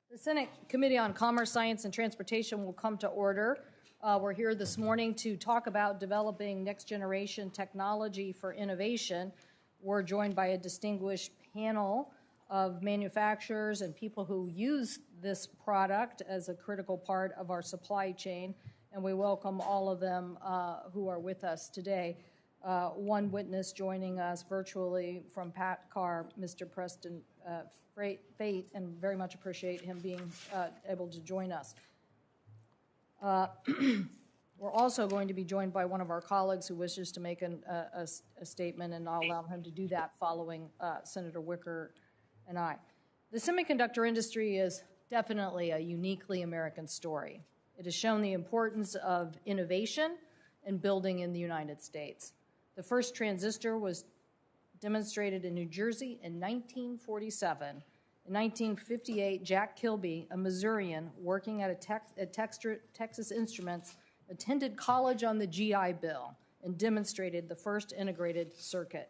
The Senate Committee on Commerce, Science, and Transportation will come to order. We're here this morning to talk about developing next-generation technology for innovation. We're joined by a distinguished panel of manufacturers and people who use this product as a critical part of our supply chain, and we welcome all of them who are with us today. One witness joining us virtually from PACCAR, Mr. Preston Feight, and very much appreciate him being able to join us. We're also going to be joined by one of our colleagues who wishes to make a statement, and I'll allow him to do that following Senator Wicker and I. The semiconductor industry is definitely a uniquely American story. It has shown the importance of innovation and building in the United States. The first transistor was demonstrated in New Jersey in 1947. In 1958, Jack Kilby, a Missourian working at Texas Instruments, attended college on the GI Bill and demonstrated the first integrated circuit.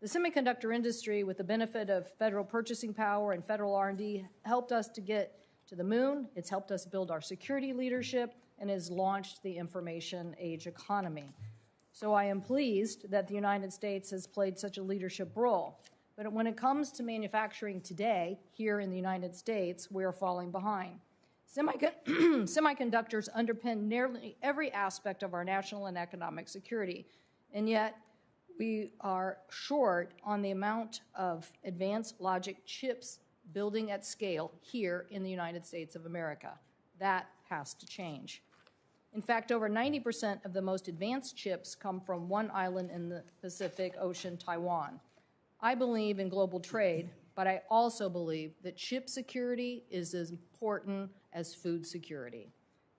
The semiconductor industry, with the benefit of federal purchasing power and federal R&D, helped us to get to the moon. It's helped us build our security leadership and has launched the information age economy. So I am pleased that the United States has played such a leadership role. But when it comes to manufacturing today, here in the United States, we are falling behind. Semiconductors underpin nearly every aspect of our national and economic security, and yet we are short on the amount of advanced logic chips building at scale here in the United States of America. That has to change. In fact, over 90% of the most advanced chips come from one island in the Pacific Ocean, Taiwan. I believe in global trade, but I also believe that chip security is as important as food security.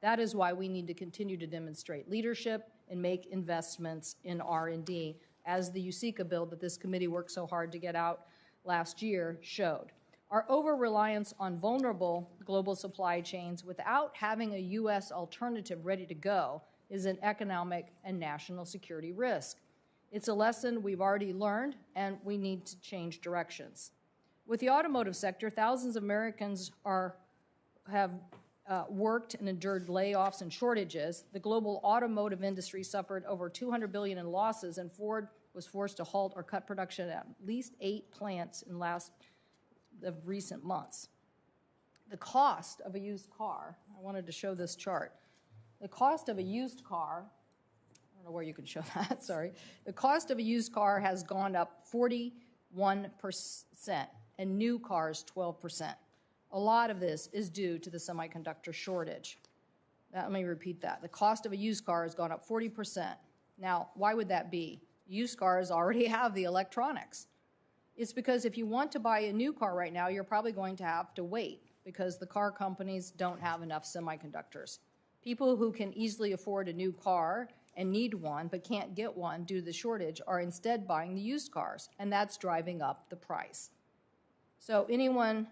That is why we need to continue to demonstrate leadership and make investments in R&D, as the USICA bill that this committee worked so hard to get out last year showed. Our over-reliance on vulnerable global supply chains without having a U.S. alternative ready to go is an economic and national security risk. It's a lesson we've already learned, and we need to change directions. With the automotive sector, thousands of Americans have worked and endured layoffs and shortages. The global automotive industry suffered over $200 billion in losses, and Ford was forced to halt or cut production at least 8 plants in of recent months. The cost of a used car, I wanted to show this chart. The cost of a used car, I don't know where you can show that, sorry. The cost of a used car has gone up 41%, and new cars 12%. A lot of this is due to the semiconductor shortage. Let me repeat that. The cost of a used car has gone up 40%. Now, why would that be? Used cars already have the electronics. It's because if you want to buy a new car right now, you're probably going to have to wait because the car companies don't have enough semiconductors. People who can easily afford a new car and need one but can't get one due to the shortage are instead buying the used cars, and that's driving up the price. So anyone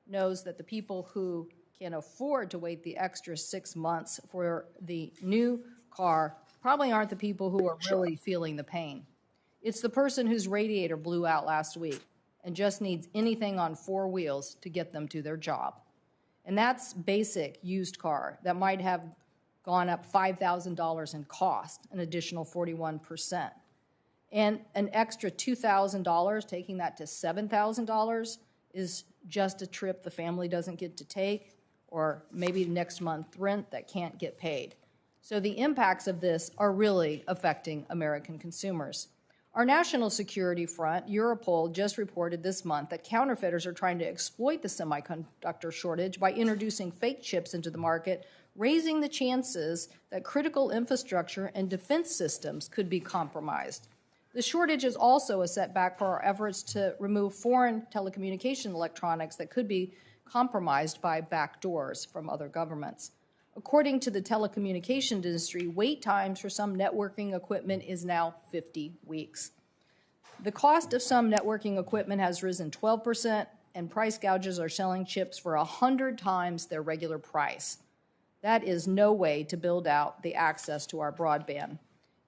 knows that the people who can afford to wait the extra 6 months for the new car probably aren't the people who are really feeling the pain. It's the person whose radiator blew out last week and just needs anything on 4 wheels to get them to their job. And that's basic used car that might have gone up $5,000 in cost, an additional 41%. And an extra $2,000, taking that to $7,000, is just a trip the family doesn't get to take, or maybe next month's rent that can't get paid. So the impacts of this are really affecting American consumers. Our national security front, Europol, just reported this month that counterfeiters are trying to exploit the semiconductor shortage by introducing fake chips into the market, raising the chances that critical infrastructure and defense systems could be compromised. The shortage is also a setback for our efforts to remove foreign telecommunication electronics that could be compromised by backdoors from other governments. According to the telecommunications industry, wait times for some networking equipment is now 50 weeks. The cost of some networking equipment has risen 12%, and price gouges are selling chips for 100 times their regular price. That is no way to build out the access to our broadband.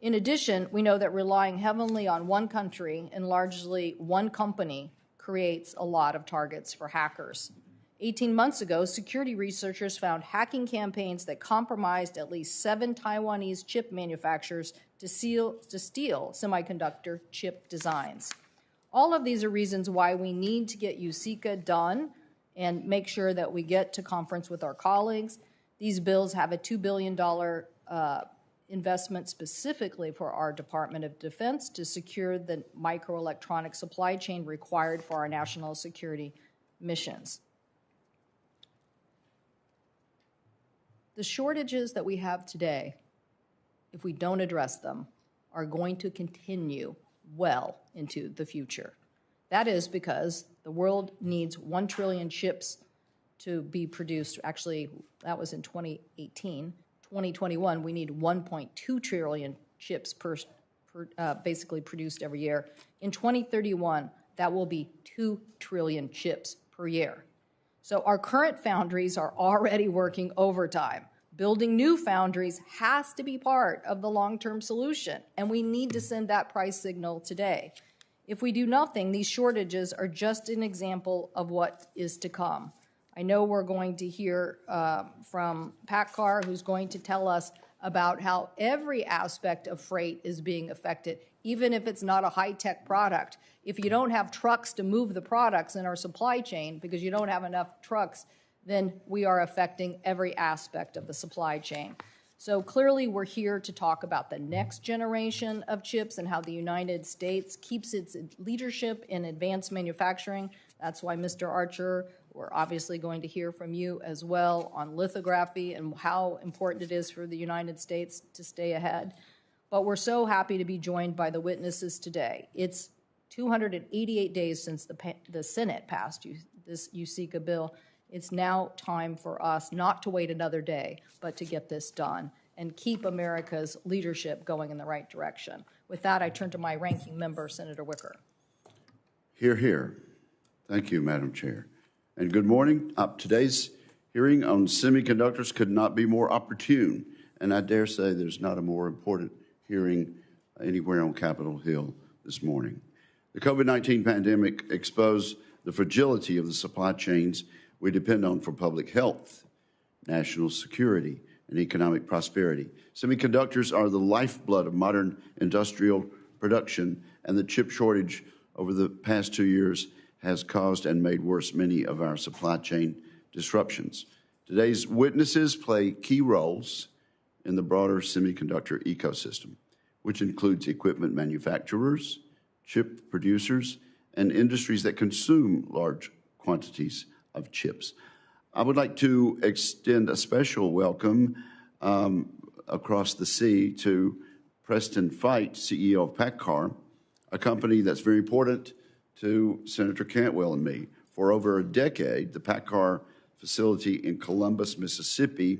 In addition, we know that relying heavily on one country and largely one company creates a lot of targets for hackers. 18 months ago, security researchers found hacking campaigns that compromised at least 7 Taiwanese chip manufacturers to steal semiconductor chip designs. All of these are reasons why we need to get USICA done and make sure that we get to conference with our colleagues. These bills have a $2 billion investment specifically for our Department of Defense to secure the microelectronic supply chain required for our national security missions. The shortages that we have today, if we don't address them, are going to continue well into the future. That is because the world needs 1 trillion chips to be produced. Actually, that was in 2018. 2021, we need 1.2 trillion chips basically produced every year. In 2031, that will be 2 trillion chips per year. So our current foundries are already working overtime. Building new foundries has to be part of the long-term solution, and we need to send that price signal today. If we do nothing, these shortages are just an example of what is to come. I know we're going to hear from PACCAR, who's going to tell us about how every aspect of freight is being affected, even if it's not a high-tech product. If you don't have trucks to move the products in our supply chain because you don't have enough trucks, then we are affecting every aspect of the supply chain. So clearly we're here to talk about the next generation of chips and how the United States keeps its leadership in advanced manufacturing. That's why, Mr. Archer, we're obviously going to hear from you as well on lithography and how important it is for the United States to stay ahead. But we're so happy to be joined by the witnesses today. It's 288 days since the Senate passed this USICA bill. It's now time for us not to wait another day, but to get this done and keep America's leadership going in the right direction. With that, I turn to my ranking member, Senator Wicker. Hear, hear. Thank you, Madam Chair. And good morning. Today's hearing on semiconductors could not be more opportune, and I dare say there's not a more important hearing anywhere on Capitol Hill this morning. The COVID-19 pandemic exposed the fragility of the supply chains we depend on for public health, national security, and economic prosperity. Semiconductors are the lifeblood of modern industrial production, and the chip shortage over the past 2 years has caused and made worse many of our supply chain disruptions. Today's witnesses play key roles in the broader semiconductor ecosystem, which includes equipment manufacturers, chip producers, and industries that consume large quantities of chips. I would like to extend a special welcome across the sea to Preston Feight, CEO of PACCAR, a company that's very important to Senator Cantwell and me. For over a decade, the PACCAR facility in Columbus, Mississippi,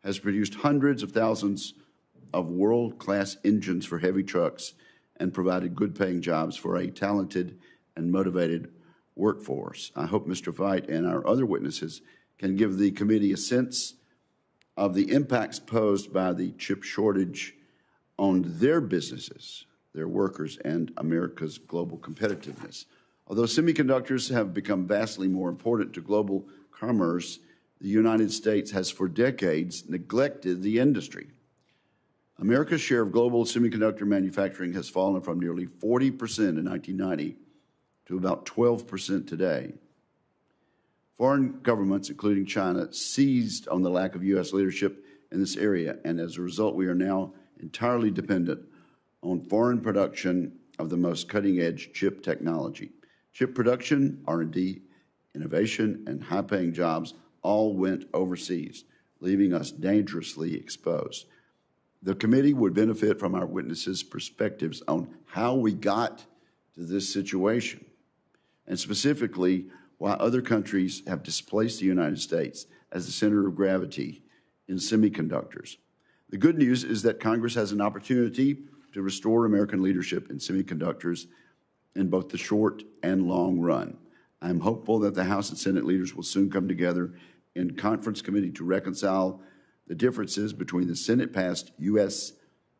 has produced hundreds of thousands of world-class engines for heavy trucks and provided good-paying jobs for a talented and motivated workforce. I hope Mr. Feight and our other witnesses can give the committee a sense of the impacts posed by the chip shortage on their businesses, their workers, and America's global competitiveness. Although semiconductors have become vastly more important to global commerce, the United States has for decades neglected the industry. America's share of global semiconductor manufacturing has fallen from nearly 40% in 1990 to about 12% today. Foreign governments, including China, seized on the lack of U.S. leadership in this area, and as a result, we are now entirely dependent on foreign production of the most cutting-edge chip technology. Chip production, R&D, innovation, and high-paying jobs all went overseas, leaving us dangerously exposed. The committee would benefit from our witnesses' perspectives on how we got to this situation, and specifically why other countries have displaced the United States as the center of gravity in semiconductors. The good news is that Congress has an opportunity to restore American leadership in semiconductors in both the short and long run. I'm hopeful that the House and Senate leaders will soon come together in conference committee to reconcile the differences between the Senate-passed U.S.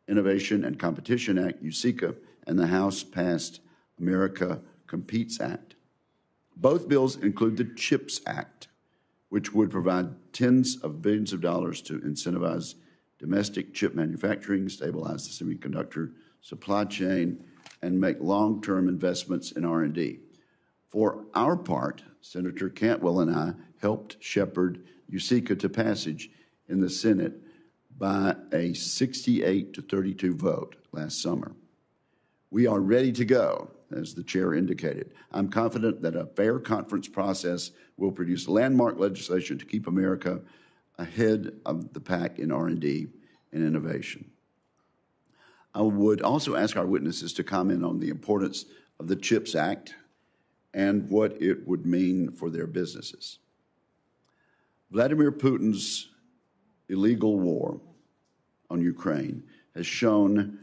Innovation and Competition Act, USICA, and the House-passed America Competes Act. Both bills include the CHIPS Act, which would provide tens of billions of dollars to incentivize domestic chip manufacturing, stabilize the semiconductor supply chain, and make long-term investments in R&D. For our part, Senator Cantwell and I helped shepherd USICA to passage in the Senate by a 68-32 vote last summer. We are ready to go, as the chair indicated. I'm confident that a fair conference process will produce landmark legislation to keep America ahead of the pack in R&D and innovation. I would also ask our witnesses to comment on the importance of the CHIPS Act and what it would mean for their businesses. Vladimir Putin's illegal war on Ukraine has shown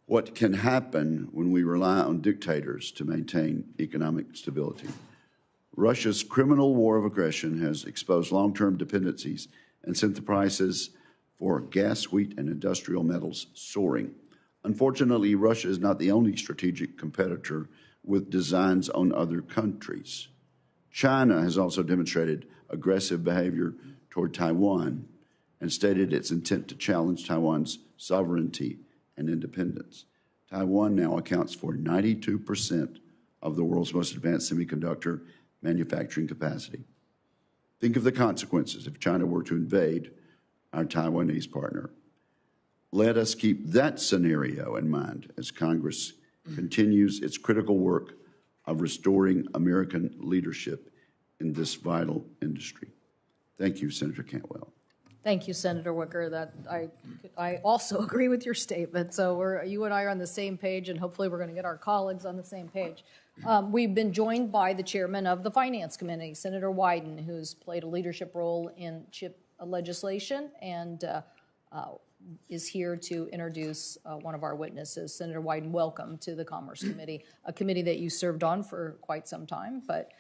what can happen when we rely on dictators to maintain economic stability. Russia's criminal war of aggression has exposed long-term dependencies and sent the prices for gas, wheat, and industrial metals soaring. Unfortunately, Russia is not the only strategic competitor with designs on other countries. China has also demonstrated aggressive behavior toward Taiwan and stated its intent to challenge Taiwan's sovereignty and independence. Taiwan now accounts for 92% of the world's most advanced semiconductor manufacturing capacity. Think of the consequences if China were to invade our Taiwanese partner. Let us keep that scenario in mind as Congress continues its critical work of restoring American leadership in this vital industry. Thank you, Senator Cantwell. Thank you, Senator Wicker. That I also agree with your statement. So you and I are on the same page, and hopefully we're going to get our colleagues on the same page. We've been joined by the chairman of the Finance Committee, Senator Wyden, who's played a leadership role in chip legislation and is here to introduce one of our witnesses. Senator Wyden, welcome to the Commerce Committee, a committee that you served on for quite some time, but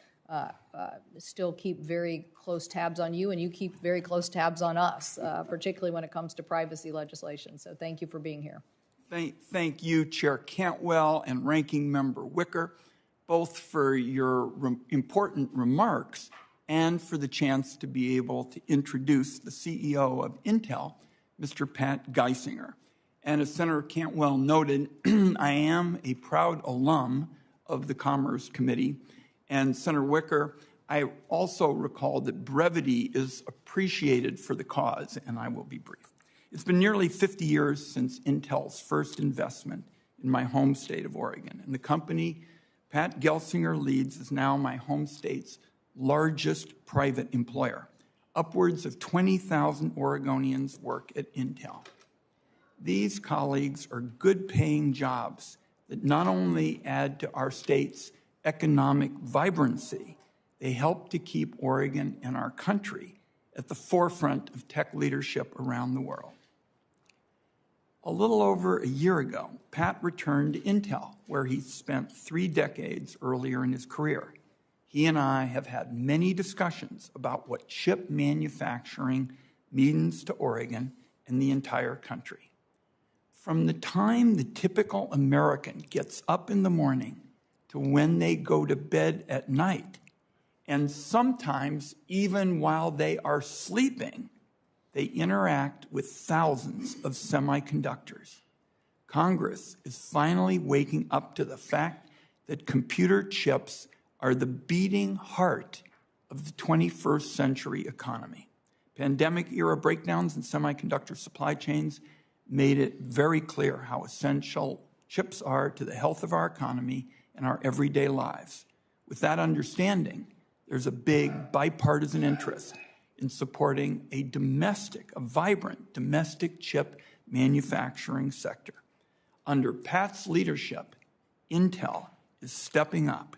still keep very close tabs on you, and you keep very close tabs on us, particularly when it comes to privacy legislation. So thank you for being here. Thank you, Chair Cantwell and Ranking Member Wicker, both for your important remarks and for the chance to be able to introduce the CEO of Intel, Mr. Pat Gelsinger. And as Senator Cantwell noted, I am a proud alum of the Commerce Committee. And Senator Wicker, I also recall that brevity is appreciated for the cause, and I will be brief. It's been nearly 50 years since Intel's first investment in my home state of Oregon, and the company Pat Gelsinger leads is now my home state's largest private employer. Upwards of 20,000 Oregonians work at Intel. These colleagues are good-paying jobs that not only add to our state's economic vibrancy, they help to keep Oregon and our country at the forefront of tech leadership around the world. A little over a year ago, Pat returned to Intel, where he spent 3 decades earlier in his career. He and I have had many discussions about what chip manufacturing means to Oregon and the entire country. From the time the typical American gets up in the morning to when they go to bed at night, and sometimes even while they are sleeping, they interact with thousands of semiconductors. Congress is finally waking up to the fact that computer chips are the beating heart of the 21st century economy. Pandemic-era breakdowns in semiconductor supply chains made it very clear how essential chips are to the health of our economy and our everyday lives. With that understanding, there's a big bipartisan interest in supporting a vibrant domestic chip manufacturing sector. Under Pat's leadership, Intel is stepping up.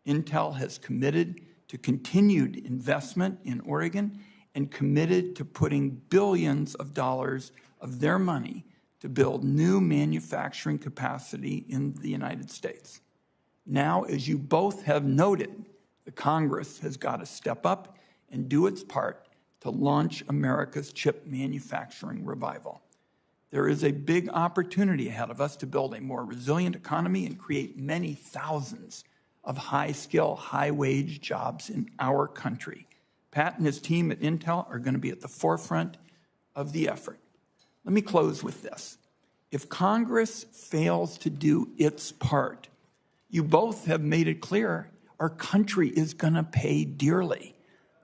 Intel has committed to continued investment in Oregon and committed to putting billions of dollars of their money to build new manufacturing capacity in the United States. Now, as you both have noted, the Congress has got to step up and do its part to launch America's chip manufacturing revival. There is a big opportunity ahead of us to build a more resilient economy and create many thousands of high-skill, high-wage jobs in our country. Pat and his team at Intel are going to be at the forefront of the effort. Let me close with this. If Congress fails to do its part, you both have made it clear our country is going to pay dearly.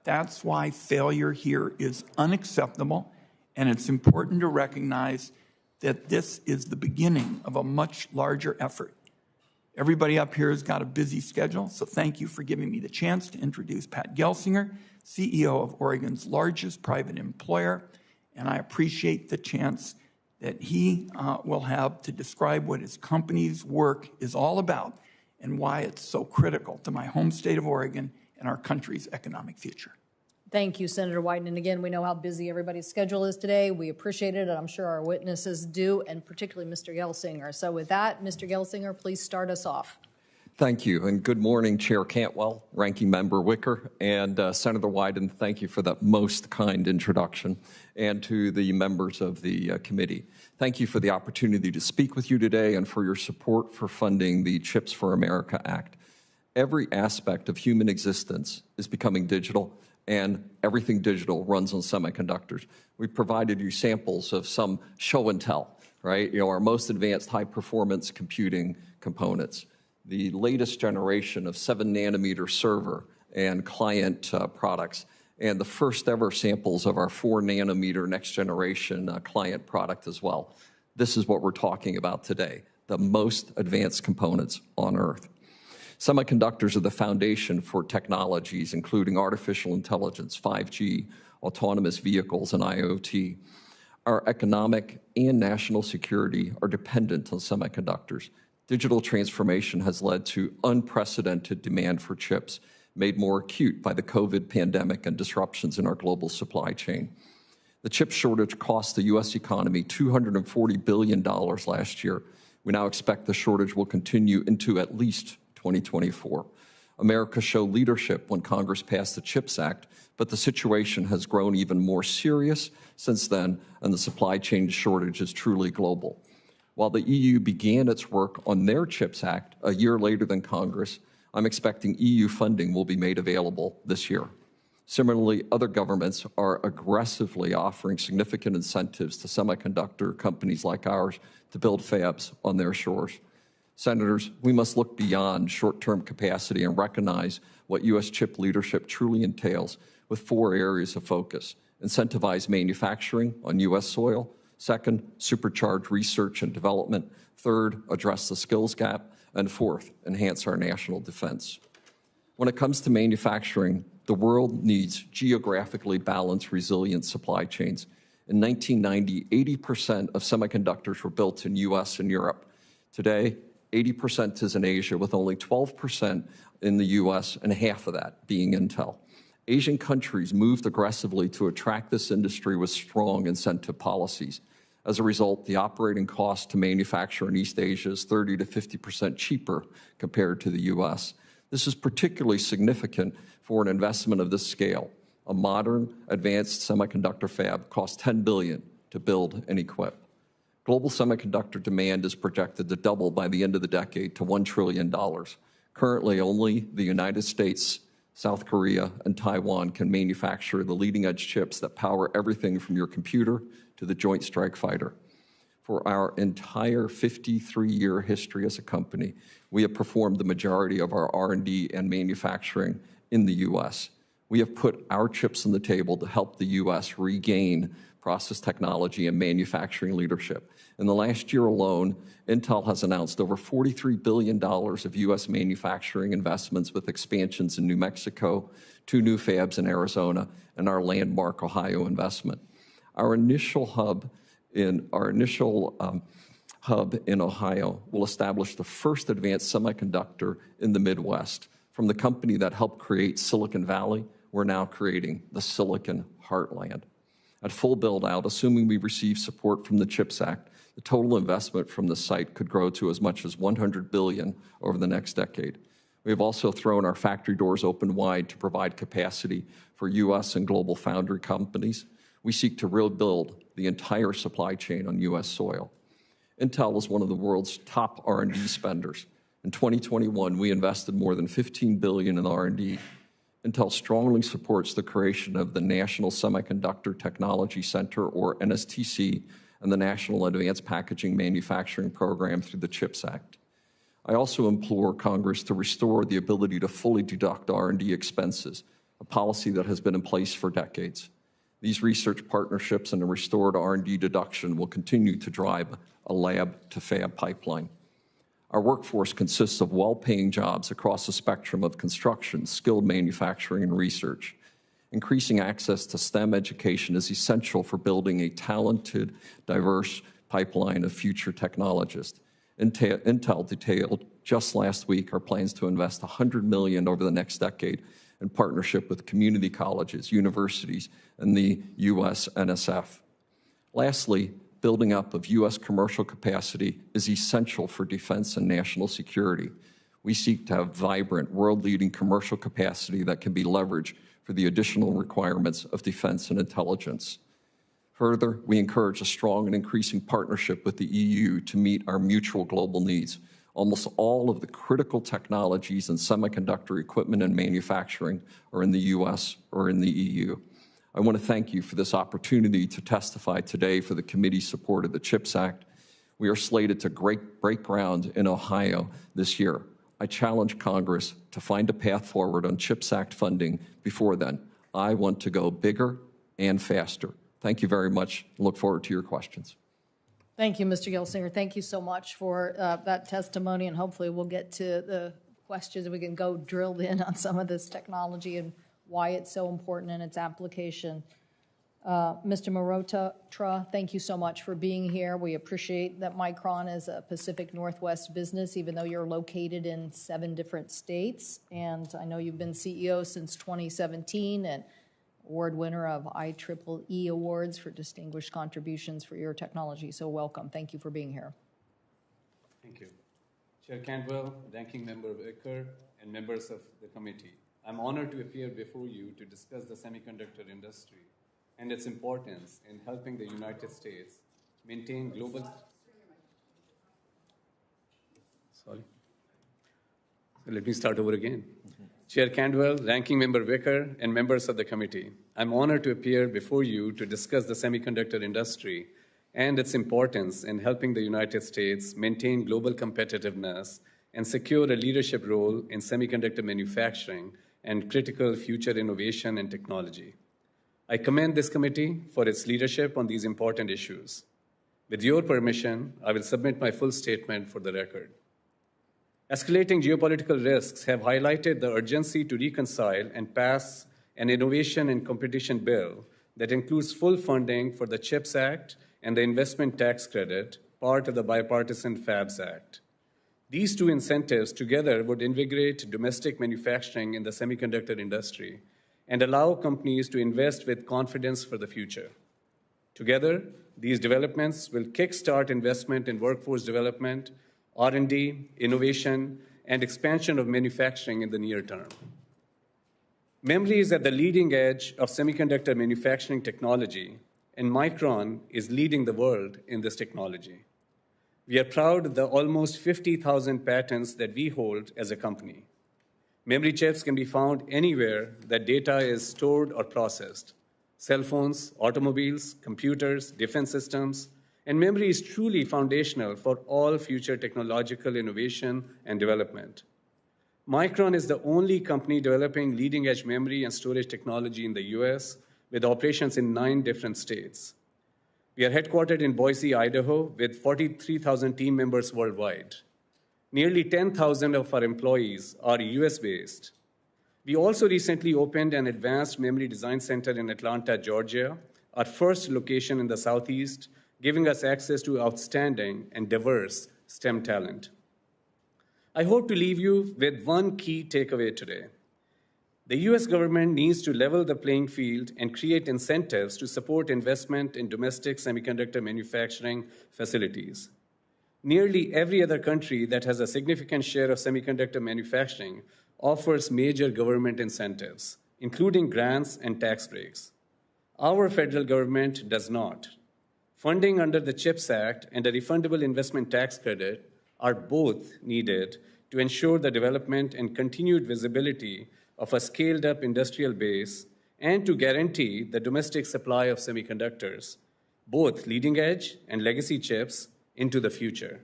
That's why failure here is unacceptable, and it's important to recognize that this is the beginning of a much larger effort. Everybody up here has got a busy schedule, so thank you for giving me the chance to introduce Pat Gelsinger, CEO of Oregon's largest private employer, and I appreciate the chance that he will have to describe what his company's work is all about and why it's so critical to my home state of Oregon and our country's economic future. Thank you, Senator Wyden. And again, we know how busy everybody's schedule is today. We appreciate it, and I'm sure our witnesses do, and particularly Mr. Gelsinger. So with that, Mr. Gelsinger, please start us off. Thank you, and good morning, Chair Cantwell, Ranking Member Wicker, and Senator Wyden. Thank you for that most kind introduction, and to the members of the committee. Thank you for the opportunity to speak with you today and for your support for funding the CHIPS for America Act. Every aspect of human existence is becoming digital, and everything digital runs on semiconductors. We provided you samples of some show and tell, right? Our most advanced high-performance computing components. The latest generation of 7-nanometer server and client products, and the first ever samples of our 4-nanometer next-generation client product as well. This is what we're talking about today, the most advanced components on Earth. Semiconductors are the foundation for technologies, including artificial intelligence, 5G, autonomous vehicles, and IoT. Our economic and national security are dependent on semiconductors. Digital transformation has led to unprecedented demand for chips, made more acute by the COVID pandemic and disruptions in our global supply chain. The chip shortage cost the U.S. economy $240 billion last year. We now expect the shortage will continue into at least 2024. America showed leadership when Congress passed the CHIPS Act, but the situation has grown even more serious since then, and the supply chain shortage is truly global. While the EU began its work on their CHIPS Act a year later than Congress, I'm expecting EU funding will be made available this year. Similarly, other governments are aggressively offering significant incentives to semiconductor companies like ours to build fabs on their shores. Senators, we must look beyond short-term capacity and recognize what U.S. chip leadership truly entails with 4 areas of focus. Incentivize manufacturing on U.S. soil. Second, supercharge research and development. Third, address the skills gap. And fourth, enhance our national defense. When it comes to manufacturing, the world needs geographically balanced, resilient supply chains. In 1990, 80% of semiconductors were built in U.S. and Europe. Today, 80% is in Asia, with only 12% in the U.S. and half of that being Intel. Asian countries moved aggressively to attract this industry with strong incentive policies. As a result, the operating cost to manufacture in East Asia is 30 to 50% cheaper compared to the U.S. This is particularly significant for an investment of this scale. A modern, advanced semiconductor fab costs $10 billion to build and equip. Global semiconductor demand is projected to double by the end of the decade to $1 trillion. Currently, only the United States, South Korea, and Taiwan can manufacture the leading-edge chips that power everything from your computer to the Joint Strike Fighter. For our entire 53-year history as a company, we have performed the majority of our R&D and manufacturing in the U.S. We have put our chips on the table to help the U.S. regain process technology and manufacturing leadership. In the last year alone, Intel has announced over $43 billion of U.S. manufacturing investments with expansions in New Mexico, 2 new fabs in Arizona, and our landmark Ohio investment. Our initial hub in Ohio will establish the first advanced semiconductor in the Midwest. From the company that helped create Silicon Valley, we're now creating the Silicon Heartland. At full build-out, assuming we receive support from the CHIPS Act, the total investment from the site could grow to as much as $100 billion over the next decade. We have also thrown our factory doors open wide to provide capacity for U.S. and global foundry companies. We seek to rebuild the entire supply chain on U.S. soil. Intel is one of the world's top R&D spenders. In 2021, we invested more than $15 billion in R&D. Intel strongly supports the creation of the National Semiconductor Technology Center, or NSTC, and the National Advanced Packaging Manufacturing Program through the CHIPS Act. I also implore Congress to restore the ability to fully deduct R&D expenses, a policy that has been in place for decades. These research partnerships and a restored R&D deduction will continue to drive a lab-to-fab pipeline. Our workforce consists of well-paying jobs across the spectrum of construction, skilled manufacturing, and research. Increasing access to STEM education is essential for building a talented, diverse pipeline of future technologists. Intel detailed just last week our plans to invest $100 million over the next decade in partnership with community colleges, universities, and the U.S. NSF. Lastly, building up of U.S. commercial capacity is essential for defense and national security. We seek to have vibrant, world-leading commercial capacity that can be leveraged for the additional requirements of defense and intelligence. Further, we encourage a strong and increasing partnership with the EU to meet our mutual global needs. Almost all of the critical technologies in semiconductor equipment and manufacturing are in the U.S. or in the EU. I want to thank you for this opportunity to testify today for the committee's support of the CHIPS Act. We are slated to break ground in Ohio this year. I challenge Congress to find a path forward on CHIPS Act funding before then. I want to go bigger and faster. Thank you very much. Look forward to your questions. Thank you, Mr. Gelsinger. Thank you so much for that testimony, and hopefully we'll get to the questions and we can go drilled in on some of this technology and why it's so important in its application. Mr. Mehrotra, thank you so much for being here. We appreciate that Micron is a Pacific Northwest business, even though you're located in 7 different states. And I know you've been CEO since 2017 and award winner of IEEE awards for distinguished contributions for your technology. So welcome. Thank you for being here. Thank you. Chair Cantwell, Ranking Member Wicker, and members of the committee. I'm honored to appear before you to discuss the semiconductor industry and its importance in helping the United States maintain global... Sorry. So let me start over again. Chair Cantwell, Ranking Member Wicker, and members of the committee, I'm honored to appear before you to discuss the semiconductor industry and its importance in helping the United States maintain global competitiveness and secure a leadership role in semiconductor manufacturing and critical future innovation and technology. I commend this committee for its leadership on these important issues. With your permission, I will submit my full statement for the record. Escalating geopolitical risks have highlighted the urgency to reconcile and pass an innovation and competition bill that includes full funding for the CHIPS Act and the Investment Tax Credit, part of the Bipartisan FABS Act. These 2 incentives together would invigorate domestic manufacturing in the semiconductor industry and allow companies to invest with confidence for the future. Together, these developments will kickstart investment in workforce development, R&D, innovation, and expansion of manufacturing in the near term. Memory is at the leading edge of semiconductor manufacturing technology, and Micron is leading the world in this technology. We are proud of the almost 50,000 patents that we hold as a company. Memory chips can be found anywhere that data is stored or processed: cell phones, automobiles, computers, defense systems, and memory is truly foundational for all future technological innovation and development. Micron is the only company developing leading-edge memory and storage technology in the U.S., with operations in 9 different states. We are headquartered in Boise, Idaho, with 43,000 team members worldwide. Nearly 10,000 of our employees are U.S.-based. We also recently opened an advanced memory design center in Atlanta, Georgia, our first location in the Southeast, giving us access to outstanding and diverse STEM talent. I hope to leave you with one key takeaway today. The U.S. government needs to level the playing field and create incentives to support investment in domestic semiconductor manufacturing facilities. Nearly every other country that has a significant share of semiconductor manufacturing offers major government incentives, including grants and tax breaks. Our federal government does not. Funding under the CHIPS Act and a refundable investment tax credit are both needed to ensure the development and continued visibility of a scaled-up industrial base and to guarantee the domestic supply of semiconductors, both leading-edge and legacy chips, into the future.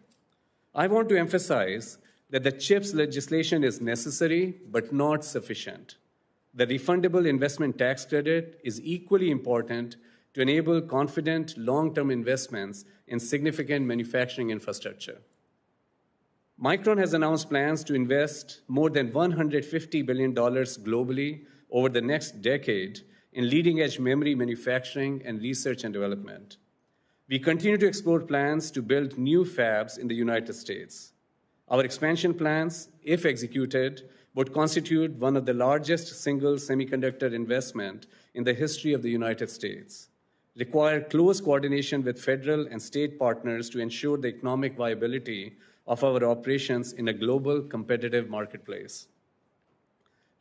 I want to emphasize that the CHIPS legislation is necessary but not sufficient. The refundable investment tax credit is equally important to enable confident long-term investments in significant manufacturing infrastructure. Micron has announced plans to invest more than $150 billion globally over the next decade in leading-edge memory manufacturing and research and development. We continue to explore plans to build new fabs in the United States. Our expansion plans, if executed, would constitute one of the largest single semiconductor investment in the history of the United States, require close coordination with federal and state partners to ensure the economic viability of our operations in a global competitive marketplace.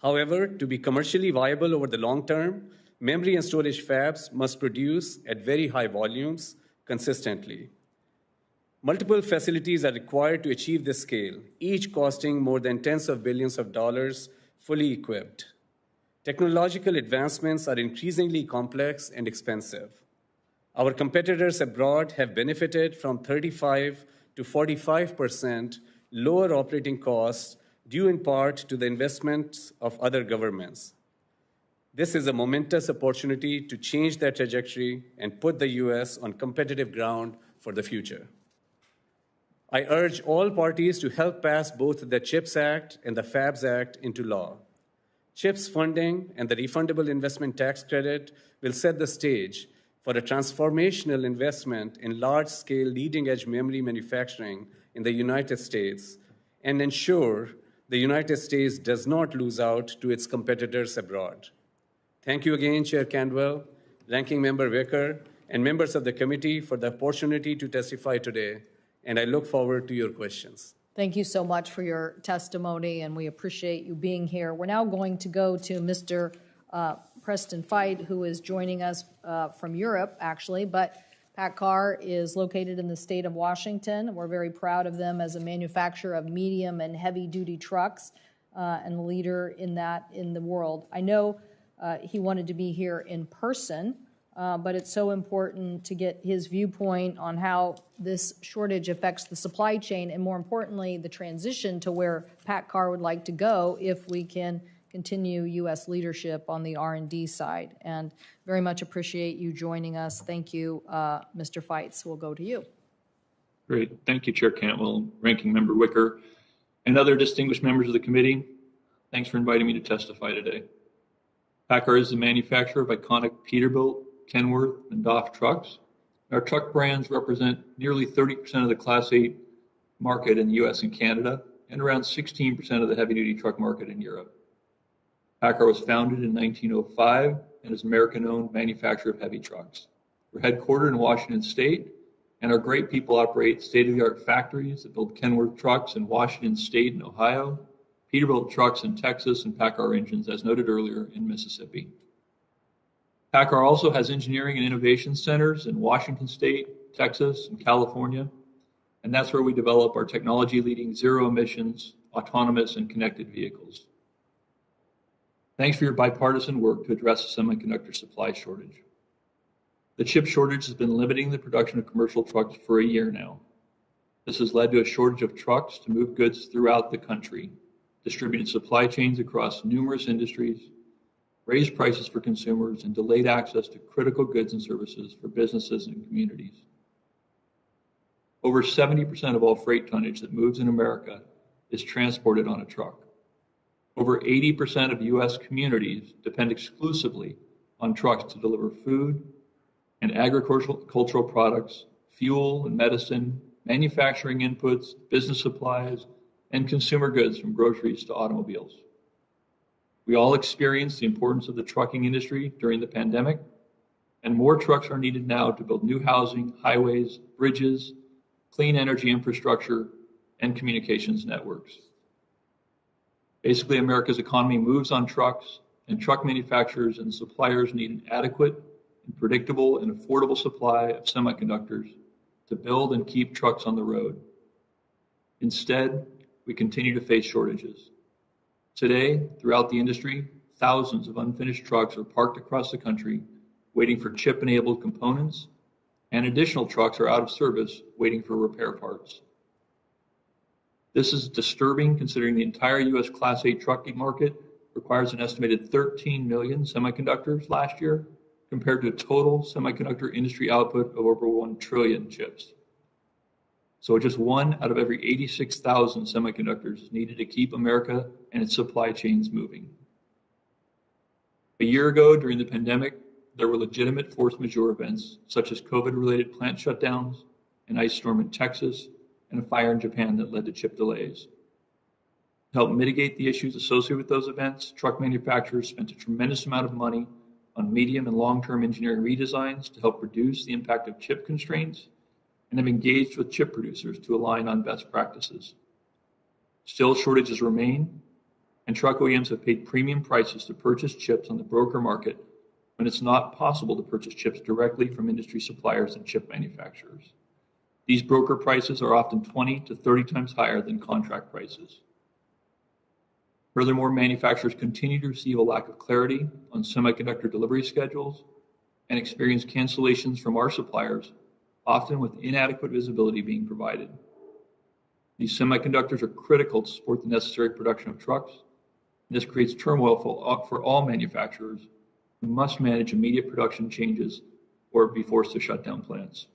However, to be commercially viable over the long term, memory and storage fabs must produce at very high volumes consistently. Multiple facilities are required to achieve this scale, each costing more than tens of billions of dollars, fully equipped. Technological advancements are increasingly complex and expensive. Our competitors abroad have benefited from 35 to 45% lower operating costs due in part to the investments of other governments. This is a momentous opportunity to change that trajectory and put the U.S. on competitive ground for the future. I urge all parties to help pass both the CHIPS Act and the FABS Act into law. CHIPS funding and the refundable investment tax credit will set the stage for a transformational investment in large-scale leading-edge memory manufacturing in the United States and ensure the United States does not lose out to its competitors abroad. Thank you again, Chair Candwell, Ranking Member Wicker, and members of the committee for the opportunity to testify today, and I look forward to your questions. Thank you so much for your testimony, and we appreciate you being here. We're now going to go to Mr. Preston Feight, who is joining us from Europe, actually, but PACCAR is located in the state of Washington. We're very proud of them as a manufacturer of medium and heavy-duty trucks and the leader in that in the world. I know he wanted to be here in person, but it's so important to get his viewpoint on how this shortage affects the supply chain and, more importantly, the transition to where PACCAR would like to go if we can continue U.S. leadership on the R&D side. And very much appreciate you joining us. Thank you, Mr. Feight. We'll go to you. Great. Thank you, Chair Cantwell, Ranking Member Wicker, and other distinguished members of the committee. Thanks for inviting me to testify today. PACCAR is the manufacturer of iconic Peterbilt, Kenworth, and DAF trucks. Our truck brands represent nearly 30% of the Class 8 market in the U.S. and Canada, and around 16% of the heavy-duty truck market in Europe. PACCAR was founded in 1905 and is an American-owned manufacturer of heavy trucks. We're headquartered in Washington State, and our great people operate state-of-the-art factories that build Kenworth trucks in Washington State and Ohio, Peterbilt trucks in Texas, and PACCAR engines, as noted earlier, in Mississippi. PACCAR also has engineering and innovation centers in Washington State, Texas, and California, and that's where we develop our technology-leading zero-emissions, autonomous, and connected vehicles. Thanks for your bipartisan work to address the semiconductor supply shortage. The chip shortage has been limiting the production of commercial trucks for a year now. This has led to a shortage of trucks to move goods throughout the country, distributed supply chains across numerous industries, raised prices for consumers, and delayed access to critical goods and services for businesses and communities. Over 70% of all freight tonnage that moves in America is transported on a truck. Over 80% of U.S. communities depend exclusively on trucks to deliver food and agricultural products, fuel and medicine, manufacturing inputs, business supplies, and consumer goods from groceries to automobiles. We all experienced the importance of the trucking industry during the pandemic, and more trucks are needed now to build new housing, highways, bridges, clean energy infrastructure, and communications networks. Basically, America's economy moves on trucks, and truck manufacturers and suppliers need an adequate and predictable and affordable supply of semiconductors to build and keep trucks on the road. Instead, we continue to face shortages. Today, throughout the industry, thousands of unfinished trucks are parked across the country waiting for chip-enabled components, and additional trucks are out of service waiting for repair parts. This is disturbing considering the entire U.S. Class 8 trucking market requires an estimated 13 million semiconductors last year, compared to a total semiconductor industry output of over 1 trillion chips. So just 1 out of every 86,000 semiconductors needed to keep America and its supply chains moving. A year ago, during the pandemic, there were legitimate force majeure events, such as COVID-related plant shutdowns, an ice storm in Texas, and a fire in Japan that led to chip delays. To help mitigate the issues associated with those events, truck manufacturers spent a tremendous amount of money on medium and long-term engineering redesigns to help reduce the impact of chip constraints, and have engaged with chip producers to align on best practices. Still, shortages remain, and truck OEMs have paid premium prices to purchase chips on the broker market when it's not possible to purchase chips directly from industry suppliers and chip manufacturers. These broker prices are often 20 to 30 times higher than contract prices. Furthermore, manufacturers continue to receive a lack of clarity on semiconductor delivery schedules and experience cancellations from our suppliers, often with inadequate visibility being provided. These semiconductors are critical to support the necessary production of trucks, and this creates turmoil for all manufacturers who must manage immediate production changes or be forced to shut down plants.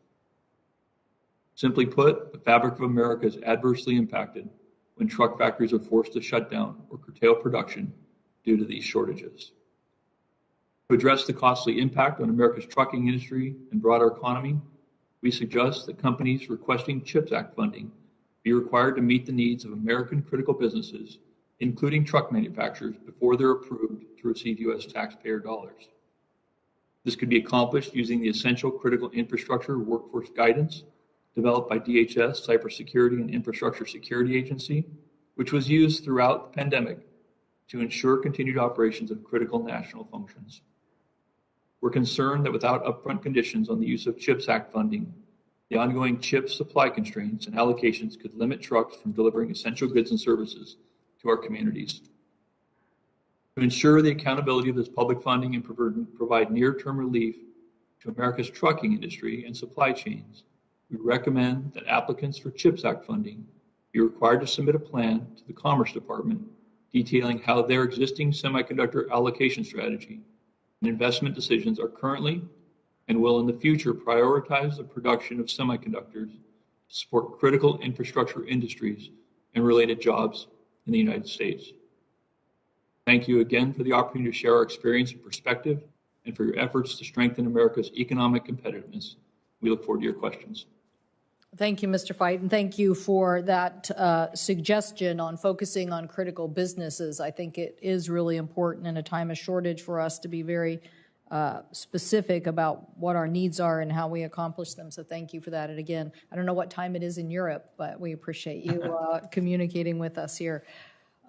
Simply put, the fabric of America is adversely impacted when truck factories are forced to shut down or curtail production due to these shortages. To address the costly impact on America's trucking industry and broader economy, we suggest that companies requesting CHIPS Act funding be required to meet the needs of American critical businesses, including truck manufacturers, before they're approved to receive U.S. taxpayer dollars. This could be accomplished using the Essential Critical Infrastructure Workforce Guidance developed by DHS, Cybersecurity and Infrastructure Security Agency, which was used throughout the pandemic to ensure continued operations of critical national functions. We're concerned that without upfront conditions on the use of CHIPS Act funding, the ongoing chip supply constraints and allocations could limit trucks from delivering essential goods and services to our communities. To ensure the accountability of this public funding and provide near-term relief to America's trucking industry and supply chains, we recommend that applicants for CHIPS Act funding be required to submit a plan to the Commerce Department detailing how their existing semiconductor allocation strategy and investment decisions are currently and will in the future prioritize the production of semiconductors to support critical infrastructure industries and related jobs in the United States. Thank you again for the opportunity to share our experience and perspective and for your efforts to strengthen America's economic competitiveness. We look forward to your questions. Thank you, Mr. Feight, and thank you for that suggestion on focusing on critical businesses. I think it is really important in a time of shortage for us to be very specific about what our needs are and how we accomplish them. So thank you for that. And again, I don't know what time it is in Europe, but we appreciate you communicating with us here.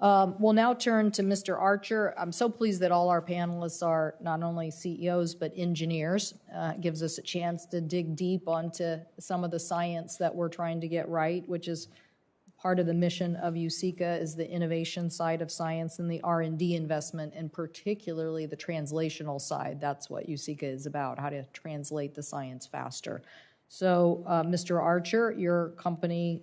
We'll now turn to Mr. Archer. I'm so pleased that all our panelists are not only CEOs, but engineers. It gives us a chance to dig deep onto some of the science that we're trying to get right, which is part of the mission of USICA, is the innovation side of science and the R&D investment, and particularly the translational side. That's what USICA is about, how to translate the science faster. So, Mr. Archer, your company,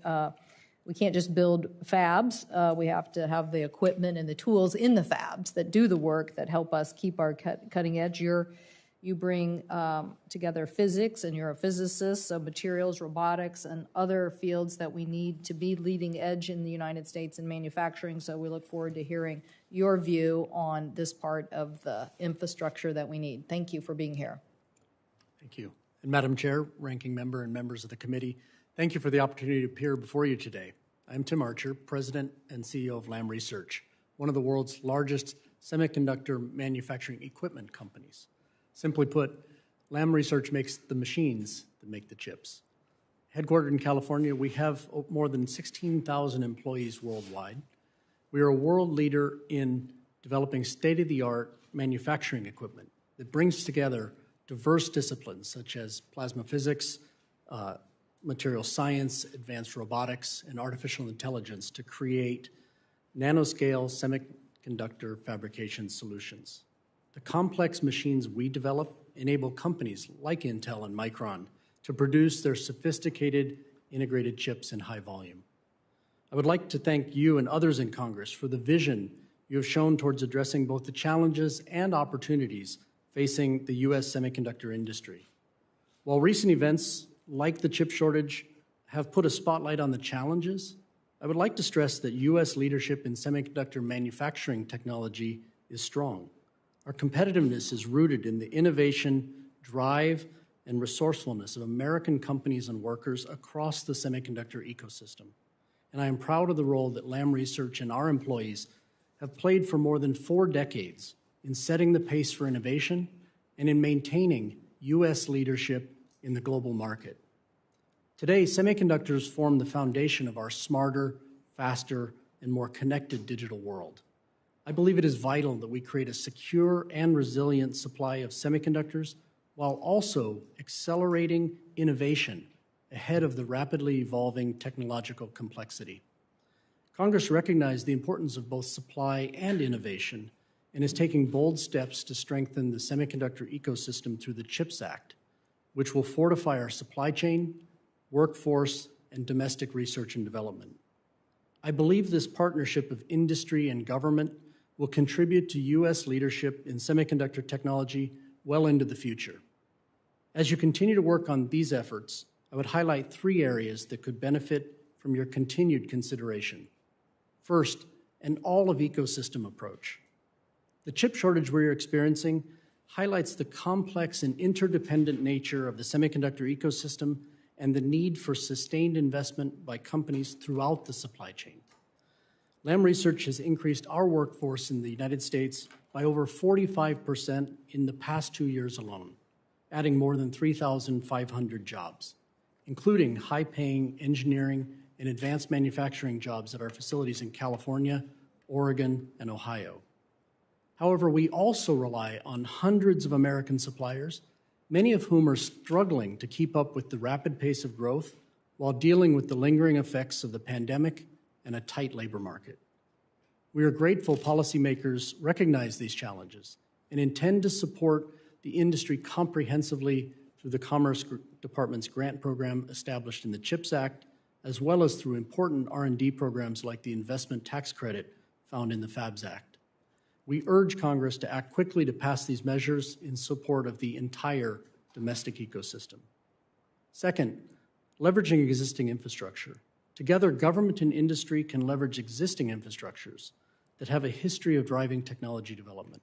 we can't just build fabs. We have to have the equipment and the tools in the fabs that do the work that help us keep our cutting edge. You bring together physics, and you're a physicist, so materials, robotics, and other fields that we need to be leading edge in the United States in manufacturing. So we look forward to hearing your view on this part of the infrastructure that we need. Thank you for being here. Thank you. And Madam Chair, Ranking Member, and members of the committee, thank you for the opportunity to appear before you today. I'm Tim Archer, President and CEO of Lam Research, one of the world's largest semiconductor manufacturing equipment companies. Simply put, Lam Research makes the machines that make the chips. Headquartered in California, we have more than 16,000 employees worldwide. We are a world leader in developing state-of-the-art manufacturing equipment that brings together diverse disciplines such as plasma physics, material science, advanced robotics, and artificial intelligence to create nanoscale semiconductor fabrication solutions. The complex machines we develop enable companies like Intel and Micron to produce their sophisticated integrated chips in high volume. I would like to thank you and others in Congress for the vision you have shown towards addressing both the challenges and opportunities facing the U.S. semiconductor industry. While recent events like the chip shortage have put a spotlight on the challenges, I would like to stress that U.S. leadership in semiconductor manufacturing technology is strong. Our competitiveness is rooted in the innovation, drive, and resourcefulness of American companies and workers across the semiconductor ecosystem. And I am proud of the role that Lam Research and our employees have played for more than 4 decades in setting the pace for innovation and in maintaining U.S. leadership in the global market. Today, semiconductors form the foundation of our smarter, faster, and more connected digital world. I believe it is vital that we create a secure and resilient supply of semiconductors while also accelerating innovation ahead of the rapidly evolving technological complexity. Congress recognized the importance of both supply and innovation and is taking bold steps to strengthen the semiconductor ecosystem through the CHIPS Act, which will fortify our supply chain, workforce, and domestic research and development. I believe this partnership of industry and government will contribute to U.S. leadership in semiconductor technology well into the future. As you continue to work on these efforts, I would highlight 3 areas that could benefit from your continued consideration. First, an all-of-ecosystem approach. The chip shortage we're experiencing highlights the complex and interdependent nature of the semiconductor ecosystem and the need for sustained investment by companies throughout the supply chain. Lam Research has increased our workforce in the United States by over 45% in the past 2 years alone, adding more than 3,500 jobs, including high-paying engineering and advanced manufacturing jobs at our facilities in California, Oregon, and Ohio. However, we also rely on hundreds of American suppliers, many of whom are struggling to keep up with the rapid pace of growth while dealing with the lingering effects of the pandemic and a tight labor market. We are grateful policymakers recognize these challenges and intend to support the industry comprehensively through the Commerce Department's grant program established in the CHIPS Act, as well as through important R&D programs like the Investment Tax Credit found in the FABS Act. We urge Congress to act quickly to pass these measures in support of the entire domestic ecosystem. Second, leveraging existing infrastructure. Together, government and industry can leverage existing infrastructures that have a history of driving technology development.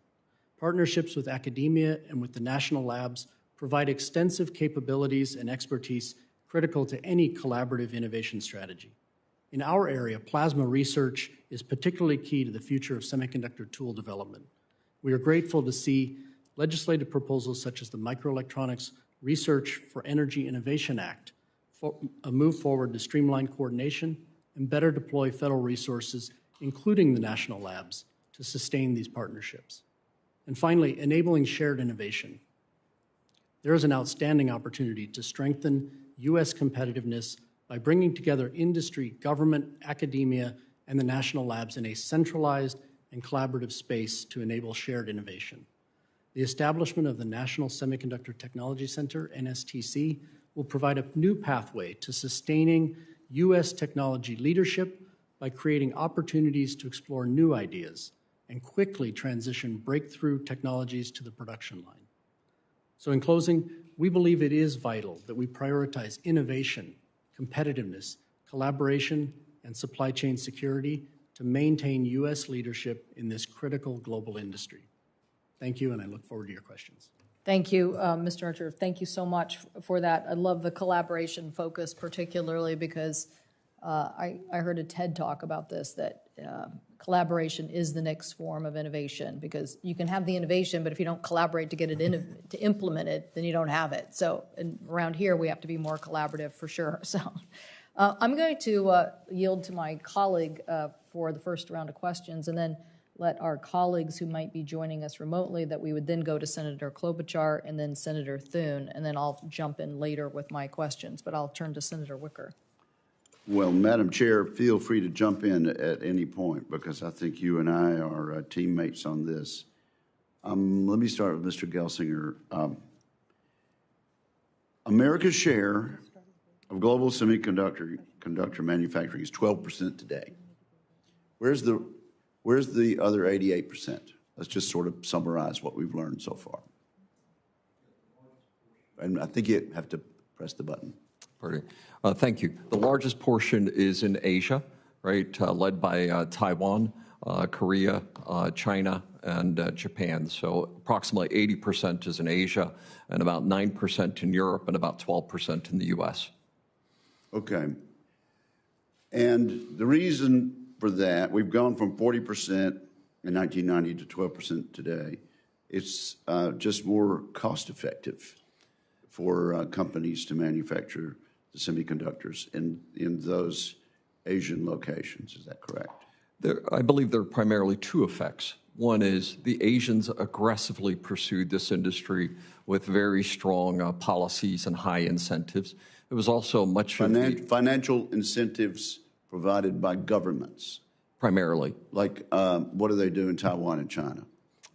Partnerships with academia and with the national labs provide extensive capabilities and expertise critical to any collaborative innovation strategy. In our area, plasma research is particularly key to the future of semiconductor tool development. We are grateful to see legislative proposals such as the Microelectronics Research for Energy Innovation Act move forward to streamline coordination and better deploy federal resources, including the national labs, to sustain these partnerships. And finally, enabling shared innovation. There is an outstanding opportunity to strengthen U.S. competitiveness by bringing together industry, government, academia, and the national labs in a centralized and collaborative space to enable shared innovation. The establishment of the National Semiconductor Technology Center, NSTC, will provide a new pathway to sustaining U.S. technology leadership by creating opportunities to explore new ideas and quickly transition breakthrough technologies to the production line. So in closing, we believe it is vital that we prioritize innovation, competitiveness, collaboration, and supply chain security to maintain U.S. leadership in this critical global industry. Thank you, and I look forward to your questions. Thank you, Mr. Archer. Thank you so much for that. I love the collaboration focus, particularly because I heard a TED talk about this, that collaboration is the next form of innovation, because you can have the innovation, but if you don't collaborate to get it in, to implement it, then you don't have it. So around here, we have to be more collaborative for sure. So I'm going to yield to my colleague for the first round of questions, and then let our colleagues who might be joining us remotely, that we would then go to Senator Klobuchar and then Senator Thune, and then I'll jump in later with my questions, but I'll turn to Senator Wicker. Well, Madam Chair, feel free to jump in at any point because I think you and I are teammates on this. Let me start with Mr. Gelsinger. America's share of global semiconductor manufacturing is 12% today. Where's the other 88%? Let's just sort of summarize what we've learned so far. And I think you have to press the button. Thank you. The largest portion is in Asia, right, led by Taiwan, Korea, China, and Japan. So approximately 80% is in Asia, and about 9% in Europe, and about 12% in the U.S. Okay. And the reason for that, we've gone from 40% in 1990 to 12% today. It's just more cost effective for companies to manufacture the semiconductors in those Asian locations. Is that correct? I believe there are primarily two effects. One is the Asians aggressively pursued this industry with very strong policies and high incentives. It was also much financial incentives provided by governments. Primarily. Like what do they do in Taiwan and China?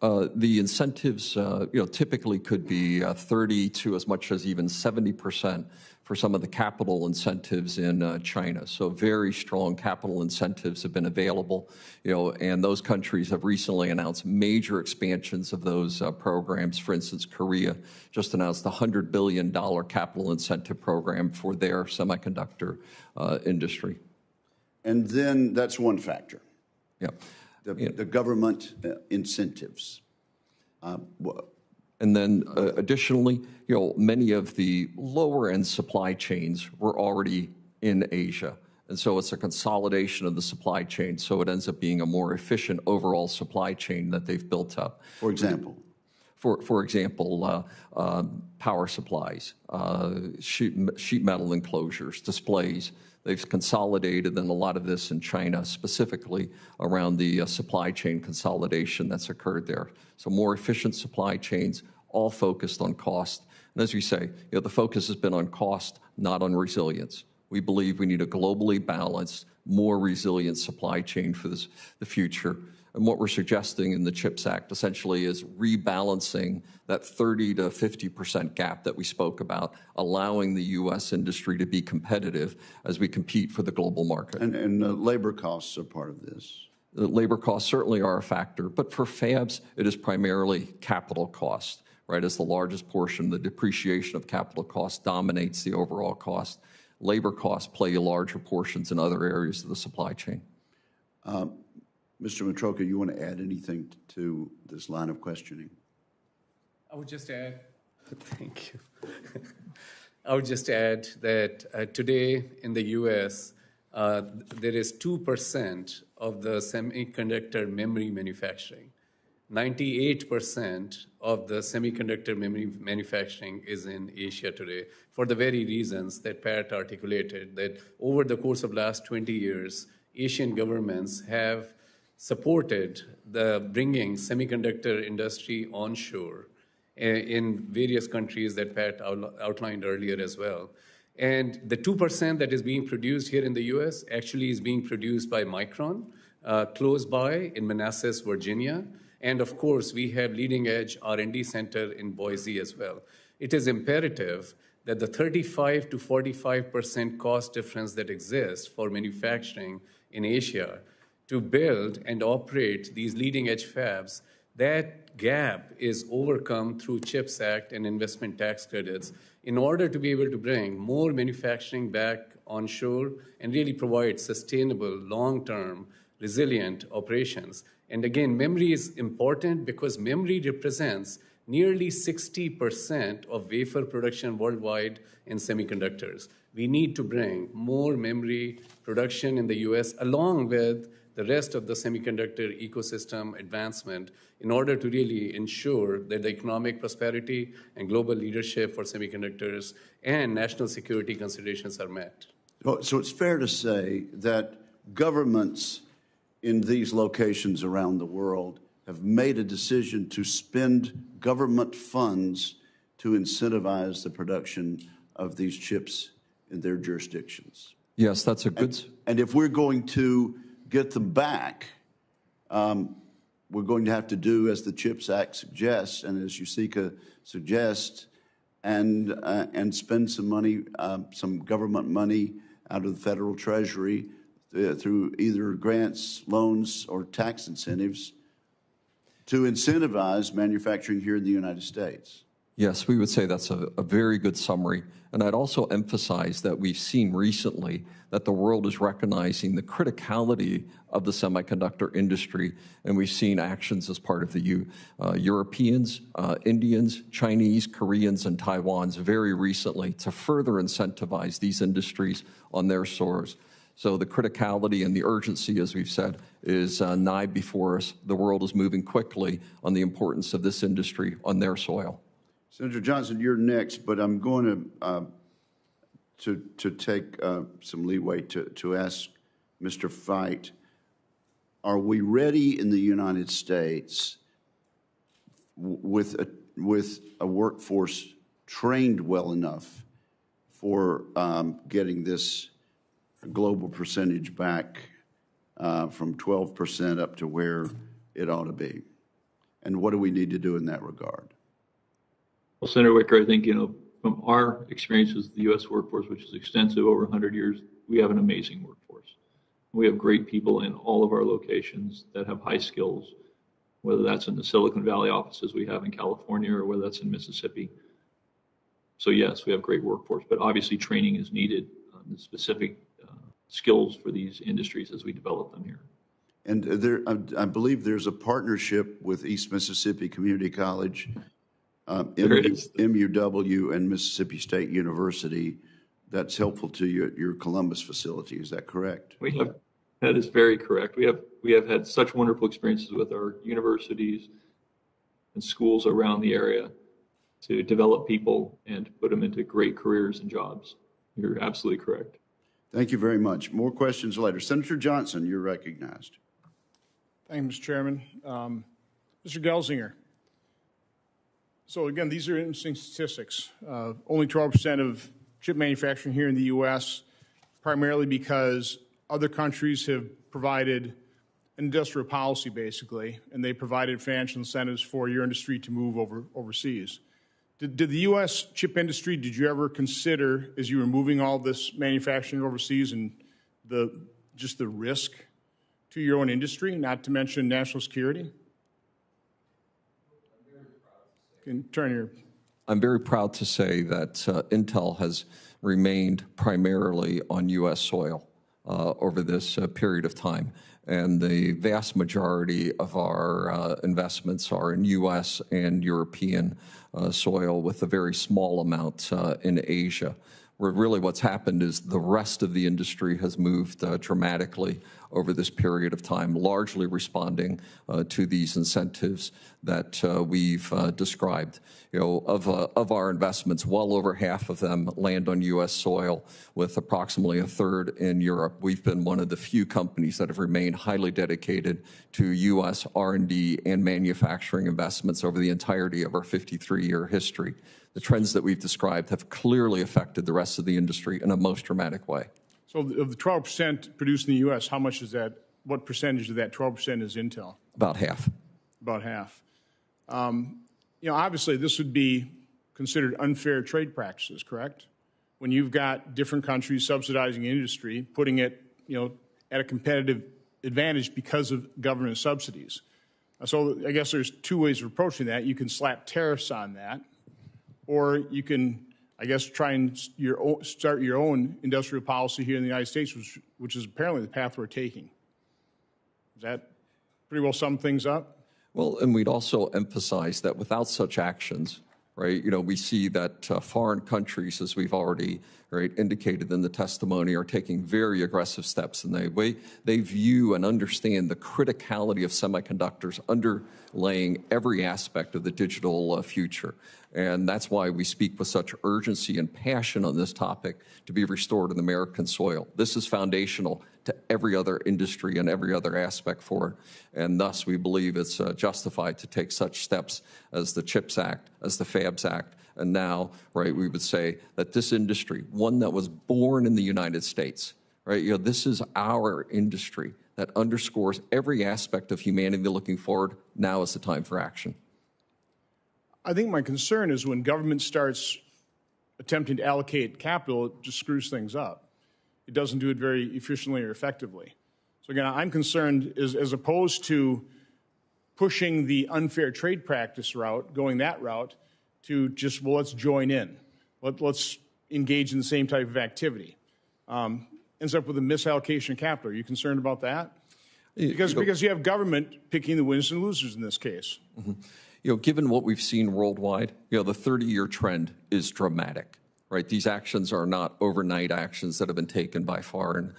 The incentives, typically could be 30 to as much as even 70% for some of the capital incentives in China. So very strong capital incentives have been available, and those countries have recently announced major expansions of those programs. For instance, Korea just announced a $100 billion capital incentive program for their semiconductor industry. And then that's one factor. Yeah. The government incentives. And then additionally, many of the lower end supply chains were already in Asia. And so it's a consolidation of the supply chain. So it ends up being a more efficient overall supply chain that they've built up. For example? For example, power supplies, sheet metal enclosures, displays. They've consolidated, and a lot of this in China specifically around the supply chain consolidation that's occurred there. So more efficient supply chains, all focused on cost. And as we say, the focus has been on cost, not on resilience. We believe we need a globally balanced, more resilient supply chain for the future. And what we're suggesting in the CHIPS Act essentially is rebalancing that 30 to 50% gap that we spoke about, allowing the U.S. industry to be competitive as we compete for the global market. And labor costs are part of this. The labor costs certainly are a factor, but for fabs, it is primarily capital cost, right? As the largest portion, the depreciation of capital cost dominates the overall cost. Labor costs play larger portions in other areas of the supply chain. Mr. Mehrotra, you want to add anything to this line of questioning? I would just add, thank you. I would just add that today in the U.S., there is 2% of the semiconductor memory manufacturing. 98% of the semiconductor memory manufacturing is in Asia today for the very reasons that Pat articulated, that over the course of last 20 years, Asian governments have supported the bringing semiconductor industry onshore in various countries that Pat outlined earlier as well. And the 2% that is being produced here in the U.S. actually is being produced by Micron, close by in Manassas, Virginia. And of course, we have leading edge R&D center in Boise as well. It is imperative that the 35 to 45% cost difference that exists for manufacturing in Asia to build and operate these leading edge fabs, that gap is overcome through CHIPS Act and investment tax credits in order to be able to bring more manufacturing back onshore and really provide sustainable, long-term, resilient operations. And again, memory is important because memory represents nearly 60% of wafer production worldwide in semiconductors. We need to bring more memory production in the U.S. along with the rest of the semiconductor ecosystem advancement in order to really ensure that the economic prosperity and global leadership for semiconductors and national security considerations are met. So it's fair to say that governments in these locations around the world have made a decision to spend government funds to incentivize the production of these chips in their jurisdictions. Yes, that's a good. And if we're going to get them back, we're going to have to do as the CHIPS Act suggests and as USICA suggests, and spend some money, some government money out of the federal treasury through either grants, loans, or tax incentives to incentivize manufacturing here in the United States. Yes, we would say that's a very good summary. And I'd also emphasize that we've seen recently that the world is recognizing the criticality of the semiconductor industry, and we've seen actions as part of the Europeans, Indians, Chinese, Koreans, and Taiwans very recently to further incentivize these industries on their shores. So the criticality and the urgency, as we've said, is nigh before us. The world is moving quickly on the importance of this industry on their soil. Senator Johnson, you're next, but I'm going to take some leeway to ask Mr. Feight, are we ready in the United States with a workforce trained well enough for getting this global percentage back from 12% up to where it ought to be? And what do we need to do in that regard? Well, Senator Wicker, I think, from our experience with the U.S. workforce, which is extensive over 100 years, we have an amazing workforce. We have great people in all of our locations that have high skills, whether that's in the Silicon Valley offices we have in California or whether that's in Mississippi. So yes, we have great workforce, but obviously training is needed on the specific skills for these industries as we develop them here. And I believe there's a partnership with East Mississippi Community College, MUW, and Mississippi State University that's helpful to your Columbus facility. Is that correct? That is very correct. We have had such wonderful experiences with our universities and schools around the area to develop people and to put them into great careers and jobs. You're absolutely correct. Thank you very much. More questions later. Senator Johnson, you're recognized. Thank you, Mr. Chairman. Mr. Gelsinger. So again, these are interesting statistics. Only 12% of chip manufacturing here in the U.S., primarily because other countries have provided industrial policy, basically, and they provided financial incentives for your industry to move overseas. Did the U.S. chip industry, did you ever consider, as you were moving all this manufacturing overseas and just the risk to your own industry, not to mention national security? I'm very proud to say that Intel has remained primarily on U.S. soil over this period of time. And the vast majority of our investments are in U.S. and European soil, with a very small amount in Asia. Where really what's happened is the rest of the industry has moved dramatically over this period of time, largely responding to these incentives that we've described. Of our investments, well over half of them land on U.S. soil, with approximately a third in Europe. We've been one of the few companies that have remained highly dedicated to U.S. R&D and manufacturing investments over the entirety of our 53-year history. The trends that we've described have clearly affected the rest of the industry in a most dramatic way. So of the 12% produced in the U.S., how much is that, what percentage of that 12% is Intel? About half. About half. Obviously this would be considered unfair trade practices, correct? When you've got different countries subsidizing industry, putting it, at a competitive advantage because of government subsidies. So I guess there's two ways of approaching that. You can slap tariffs on that, or you can, I guess, try and start your own industrial policy here in the United States, which is apparently the path we're taking. Does that pretty well sum things up? Well, and we'd also emphasize that without such actions, right, we see that foreign countries, as we've already indicated in the testimony, are taking very aggressive steps, and they view and understand the criticality of semiconductors underlaying every aspect of the digital future. And that's why we speak with such urgency and passion on this topic to be restored in American soil. This is foundational to every other industry and every other aspect for it. And thus, we believe it's justified to take such steps as the CHIPS Act, as the FABS Act, and now, we would say that this industry, one that was born in the United States, right? This is our industry that underscores every aspect of humanity looking forward. Now is the time for action. I think my concern is when government starts attempting to allocate capital, it just screws things up. It doesn't do it very efficiently or effectively. So again, I'm concerned as opposed to pushing the unfair trade practice route, going that route, to just, well, let's join in. Let's engage in the same type of activity. Ends up with a misallocation of capital. Are you concerned about that? Because you have government picking the winners and losers in this case. Mm-hmm. Given what we've seen worldwide, the 30-year trend is dramatic, right? These actions are not overnight actions that have been taken by foreign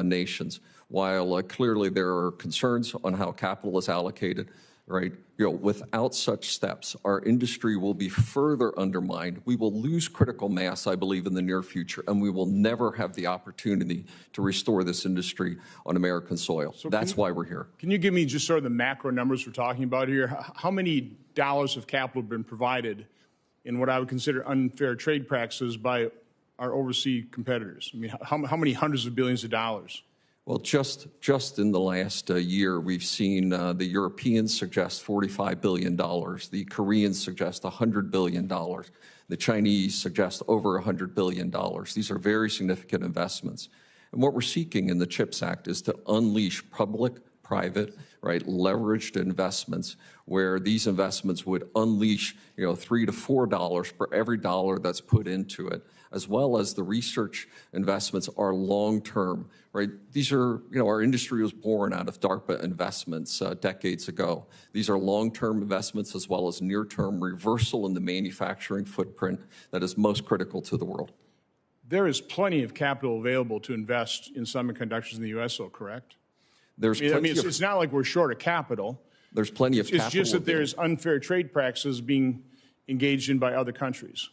nations. While clearly there are concerns on how capital is allocated, right? Without such steps, our industry will be further undermined. We will lose critical mass, I believe, in the near future, and we will never have the opportunity to restore this industry on American soil. So that's why we're here. Can you give me just sort of the macro numbers we're talking about here? How many dollars of capital have been provided in what I would consider unfair trade practices by our overseas competitors? I mean, how many hundreds of billions of dollars? Well, just in the last year, we've seen the Europeans suggest $45 billion, the Koreans suggest $100 billion, the Chinese suggest over $100 billion. These are very significant investments. And what we're seeking in the CHIPS Act is to unleash public, private, right, leveraged investments where these investments would unleash, $3 to $4 for every dollar that's put into it, as well as the research investments are long-term, right? These are, our industry was born out of DARPA investments decades ago. These are long-term investments as well as near-term reversal in the manufacturing footprint that is most critical to the world. There is plenty of capital available to invest in semiconductors in the U.S., though, correct? It's not like we're short of capital. There's plenty of capital. It's just that there's unfair trade practices being engaged in by other countries.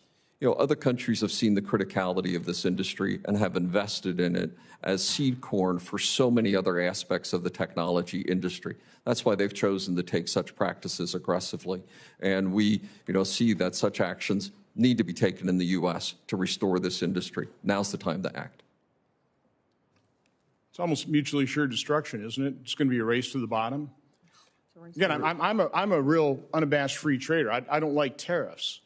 Other countries have seen the criticality of this industry and have invested in it as seed corn for so many other aspects of the technology industry. That's why they've chosen to take such practices aggressively. And we, see that such actions need to be taken in the U.S. to restore this industry. Now's the time to act. It's almost mutually assured destruction, isn't it? It's going to be a race to the bottom. Again, I'm a real unabashed free trader. I don't like tariffs,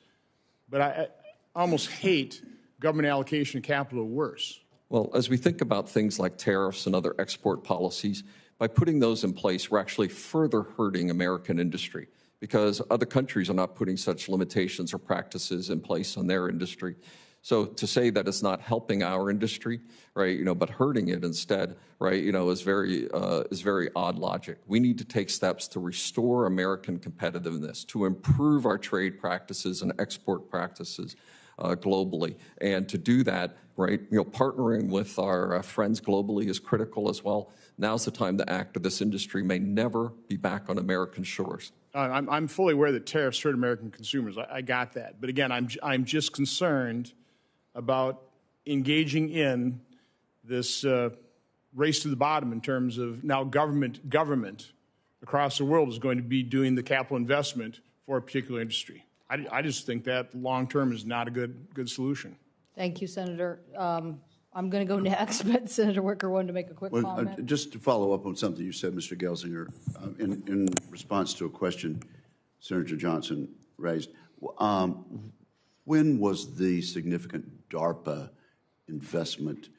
but I almost hate government allocation of capital worse. Well, as we think about things like tariffs and other export policies, by putting those in place, we're actually further hurting American industry because other countries are not putting such limitations or practices in place on their industry. So to say that it's not helping our industry, right, but hurting it instead, right, is very odd logic. We need to take steps to restore American competitiveness, to improve our trade practices and export practices globally. And to do that, right, partnering with our friends globally is critical as well. Now's the time to act, or this industry may never be back on American shores. I'm fully aware that tariffs hurt American consumers. I got that. But again, I'm just concerned about engaging in this race to the bottom in terms of now government across the world is going to be doing the capital investment for a particular industry. I just think that long-term is not a good solution. Thank you, Senator. I'm going to go next, but Senator Wicker wanted to make a quick comment. Just to follow up on something you said, Mr. Gelsinger, in response to a question Senator Johnson raised, when was the significant DARPA investment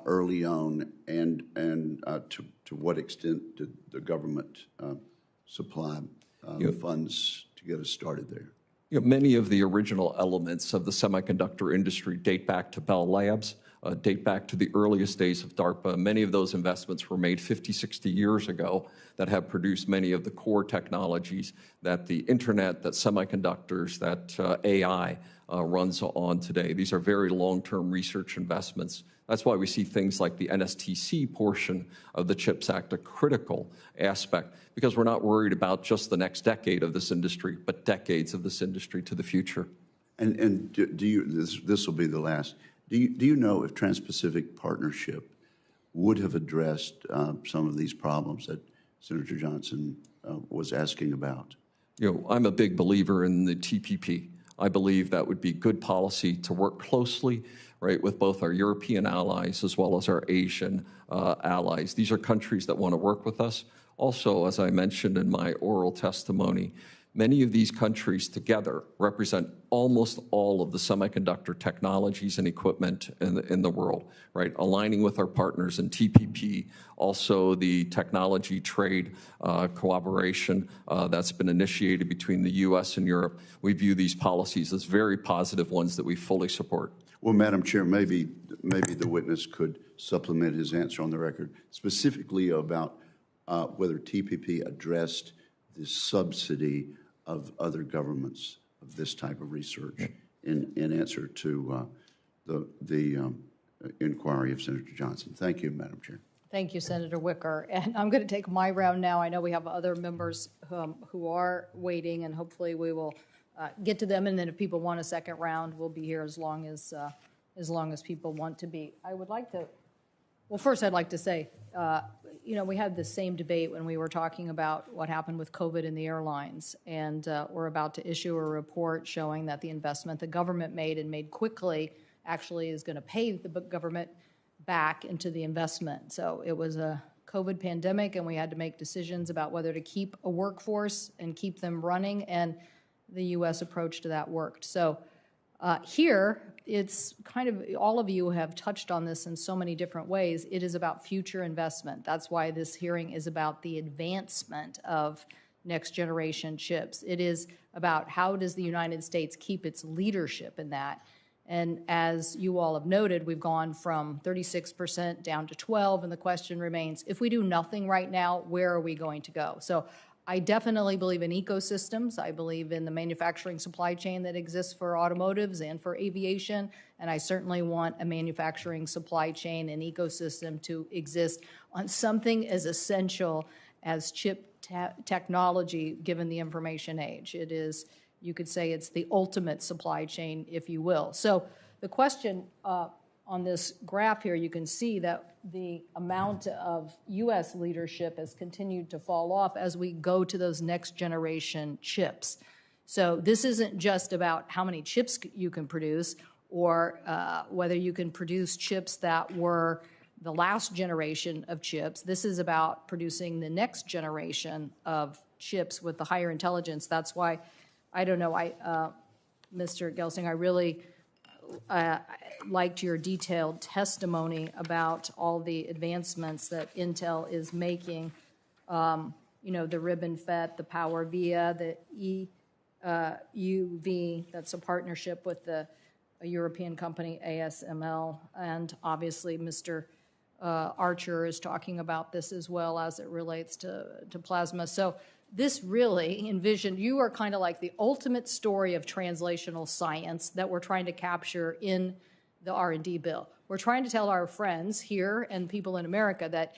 early on, and to what extent did the government supply funds to get us started there? Many of the original elements of the semiconductor industry date back to Bell Labs, date back to the earliest days of DARPA. Many of those investments were made 50, 60 years ago that have produced many of the core technologies that the internet, that semiconductors, that AI runs on today. These are very long-term research investments. That's why we see things like the NSTC portion of the CHIPS Act a critical aspect, because we're not worried about just the next decade of this industry, but decades of this industry to the future. And do you, this will be the last, do you know if Trans-Pacific Partnership would have addressed some of these problems that Senator Johnson was asking about? I'm a big believer in the TPP. I believe that would be good policy to work closely, right, with both our European allies as well as our Asian allies. These are countries that want to work with us. Also, as I mentioned in my oral testimony, many of these countries together represent almost all of the semiconductor technologies and equipment in the world, right? Aligning with our partners in TPP, also the technology trade cooperation that's been initiated between the U.S. and Europe. We view these policies as very positive ones that we fully support. Well, Madam Chair, maybe the witness could supplement his answer on the record, specifically about whether TPP addressed the subsidy of other governments of this type of research in answer to the inquiry of Senator Johnson. Thank you, Madam Chair. Thank you, Senator Wicker. And I'm going to take my round now. I know we have other members who are waiting, and hopefully we will get to them. And then if people want a second round, we'll be here as long as people want to be. I would like to, well, first I'd like to say, you know, we had the same debate when we were talking about what happened with COVID in the airlines, and we're about to issue a report showing that the investment the government made and made quickly actually is going to pay the government back into the investment. So it was a COVID pandemic, and we had to make decisions about whether to keep a workforce and keep them running, and the U.S. approach to that worked. So here, it's kind of, all of you have touched on this in so many different ways. It is about future investment. That's why this hearing is about the advancement of next generation chips. It is about how does the United States keep its leadership in that. And as you all have noted, we've gone from 36% down to 12%, and the question remains, if we do nothing right now, where are we going to go? So I definitely believe in ecosystems. I believe in the manufacturing supply chain that exists for automotives and for aviation, and I certainly want a manufacturing supply chain and ecosystem to exist on something as essential as chip technology, given the information age. It is, you could say it's the ultimate supply chain, if you will. So the question on this graph here, you can see that the amount of U.S. leadership has continued to fall off as we go to those next generation chips. So this isn't just about how many chips you can produce or whether you can produce chips that were the last generation of chips. This is about producing the next generation of chips with the higher intelligence. That's why, I don't know, Mr. Gelsinger, I really liked your detailed testimony about all the advancements that Intel is making. You know, the ribbon FET, the Power Via, the EUV, that's a partnership with a European company, ASML, and obviously Mr. Archer is talking about this as well as it relates to plasma. So this really envisioned, you are kind of like the ultimate story of translational science that we're trying to capture in the R&D bill. We're trying to tell our friends here and people in America that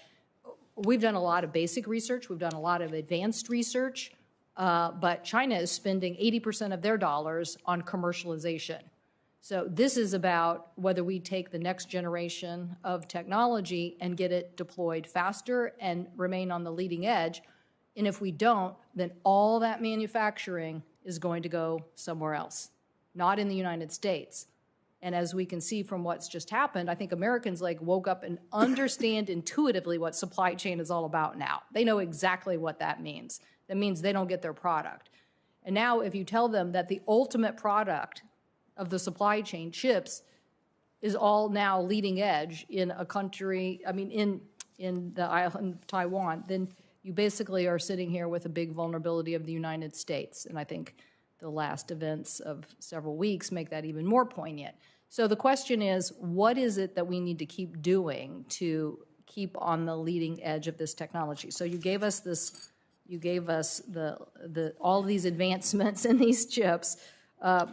we've done a lot of basic research, we've done a lot of advanced research, but China is spending 80% of their dollars on commercialization. So this is about whether we take the next generation of technology and get it deployed faster and remain on the leading edge. And if we don't, then all that manufacturing is going to go somewhere else, not in the United States. And as we can see from what's just happened, I think Americans like woke up and understand intuitively what supply chain is all about now. They know exactly what that means. That means they don't get their product. And now if you tell them that the ultimate product of the supply chain, chips, is all now leading edge in a country, I mean, in the island of Taiwan, then you basically are sitting here with a big vulnerability of the United States. And I think the last events of several weeks make that even more poignant. So the question is, what is it that we need to keep doing to keep on the leading edge of this technology? So you gave us this, you gave us all of these advancements in these chips,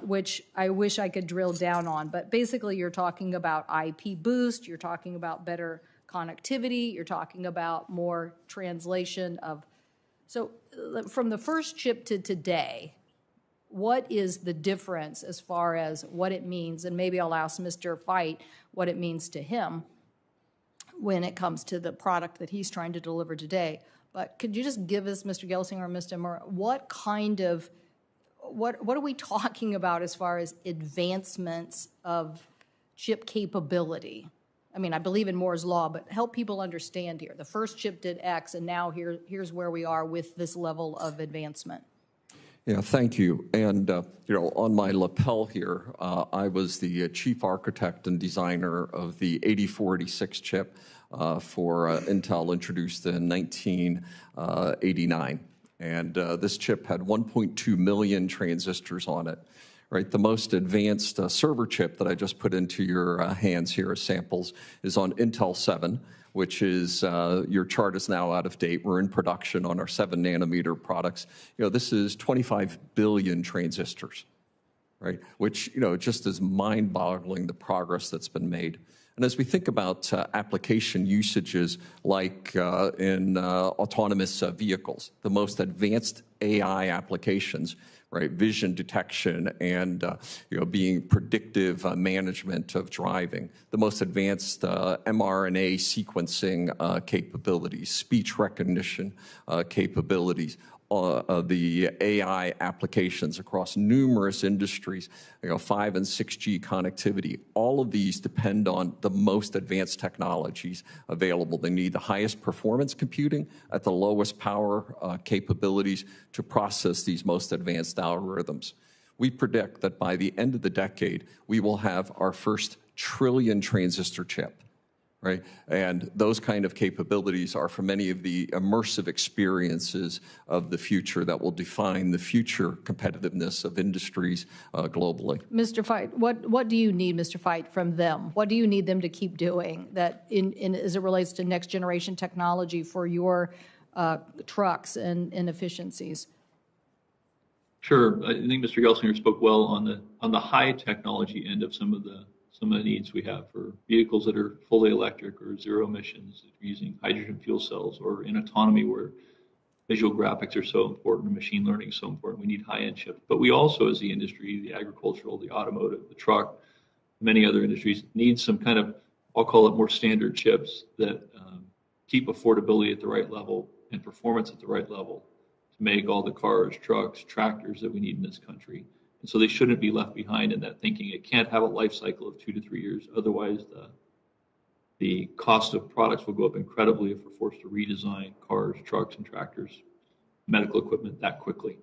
which I wish I could drill down on. But basically you're talking about IP boost, you're talking about better connectivity, you're talking about more translation of, so from the first chip to today, what is the difference as far as what it means, and maybe I'll ask Mr. Feight what it means to him when it comes to the product that he's trying to deliver today. But could you just give us, Mr. Gelsinger or Mr. Mehrotra, what kind of, what are we talking about as far as advancements of chip capability? I mean, I believe in Moore's Law, but help people understand here. The first chip did X, and now here's where we are with this level of advancement. Yeah, thank you. And, on my lapel here, I was the chief architect and designer of the 8486 chip for Intel, introduced in 1989. And this chip had 1.2 million transistors on it. Right, the most advanced server chip that I just put into your hands here as samples is on Intel 7, which is, your chart is now out of date. We're in production on our 7-nanometer products. This is 25 billion transistors, right, which, just is mind-boggling the progress that's been made. And as we think about application usages like in autonomous vehicles, the most advanced AI applications, right, vision detection and being predictive management of driving, the most advanced mRNA sequencing capabilities, speech recognition capabilities, the AI applications across numerous industries, 5 and 6G connectivity. All of these depend on the most advanced technologies available. They need the highest performance computing at the lowest power capabilities to process these most advanced algorithms. We predict that by the end of the decade, we will have our first trillion transistor chip. Right? And those kind of capabilities are for many of the immersive experiences of the future that will define the future competitiveness of industries globally. Mr. Feight, what do you need, Mr. Feight, from them? What do you need them to keep doing that as it relates to next generation technology for your trucks and efficiencies? Sure. I think Mr. Gelsinger spoke well on the high technology end of some of the needs we have for vehicles that are fully electric or zero emissions, using hydrogen fuel cells, or in autonomy where visual graphics are so important and machine learning is so important. We need high-end chips. But we also, as the industry, the agricultural, the automotive, the truck, many other industries, need some kind of, I'll call it more standard chips that keep affordability at the right level and performance at the right level to make all the cars, trucks, tractors that we need in this country. And so they shouldn't be left behind in that thinking. It can't have a life cycle of 2 to 3 years. Otherwise, the cost of products will go up incredibly if we're forced to redesign cars, trucks, and tractors, medical equipment that quickly.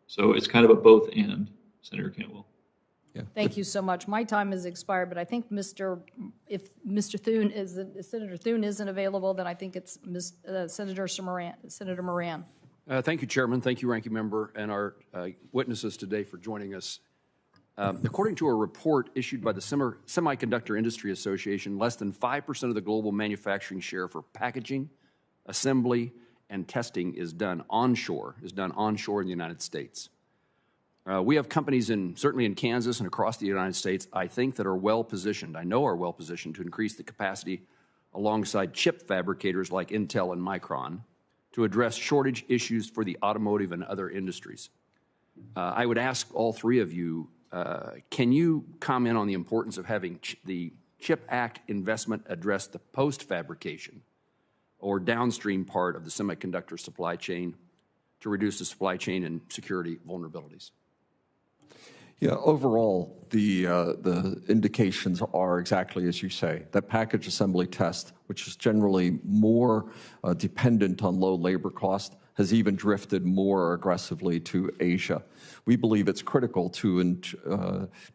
So it's kind of a both and, Senator Cantwell. Yeah. Thank you so much. My time has expired, but I think if Senator Thune isn't available, then I think it's Senator Moran. Thank you, Chairman. Thank you, Ranking Member, and our witnesses today for joining us. According to a report issued by the Semiconductor Industry Association, less than 5% of the global manufacturing share for packaging, assembly, and testing is done onshore in the United States. We have companies certainly in Kansas and across the United States, I think, that are well-positioned, to increase the capacity alongside chip fabricators like Intel and Micron, to address shortage issues for the automotive and other industries. I would ask all three of you, can you comment on the importance of having the CHIP Act investment address the post-fabrication or downstream part of the semiconductor supply chain to reduce the supply chain and security vulnerabilities? Yeah, overall, the indications are exactly as you say, that package assembly test, which is generally more dependent on low labor cost, has even drifted more aggressively to Asia. We believe it's critical to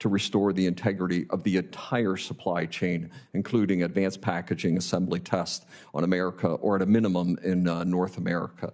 restore the integrity of the entire supply chain, including advanced packaging assembly test on America, or at a minimum in North America.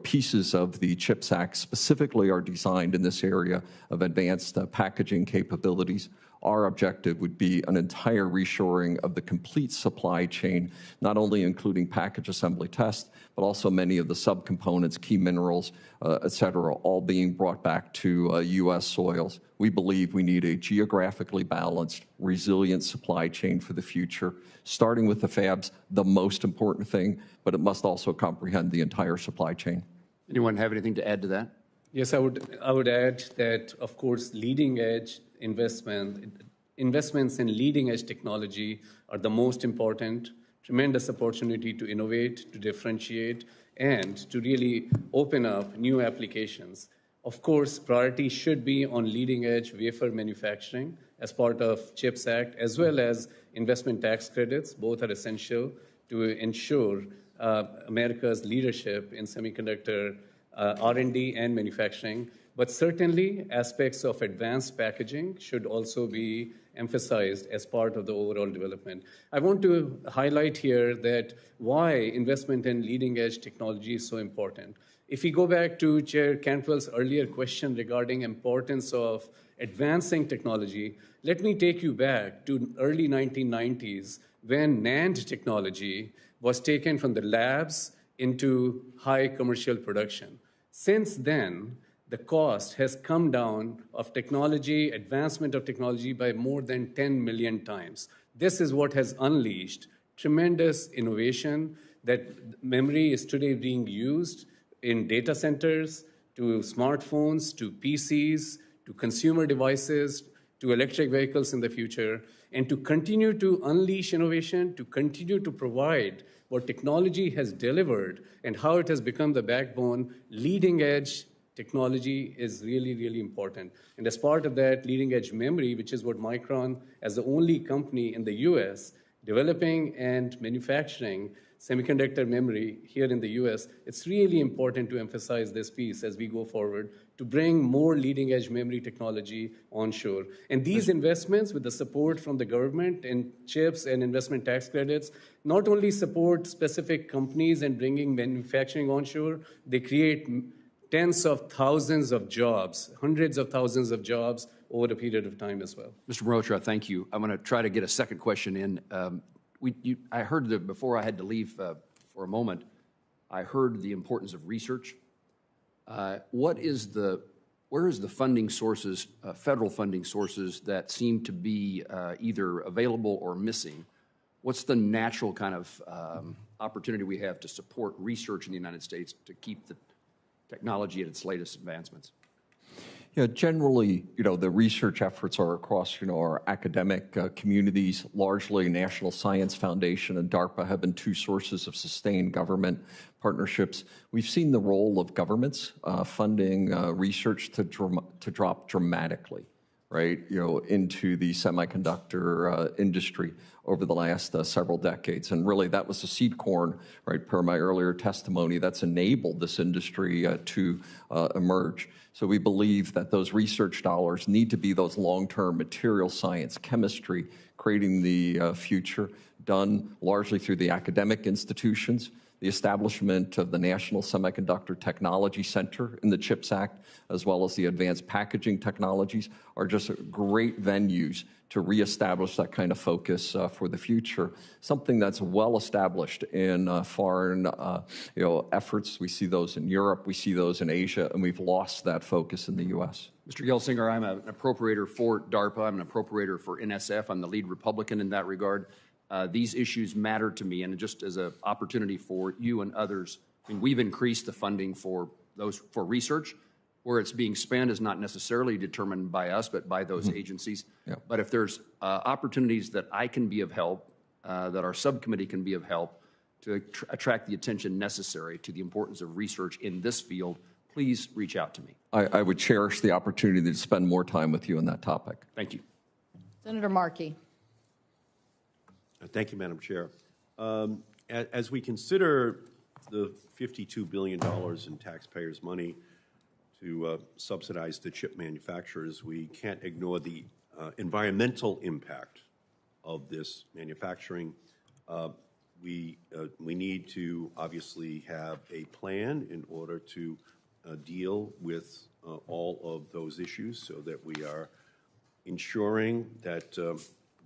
Pieces of the CHIPS Act specifically are designed in this area of advanced packaging capabilities. Our objective would be an entire reshoring of the complete supply chain, not only including package assembly test, but also many of the subcomponents, key minerals, et cetera, all being brought back to U.S. soils. We believe we need a geographically balanced, resilient supply chain for the future, starting with the fabs, the most important thing, but it must also comprehend the entire supply chain. Anyone have anything to add to that? Yes, I would add that, of course, leading-edge investments in leading-edge technology are the most important. Tremendous opportunity to innovate, to differentiate, and to really open up new applications. Of course, priority should be on leading-edge wafer manufacturing as part of CHIPS Act, as well as investment tax credits. Both are essential to ensure America's leadership in semiconductor R&D and manufacturing. But certainly, aspects of advanced packaging should also be emphasized as part of the overall development. I want to highlight here that why investment in leading-edge technology is so important. If we go back to Chair Cantwell's earlier question regarding importance of advancing technology, let me take you back to early 1990s when NAND technology was taken from the labs into high commercial production. Since then, the cost has come down of technology, advancement of technology by more than 10 million times. This is what has unleashed tremendous innovation that memory is today being used in data centers, to smartphones, to PCs, to consumer devices, to electric vehicles in the future, and to continue to unleash innovation, to continue to provide what technology has delivered and how it has become the backbone. Leading edge technology is really, really important. And as part of that, leading edge memory, which is what Micron, as the only company in the US developing and manufacturing semiconductor memory here in the US, it's really important to emphasize this piece as we go forward to bring more leading-edge memory technology onshore. And these investments, with the support from the government and CHIPS and investment tax credits, not only support specific companies and bringing manufacturing onshore, they create tens of thousands of jobs, hundreds of thousands of jobs over a period of time as well. Mr. Mehrotra, thank you. I'm going to try to get a second question in. I heard that before I had to leave for a moment, I heard the importance of research. Where is the funding sources, federal funding sources that seem to be either available or missing? What's the natural kind of opportunity we have to support research in the United States to keep the technology at its latest advancements? Yeah, generally, the research efforts are across, our academic communities. Largely, National Science Foundation and DARPA have been two sources of sustained government partnerships. We've seen the role of governments funding research to drop dramatically, right, into the semiconductor industry over the last several decades. And really, that was the seed corn, right, per my earlier testimony, that's enabled this industry to emerge. So we believe that those research dollars need to be those long-term material science, chemistry, creating the future, done largely through the academic institutions. The establishment of the National Semiconductor Technology Center in the CHIPS Act, as well as the advanced packaging technologies, are just great venues to reestablish that kind of focus for the future. Something that's well established in foreign efforts. We see those in Europe, we see those in Asia, and we've lost that focus in the U.S. Mr. Gelsinger, I'm an appropriator for DARPA. I'm an appropriator for NSF. I'm the lead Republican in that regard. These issues matter to me, and just as an opportunity for you and others, we've increased the funding for research. Where it's being spent is not necessarily determined by us, but by those agencies. Yep. But if there's opportunities that I can be of help, that our subcommittee can be of help to attract the attention necessary to the importance of research in this field, please reach out to me. I would cherish the opportunity to spend more time with you on that topic. Thank you. Senator Markey. Thank you, Madam Chair. As we consider the $52 billion in taxpayers' money to subsidize the chip manufacturers, we can't ignore the environmental impact of this manufacturing. We need to obviously have a plan in order to deal with all of those issues so that we are ensuring that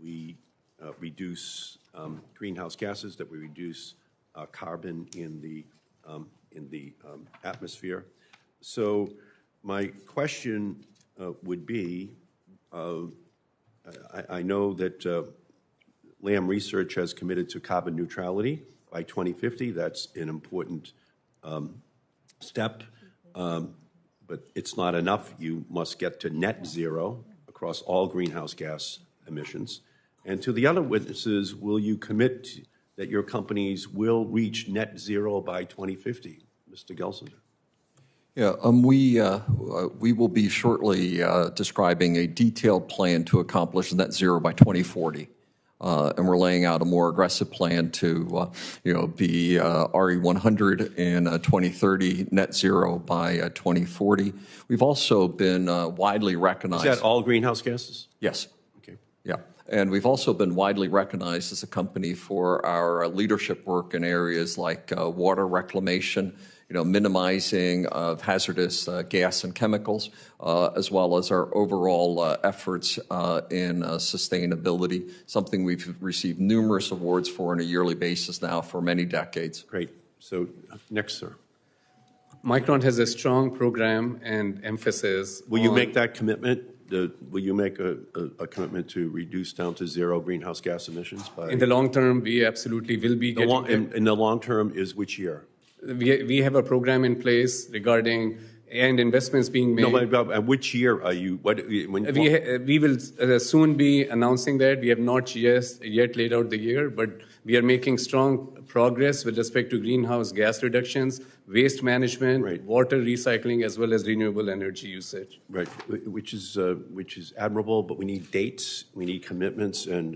we reduce greenhouse gases, that we reduce carbon in the atmosphere. So my question would be, I know that Lam Research has committed to carbon neutrality by 2050. That's an important step, but it's not enough. You must get to net zero across all greenhouse gas emissions. And to the other witnesses, will you commit that your companies will reach net zero by 2050? Mr. Gelsinger. Yeah, we will be shortly describing a detailed plan to accomplish net zero by 2040. And we're laying out a more aggressive plan to, be RE100 in 2030, net zero by 2040. We've also been widely recognized. Is that all greenhouse gases? Yes. Okay. Yeah. And we've also been widely recognized as a company for our leadership work in areas like water reclamation, minimizing of hazardous gas and chemicals, as well as our overall efforts in sustainability, something we've received numerous awards for on a yearly basis now for many decades. Great. So next, sir. Micron has a strong program and emphasis. Will you make that commitment? Will you make a commitment to reduce down to zero greenhouse gas emissions? In the long term, we absolutely will be getting in the long term is which year? We have a program in place regarding and investments being made. No, but which year are you? We will soon be announcing that. We have not yet laid out the year, but we are making strong progress with respect to greenhouse gas reductions, waste management, right, water recycling, as well as renewable energy usage. Right, which is admirable, but we need dates, we need commitments, and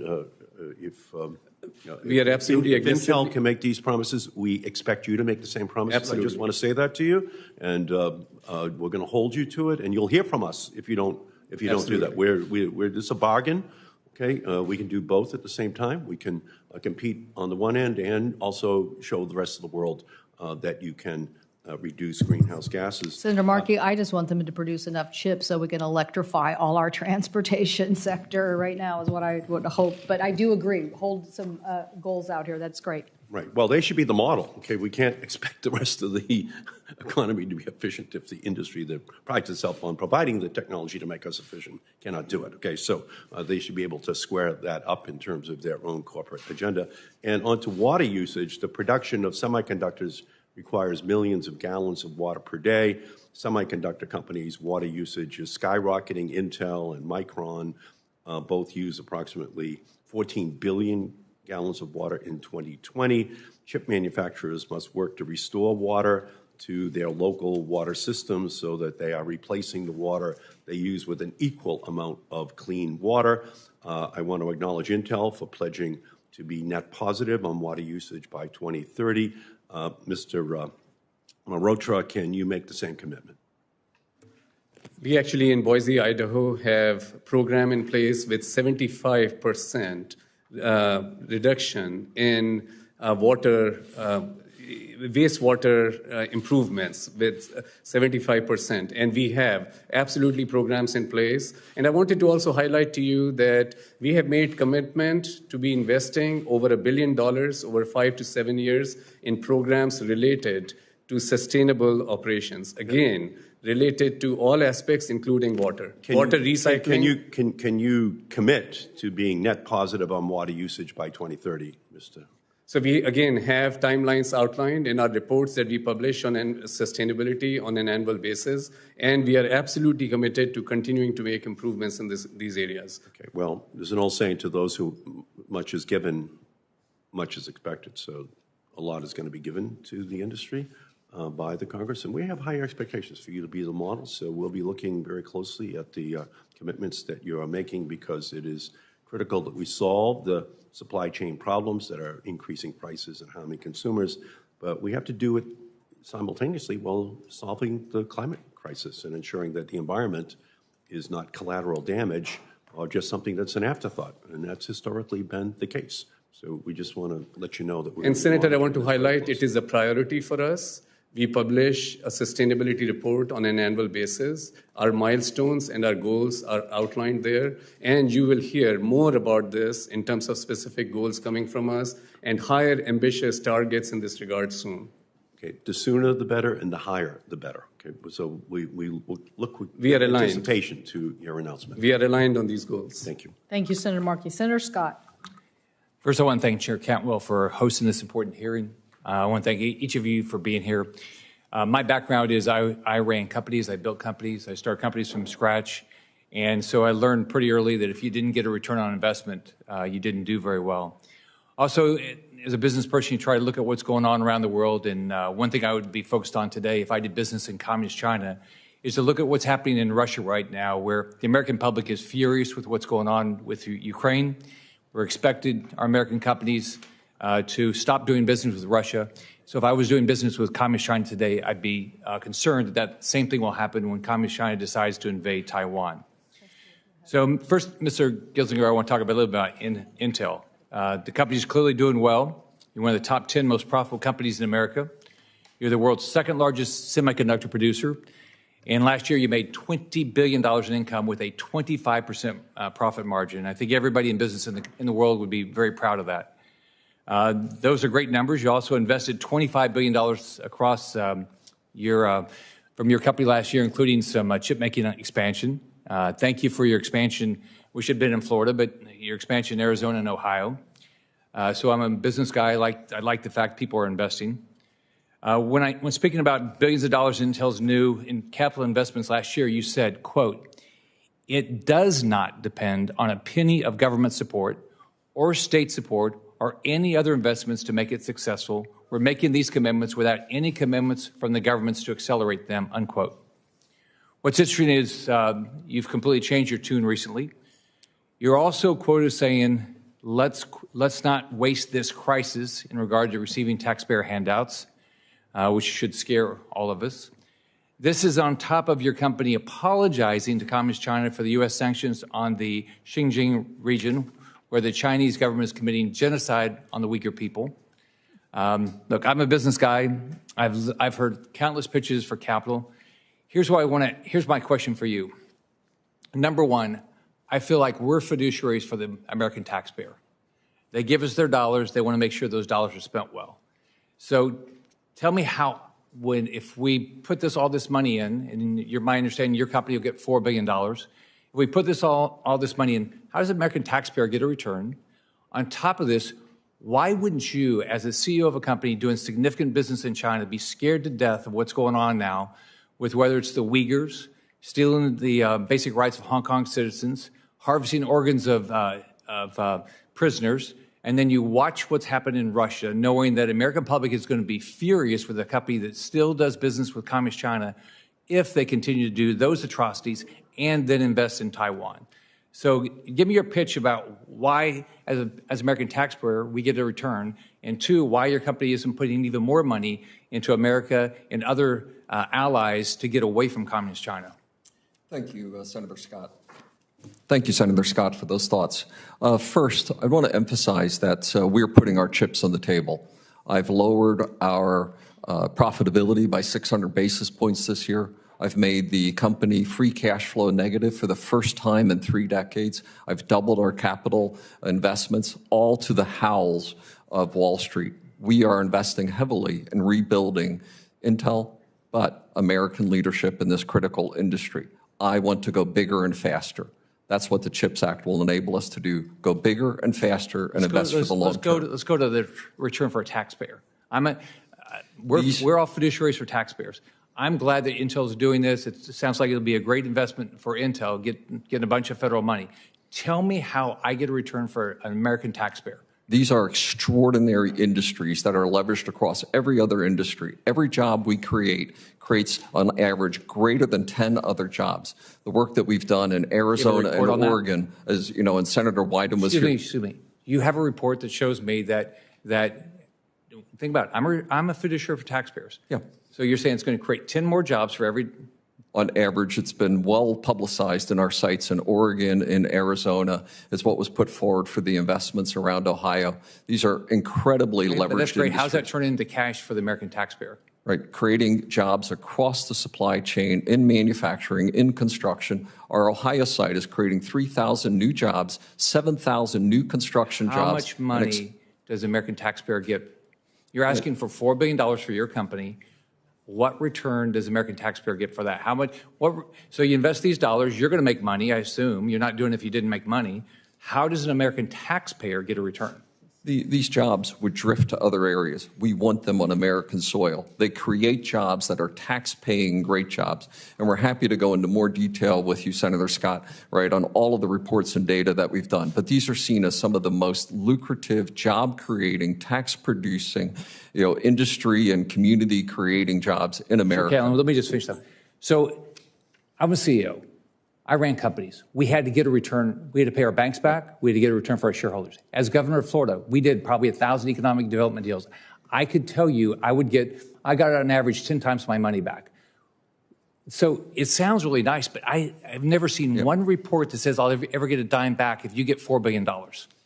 we are absolutely if Intel can make these promises, we expect you to make the same promises. Absolutely. I just want to say that to you, and we're going to hold you to it, and you'll hear from us if you don't do that. This is a bargain. Okay, we can do both at the same time. We can compete on the one end and also show the rest of the world that you can reduce greenhouse gases. Senator Markey, I just want them to produce enough chips so we can electrify all our transportation sector right now is what I would hope. But I do agree, hold some goals out here. That's great. Right. Well, they should be the model. Okay, we can't expect the rest of the economy to be efficient if the industry that prides itself on providing the technology to make us efficient cannot do it. Okay, so they should be able to square that up in terms of their own corporate agenda. And on to water usage, the production of semiconductors requires millions of gallons of water per day. Semiconductor companies' water usage is skyrocketing. Intel and Micron both use approximately 14 billion gallons of water in 2020. Chip manufacturers must work to restore water to their local water systems so that they are replacing the water they use with an equal amount of clean water. I want to acknowledge Intel for pledging to be net positive on water usage by 2030. Mr. Mehrotra, can you make the same commitment? We actually in Boise, Idaho, have a program in place with 75% reduction in wastewater improvements with 75%. And we have absolutely programs in place. And I wanted to also highlight to you that we have made commitment to be investing over $1 billion over 5 to 7 years in programs related to sustainable operations. Again, related to all aspects, including water. Water recycling. Can you commit to being net positive on water usage by 2030, Mr.? So we, again, have timelines outlined in our reports that we publish on sustainability on an annual basis, and we are absolutely committed to continuing to make improvements in these areas. Okay, well, there's an old saying, to those who much is given, much is expected. So a lot is going to be given to the industry by the Congress, and we have high expectations for you to be the model. So we'll be looking very closely at the commitments that you are making, because it is critical that we solve the supply chain problems that are increasing prices and harming consumers, but we have to do it simultaneously while solving the climate crisis and ensuring that the environment is not collateral damage or just something that's an afterthought, and that's historically been the case. So we just want to let you know that we're— And Senator, I want to highlight it is a priority for us. We publish a sustainability report on an annual basis. Our milestones and our goals are outlined there, and you will hear more about this in terms of specific goals coming from us and higher ambitious targets in this regard soon. Okay, the sooner the better, and the higher the better. Okay, so we look with anticipation to your announcement. We are aligned on these goals. Thank you. Thank you, Senator Markey. Senator Scott. First, I want to thank Chair Cantwell for hosting this important hearing. I want to thank each of you for being here. My background is I ran companies, I built companies, I started companies from scratch. And so I learned pretty early that if you didn't get a return on investment, you didn't do very well. Also, as a business person, you try to look at what's going on around the world. And one thing I would be focused on today, if I did business in Communist China, is to look at what's happening in Russia right now, where the American public is furious with what's going on with Ukraine. We're expected, our American companies, to stop doing business with Russia. So if I was doing business with Communist China today, I'd be concerned that that same thing will happen when Communist China decides to invade Taiwan. So first, Mr. Gelsinger, I want to talk a little bit about Intel. The company is clearly doing well. You're one of the top 10 most profitable companies in America. You're the world's second largest semiconductor producer. And last year, you made $20 billion in income with a 25% profit margin. I think everybody in business in the world would be very proud of that. Those are great numbers. You also invested $25 billion across from your company last year, including some chip-making expansion. Thank you for your expansion. We should have been in Florida, but your expansion in Arizona and Ohio. So I'm a business guy. I like the fact people are investing. When speaking about billions of dollars Intel's new in capital investments last year, you said, quote, "It does not depend on a penny of government support or state support or any other investments to make it successful. We're making these commitments without any commitments from the governments to accelerate them," unquote. What's interesting is you've completely changed your tune recently. You're also quoted as saying, let's not waste this crisis in regard to receiving taxpayer handouts, which should scare all of us. This is on top of your company apologizing to Communist China for the U.S. sanctions on the Xinjiang region, where the Chinese government is committing genocide on the Uyghur people. Look, I'm a business guy. I've heard countless pitches for capital. Here's my question for you. Number one, I feel like we're fiduciaries for the American taxpayer. They give us their dollars. They want to make sure those dollars are spent well. So tell me how, if we put all this money in, and my understanding, your company will get $4 billion. If we put all this money in, how does the American taxpayer get a return? On top of this, why wouldn't you, as a CEO of a company doing significant business in China, be scared to death of what's going on now with whether it's the Uyghurs, stealing the basic rights of Hong Kong citizens, harvesting organs of prisoners, and then you watch what's happened in Russia, knowing that American public is going to be furious with a company that still does business with Communist China if they continue to do those atrocities and then invest in Taiwan. So give me your pitch about why, as American taxpayer, we get a return, and two, why your company isn't putting even more money into America and other allies to get away from Communist China. Thank you, Senator Scott. Thank you, Senator Scott, for those thoughts. First, I want to emphasize that we're putting our chips on the table. I've lowered our profitability by 600 basis points this year. I've made the company free cash flow negative for the first time in 3 decades. I've doubled our capital investments, all to the howls of Wall Street. We are investing heavily in rebuilding Intel, but American leadership in this critical industry. I want to go bigger and faster. That's what the CHIPS Act will enable us to do, go bigger and faster and invest for the long term. Let's go to the return for a taxpayer. We're all fiduciaries for taxpayers. I'm glad that Intel is doing this. It sounds like it'll be a great investment for Intel, getting a bunch of federal money. Tell me how I get a return for an American taxpayer. These are extraordinary industries that are leveraged across every other industry. Every job we create creates, on average, greater than 10 other jobs. The work that we've done in Arizona and Oregon, as you know, and Senator Wyden was here. Excuse me. You have a report that shows me that think about it. I'm a fiduciary for taxpayers. Yeah. So you're saying it's going to create 10 more jobs for every. On average, it's been well publicized in our sites in Oregon and Arizona. It's what was put forward for the investments around Ohio. These are incredibly leveraged But that's great. industries. How's that turning into cash for the American taxpayer? Right, creating jobs across the supply chain, in manufacturing, in construction. Our Ohio site is creating 3,000 new jobs, 7,000 new construction jobs. How much money does the American taxpayer get? You're asking for $4 billion for your company. What return does the American taxpayer get for that? How much? So you invest these dollars, you're going to make money, I assume. You're not doing it if you didn't make money. How does an American taxpayer get a return? These jobs would drift to other areas. We want them on American soil. They create jobs that are tax-paying great jobs. And we're happy to go into more detail with you, Senator Scott, right, on all of the reports and data that we've done. But these are seen as some of the most lucrative, job-creating, tax-producing, industry and community-creating jobs in America. Okay, let me just finish up. So I'm a CEO. I ran companies. We had to get a return. We had to pay our banks back. We had to get a return for our shareholders. As governor of Florida, we did probably 1,000 economic development deals. I could tell you I got on average 10 times my money back. So it sounds really nice, but I've never seen one report that says I'll ever get a dime back if you get $4 billion.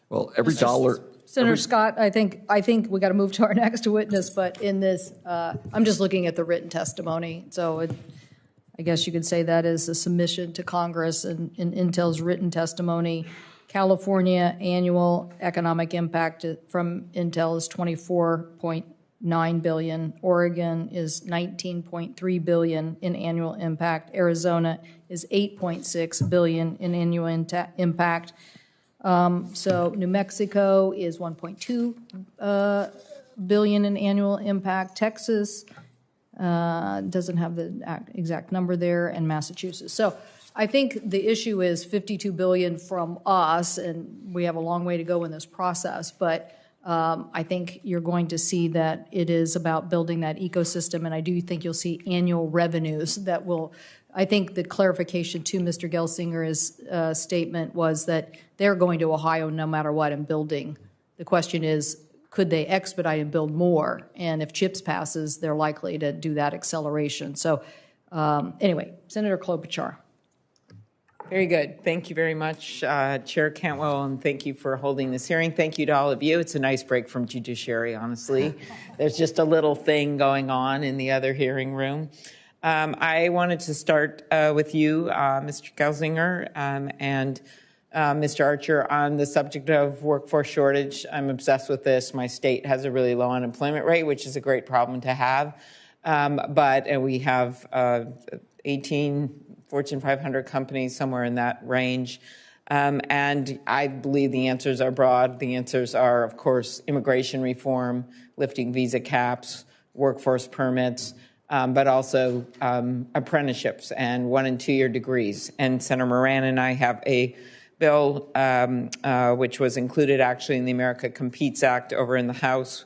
Well, every dollar. Senator Scott, I think we got to move to our next witness, but in this, I'm just looking at the written testimony. So I guess you could say that is a submission to Congress in Intel's written testimony. California annual economic impact from Intel is $24.9 billion. Oregon is $19.3 billion in annual impact. Arizona is $8.6 billion in annual impact. So New Mexico is $1.2 billion in annual impact. Texas doesn't have the exact number there, and Massachusetts. So I think the issue is $52 billion from us, and we have a long way to go in this process. But I think you're going to see that it is about building that ecosystem, and I do think you'll see annual revenues that will. I think the clarification to Mr. Gelsinger's statement was that they're going to Ohio no matter what and building. The question is, could they expedite and build more? And if CHIPS passes, they're likely to do that acceleration. So anyway, Senator Klobuchar. Very good. Thank you very much, Chair Cantwell, and thank you for holding this hearing. Thank you to all of you. It's a nice break from judiciary, honestly. There's just a little thing going on in the other hearing room. I wanted to start with you, Mr. Gelsinger, and Mr. Archer, on the subject of workforce shortage. I'm obsessed with this. My state has a really low unemployment rate, which is a great problem to have. But we have 18 Fortune 500 companies, somewhere in that range. And I believe the answers are broad. The answers are, of course, immigration reform, lifting visa caps, workforce permits, but also apprenticeships and 1- and 2-year degrees. And Senator Moran and I have a bill which was included actually in the America Competes Act over in the House,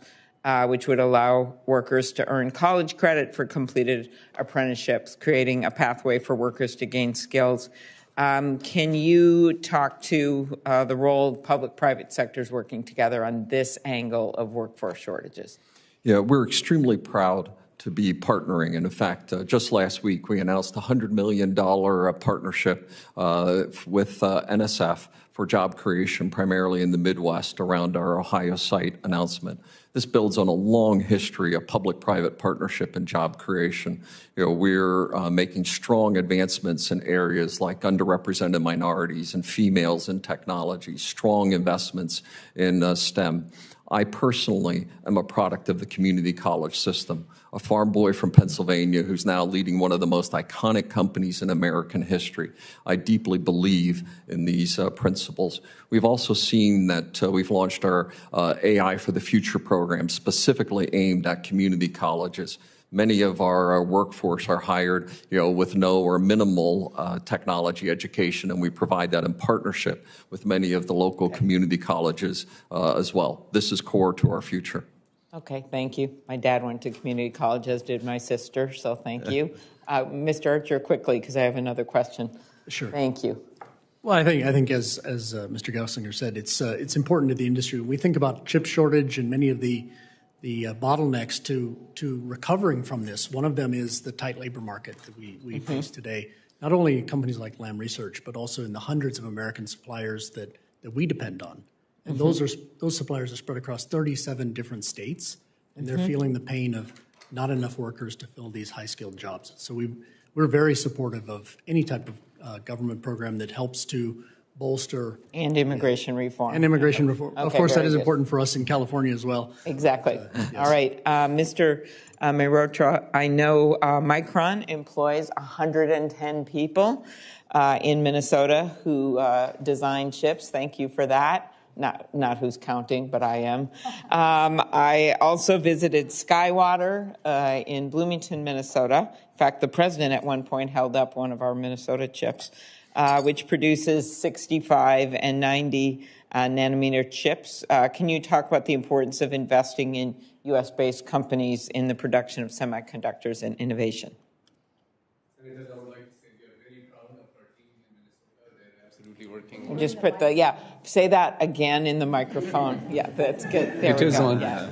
which would allow workers to earn college credit for completed apprenticeships, creating a pathway for workers to gain skills. Can you talk to the role of public-private sectors working together on this angle of workforce shortages? Yeah, we're extremely proud to be partnering. And in fact, just last week, we announced a $100 million partnership with NSF for job creation, primarily in the Midwest, around our Ohio site announcement. This builds on a long history of public-private partnership and job creation. We're making strong advancements in areas like underrepresented minorities and females in technology, strong investments in STEM. I personally am a product of the community college system, a farm boy from Pennsylvania who's now leading one of the most iconic companies in American history. I deeply believe in these principles. We've also seen that we've launched our AI for the Future program, specifically aimed at community colleges. Many of our workforce are hired, with no or minimal technology education, and we provide that in partnership with many of the local community colleges as well. This is core to our future. Okay, thank you. My dad went to community college, as did my sister, so thank you. Mr. Archer, quickly, because I have another question. Sure. Thank you. Well, I think as Mr. Gelsinger said, it's important to the industry. When we think about chip shortage and many of the bottlenecks to recovering from this, one of them is the tight labor market that we face today, not only in companies like Lam Research, but also in the hundreds of American suppliers that we depend on. And those suppliers are spread across 37 different states, and they're feeling the pain of not enough workers to fill these high-skilled jobs. So we're very supportive of any type of government program that helps to bolster. And immigration reform. And immigration reform. Okay, of course, that is good. Important for us in California as well. Exactly. Yes. All right. Mr. Mehrotra, I know Micron employs 110 people in Minnesota who design chips. Thank you for that. not who's counting, but I am. I also visited Skywater in Bloomington, Minnesota. In fact, the president at one point held up one of our Minnesota chips, which produces 65 and 90 nanometer chips. Can you talk about the importance of investing in U.S.-based companies in the production of semiconductors and innovation? Senator, I would like to say we are very proud of our team in Minnesota. They're absolutely working. Just put say that again in the microphone. Yeah, that's good. There we go. Yeah.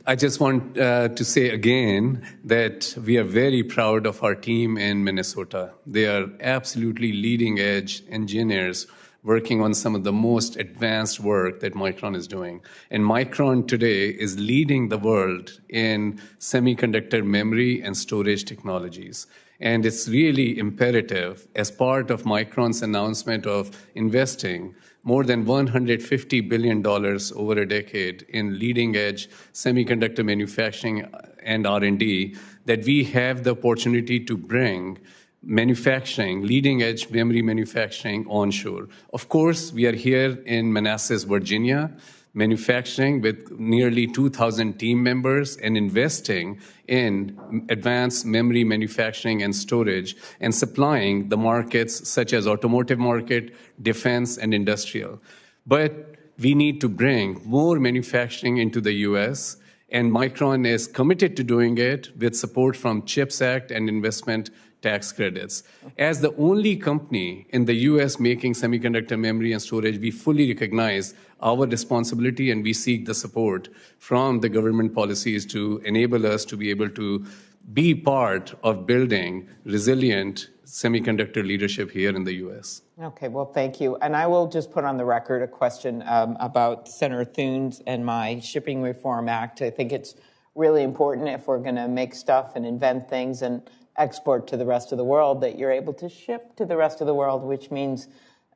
I just want to say again that we are very proud of our team in Minnesota. They are absolutely leading edge engineers working on some of the most advanced work that Micron is doing. And Micron today is leading the world in semiconductor memory and storage technologies. And it's really imperative, as part of Micron's announcement of investing more than $150 billion over a decade in leading-edge semiconductor manufacturing and R&D, that we have the opportunity to bring manufacturing, leading-edge memory manufacturing onshore. Of course, we are here in Manassas, Virginia, manufacturing with nearly 2,000 team members and investing in advanced memory manufacturing and storage and supplying the markets such as automotive market, defense, and industrial. But we need to bring more manufacturing into the U.S., and Micron is committed to doing it with support from CHIPS Act and investment tax credits. As the only company in the U.S. making semiconductor memory and storage, we fully recognize our responsibility and we seek the support from the government policies to enable us to be able to be part of building resilient semiconductor leadership here in the U.S. Okay, well, thank you. And I will just put on the record a question about Senator Thune's and my Shipping Reform Act. I think it's really important if we're going to make stuff and invent things and export to the rest of the world, that you're able to ship to the rest of the world, which means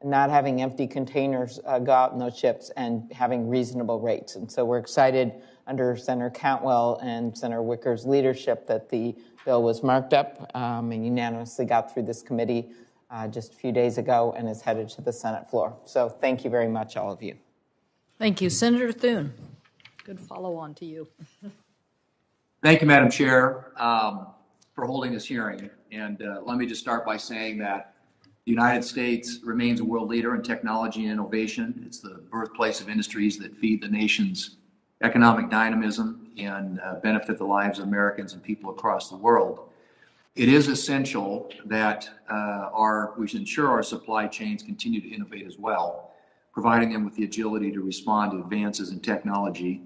not having empty containers go out in those ships and having reasonable rates. And so we're excited under Senator Cantwell and Senator Wicker's leadership that the bill was marked up and unanimously got through this committee just a few days ago and is headed to the Senate floor. So thank you very much, all of you. Thank you. Senator Thune, good follow-on to you. Thank you, Madam Chair, for holding this hearing. And let me just start by saying that the United States remains a world leader in technology and innovation. It's the birthplace of industries that feed the nation's economic dynamism and benefit the lives of Americans and people across the world. It is essential that we should ensure our supply chains continue to innovate as well, providing them with the agility to respond to advances in technology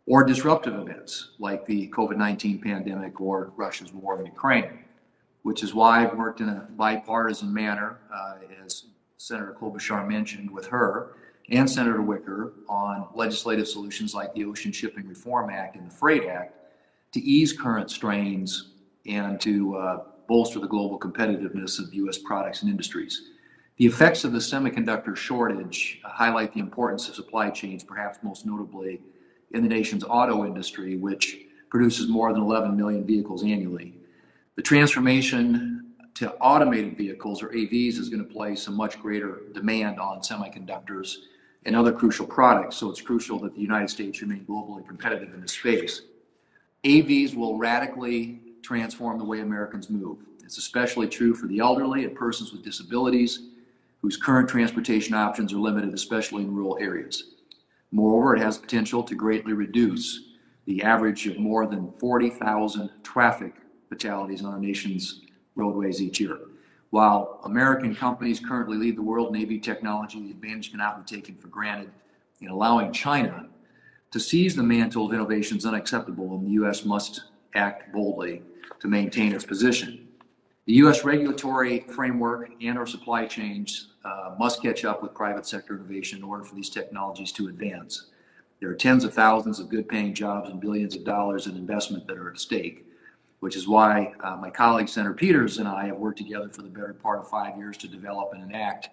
or disruptive events like the COVID-19 pandemic or Russia's war in Ukraine, which is why I've worked in a bipartisan manner, as Senator Klobuchar mentioned, with her and Senator Wicker on legislative solutions like the Ocean Shipping Reform Act and the Freight Act to ease current strains and to bolster the global competitiveness of U.S. products and industries. The effects of the semiconductor shortage highlight the importance of supply chains, perhaps most notably in the nation's auto industry, which produces more than 11 million vehicles annually. The transformation to automated vehicles, or AVs, is going to place a much greater demand on semiconductors and other crucial products, so it's crucial that the United States remain globally competitive in this space. AVs will radically transform the way Americans move. It's especially true for the elderly and persons with disabilities whose current transportation options are limited, especially in rural areas. Moreover, it has potential to greatly reduce the average of more than 40,000 traffic fatalities on our nation's roadways each year. While American companies currently lead the world in AV technology, the advantage cannot be taken for granted. In allowing China to seize the mantle of innovation is unacceptable, and the U.S. must act boldly to maintain its position. The U.S. regulatory framework and our supply chains must catch up with private sector innovation in order for these technologies to advance. There are tens of thousands of good-paying jobs and billions of dollars in investment that are at stake, which is why my colleague Senator Peters and I have worked together for the better part of 5 years to develop and enact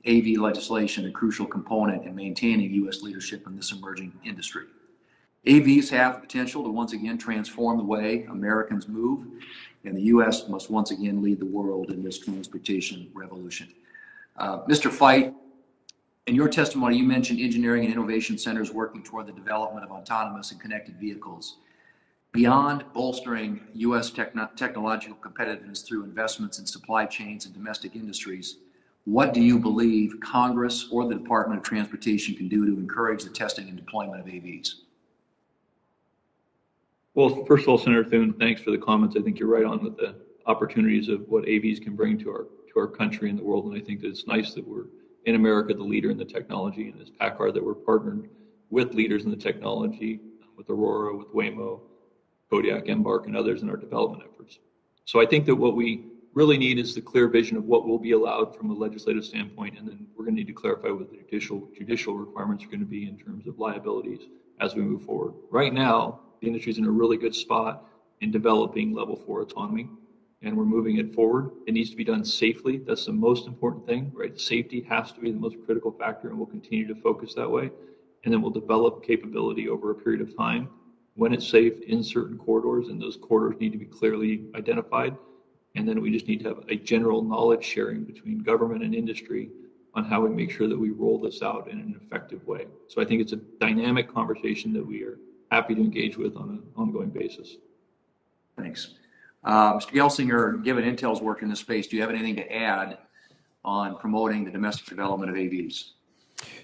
AV legislation, a crucial component in maintaining U.S. leadership in this emerging industry. AVs have the potential to once again transform the way Americans move, and the U.S. must once again lead the world in this transportation revolution. Mr. Feight In your testimony, you mentioned engineering and innovation centers working toward the development of autonomous and connected vehicles. Beyond bolstering U.S. technological competitiveness through investments in supply chains and domestic industries, what do you believe Congress or the Department of Transportation can do to encourage the testing and deployment of AVs? Well, first of all, Senator Thune, thanks for the comments. I think you're right on with the opportunities of what AVs can bring to our country and the world. And I think that it's nice that we're in America the leader in the technology, and as PACCAR that we're partnered with leaders in the technology, with Aurora, with Waymo, Kodiak, Embark, and others in our development efforts. So I think that what we really need is the clear vision of what will be allowed from a legislative standpoint, and then we're going to need to clarify what the judicial requirements are going to be in terms of liabilities as we move forward. Right now, the industry is in a really good spot in developing level 4 autonomy, and we're moving it forward. It needs to be done safely. That's the most important thing, right? Safety has to be the most critical factor, and we'll continue to focus that way. And then we'll develop capability over a period of time when it's safe in certain corridors, and those corridors need to be clearly identified. And then we just need to have a general knowledge sharing between government and industry on how we make sure that we roll this out in an effective way. So I think it's a dynamic conversation that we are happy to engage with on an ongoing basis. Thanks. Mr. Gelsinger, given Intel's work in this space, do you have anything to add on promoting the domestic development of AVs?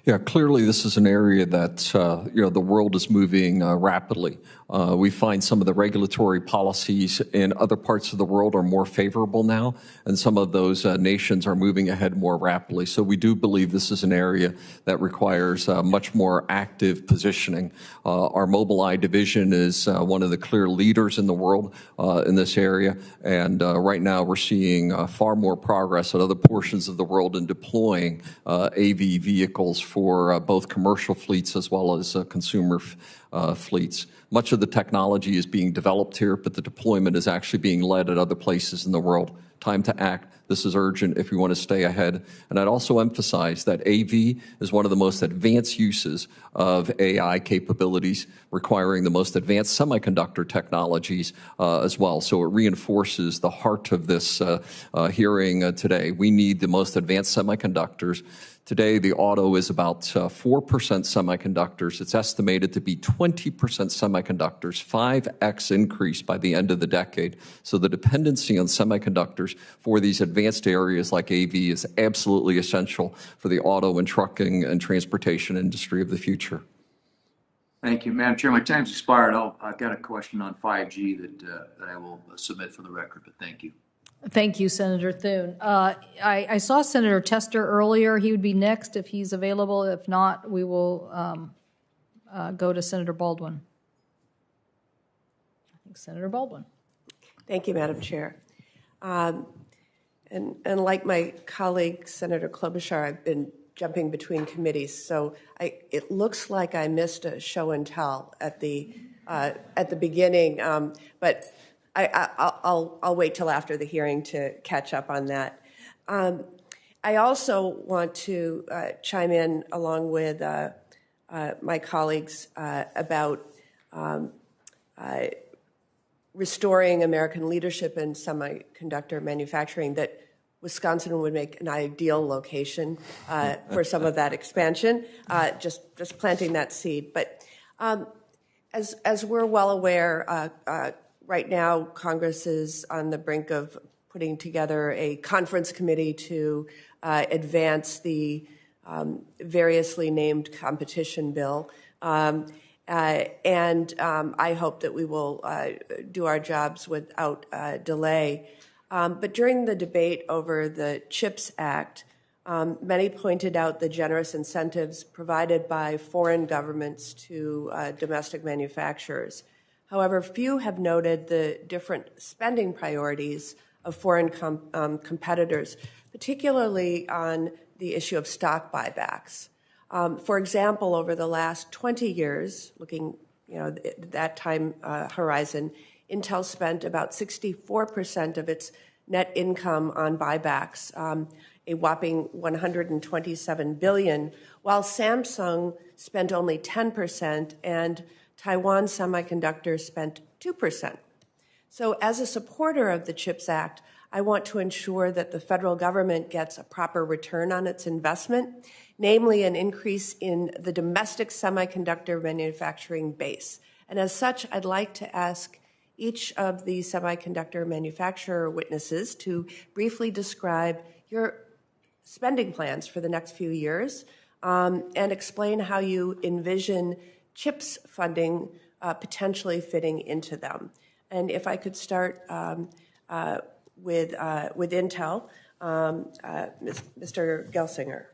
Yeah, clearly this is an area that the world is moving rapidly. We find some of the regulatory policies in other parts of the world are more favorable now, and some of those nations are moving ahead more rapidly. So we do believe this is an area that requires much more active positioning. Our Mobileye division is one of the clear leaders in the world in this area, and right now we're seeing far more progress at other portions of the world in deploying AV vehicles for both commercial fleets as well as consumer fleets. Much of the technology is being developed here, but the deployment is actually being led at other places in the world. Time to act. This is urgent if we want to stay ahead. And I'd also emphasize that AV is one of the most advanced uses of AI capabilities, requiring the most advanced semiconductor technologies as well. So it reinforces the heart of this hearing today. We need the most advanced semiconductors. Today, the auto is about 4% semiconductors. It's estimated to be 20% semiconductors, 5x increase by the end of the decade. So the dependency on semiconductors for these advanced areas like AV is absolutely essential for the auto and trucking and transportation industry of the future. Thank you, Madam Chair. My time's expired. I've got a question on 5G that I will submit for the record, but thank you. Thank you, Senator Thune. I saw Senator Tester earlier. He would be next if he's available. If not, we will go to Senator Baldwin. I think Senator Baldwin. Thank you, Madam Chair. And like my colleague, Senator Klobuchar, I've been jumping between committees. So it looks like I missed a show and tell at the beginning, but I'll wait till after the hearing to catch up on that. I also want to chime in along with my colleagues about restoring American leadership in semiconductor manufacturing, that Wisconsin would make an ideal location for some of that expansion, just planting that seed. But as we're well aware, right now, Congress is on the brink of putting together a conference committee to advance the variously named competition bill. And I hope that we will do our jobs without delay. But during the debate over the CHIPS Act, many pointed out the generous incentives provided by foreign governments to domestic manufacturers. However, few have noted the different spending priorities of foreign competitors, particularly on the issue of stock buybacks. For example, over the last 20 years, looking at that time horizon, Intel spent about 64% of its net income on buybacks, a whopping $127 billion, while Samsung spent only 10% and Taiwan Semiconductor spent 2%. So as a supporter of the CHIPS Act, I want to ensure that the federal government gets a proper return on its investment namely an increase in the domestic semiconductor manufacturing base. And as such, I'd like to ask each of the semiconductor manufacturer witnesses to briefly describe your spending plans for the next few years and explain how you envision CHIPS funding potentially fitting into them. And if I could start with Intel, Mr. Gelsinger.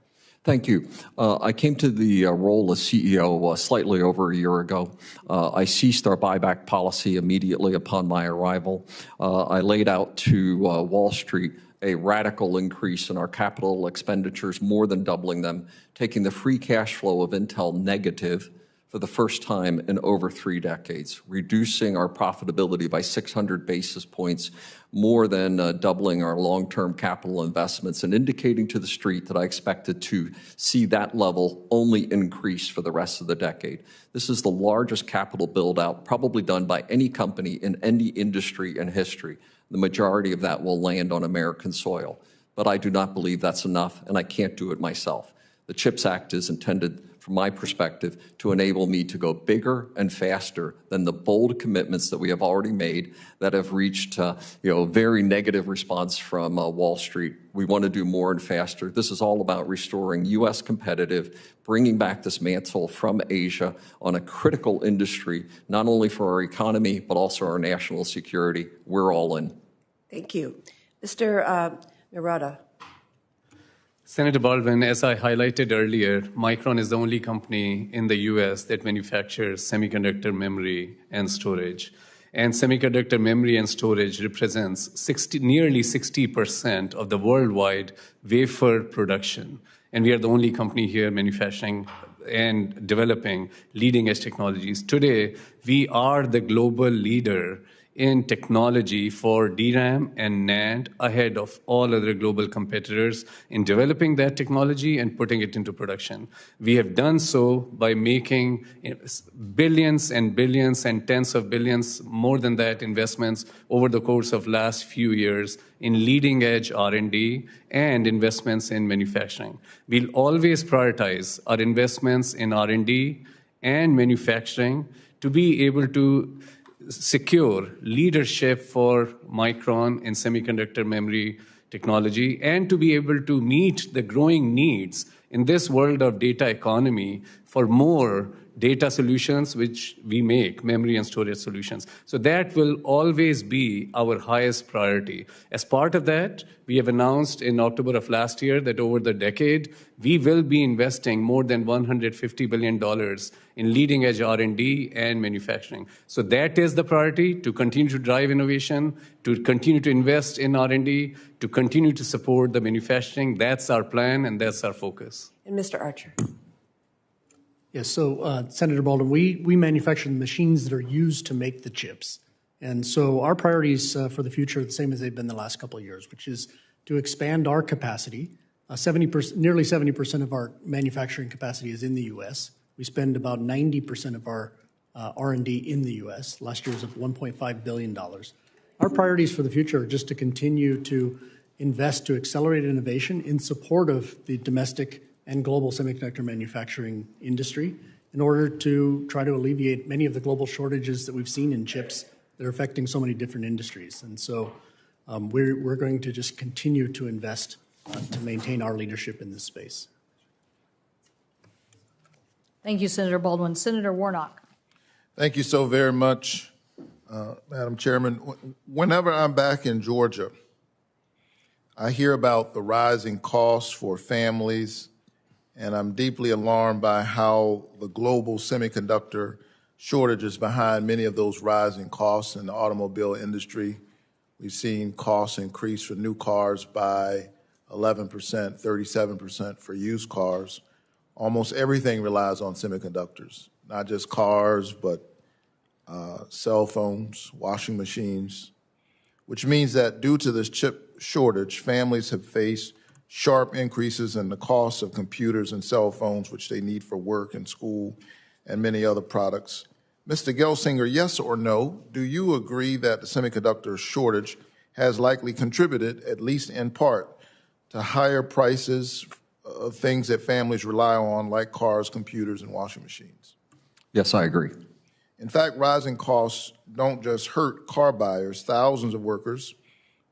Thank you. I came to the role as CEO slightly over a year ago. I ceased our buyback policy immediately upon my arrival. I laid out to Wall Street a radical increase in our capital expenditures, more than doubling them, taking the free cash flow of Intel negative for the first time in over 3 decades, reducing our profitability by 600 basis points, more than doubling our long-term capital investments, and indicating to the street that I expected to see that level only increase for the rest of the decade. This is the largest capital build-out probably done by any company in any industry in history. The majority of that will land on American soil. But I do not believe that's enough, and I can't do it myself. The CHIPS Act is intended, from my perspective, to enable me to go bigger and faster than the bold commitments that we have already made that have reached very negative response from Wall Street. We want to do more and faster. This is all about restoring U.S. competitive, bringing back this mantle from Asia on a critical industry, not only for our economy, but also our national security. We're all in. Thank you. Mr. Mehrotra. Senator Baldwin, as I highlighted earlier, Micron is the only company in the U.S. that manufactures semiconductor memory and storage. And semiconductor memory and storage represents nearly 60% of the worldwide wafer production. And we are the only company here manufacturing and developing leading-edge technologies. Today, we are the global leader in technology for DRAM and NAND ahead of all other global competitors in developing that technology and putting it into production. We have done so by making billions and billions and tens of billions, more than that, investments over the course of last few years in leading-edge R&D and investments in manufacturing. We'll always prioritize our investments in R&D and manufacturing to be able to secure leadership for Micron in semiconductor memory technology and to be able to meet the growing needs in this world of data economy for more data solutions, which we make, memory and storage solutions. So that will always be our highest priority. As part of that, we have announced in October of last year that over the decade, we will be investing more than $150 billion in leading-edge R&D and manufacturing. So that is the priority, to continue to drive innovation, to continue to invest in R&D, to continue to support the manufacturing. That's our plan, and that's our focus. And Mr. Archer. Yes, so Senator Baldwin, we manufacture the machines that are used to make the chips. And so our priorities for the future are the same as they've been the last couple of years, which is to expand our capacity. Nearly 70% of our manufacturing capacity is in the U.S. We spend about 90% of our R&D in the U.S. Last year was $1.5 billion. Our priorities for the future are just to continue to invest to accelerate innovation in support of the domestic and global semiconductor manufacturing industry in order to try to alleviate many of the global shortages that we've seen in chips that are affecting so many different industries. And so we're going to just continue to invest to maintain our leadership in this space. Thank you, Senator Baldwin. Senator Warnock. Thank you so very much, Madam Chairman. Whenever I'm back in Georgia, I hear about the rising costs for families, and I'm deeply alarmed by how the global semiconductor shortage is behind many of those rising costs in the automobile industry. We've seen costs increase for new cars by 11%, 37% for used cars. Almost everything relies on semiconductors, not just cars, but cell phones, washing machines, which means that due to this chip shortage, families have faced sharp increases in the cost of computers and cell phones, which they need for work and school and many other products. Mr. Gelsinger, yes or no, do you agree that the semiconductor shortage has likely contributed, at least in part, to higher prices of things that families rely on, like cars, computers, and washing machines. Yes, I agree. In fact, rising costs don't just hurt car buyers. Thousands of workers,